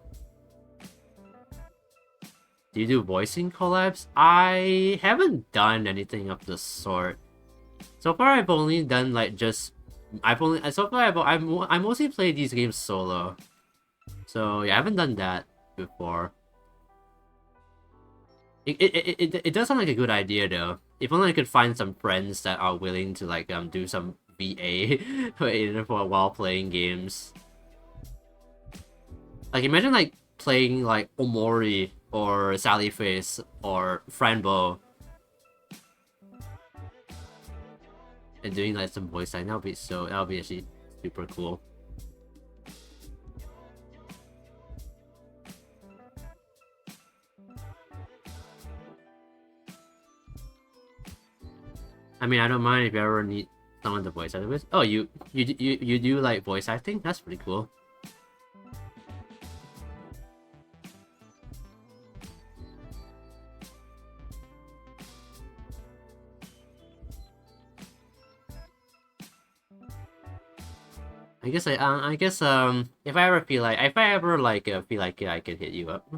Do you do voicing collabs? I haven't done anything of the sort. So far, I've only done like just so far I mostly play these games solo. So yeah, I haven't done that before. It does sound like a good idea though. If only I could find some friends that are willing to like do some VA for a while playing games. Like imagine like playing like Omori or Sally Face or Franbo and doing like some voice line. That'll be actually super cool. I mean, I don't mind if you ever need someone to voice act with. Oh, you do like voice acting? That's pretty cool. I guess if I ever feel like I could hit you up.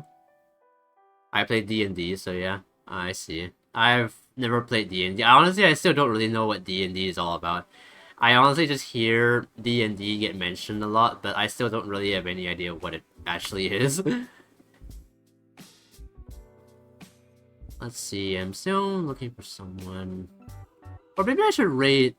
I play D&D, so yeah, I see. I've never played D&D. Honestly, I still don't really know what D&D is all about. I honestly just hear D&D get mentioned a lot, but I still don't really have any idea what it actually is. Let's see, I'm still looking for someone. Or maybe I should rate...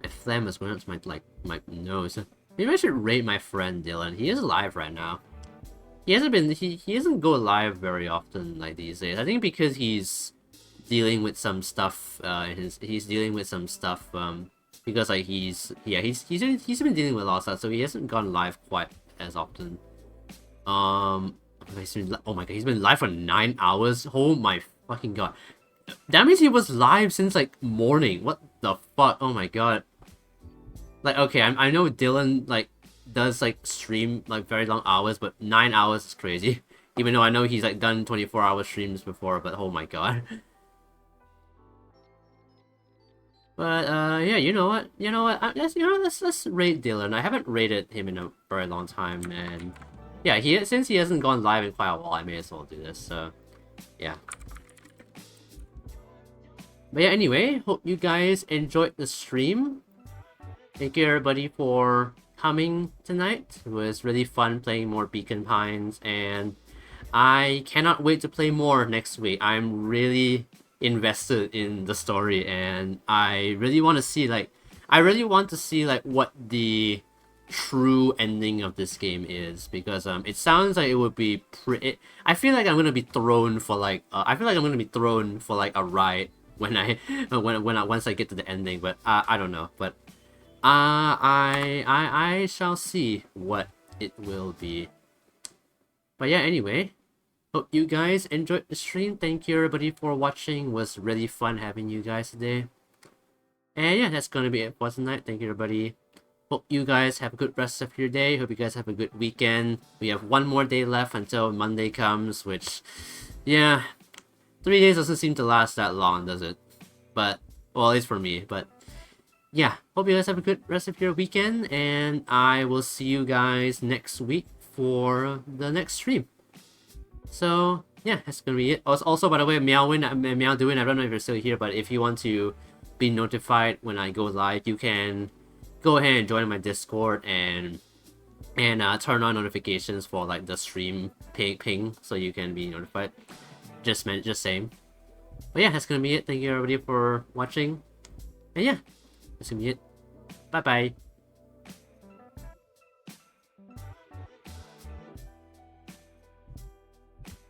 My phlegm is going up to my nose. Maybe I should rate my friend Dylan. He is live right now. He hasn't go live very often like these days. I think because he's dealing with some stuff. He's dealing with some stuff. Because like he's been dealing with a lot of stuff, so he hasn't gone live quite as often. Oh my god, he's been live for 9 hours. Oh my fucking god. That means he was live since like morning. What the fuck? Oh my god. Like, okay, I know Dylan, like, does, like, stream, like, very long hours, but 9 hours is crazy. Even though I know he's, like, done 24-hour streams before, but oh my god. But, yeah, you know what? Let's rate Dylan. I haven't rated him in a very long time, and... Yeah, since he hasn't gone live in quite a while, I may as well do this, so... Yeah. But yeah, anyway, hope you guys enjoyed the stream. Thank you everybody for coming tonight. It was really fun playing more Beacon Pines, and I cannot wait to play more next week. I'm really invested in the story, and I really want to see like what the true ending of this game is, because it sounds like it would be pretty. I feel like I'm gonna be thrown for like a ride when once I get to the ending, but I don't know, but. I shall see what it will be. But yeah, anyway, hope you guys enjoyed the stream. Thank you everybody for watching. It was really fun having you guys today. And yeah, that's gonna be it for tonight. Thank you everybody. Hope you guys have a good rest of your day. Hope you guys have a good weekend. We have one more day left until Monday comes, which, yeah, 3 days doesn't seem to last that long, does it? But, well, at least for me, but yeah, hope you guys have a good rest of your weekend, and I will see you guys next week for the next stream. So, yeah, that's gonna be it. Also, by the way, Meowdoing, I don't know if you're still here, but if you want to be notified when I go live, you can go ahead and join my Discord and turn on notifications for like the stream ping so you can be notified. Just saying. But yeah, that's gonna be it. Thank you everybody for watching. And yeah, that's gonna be it. Bye bye.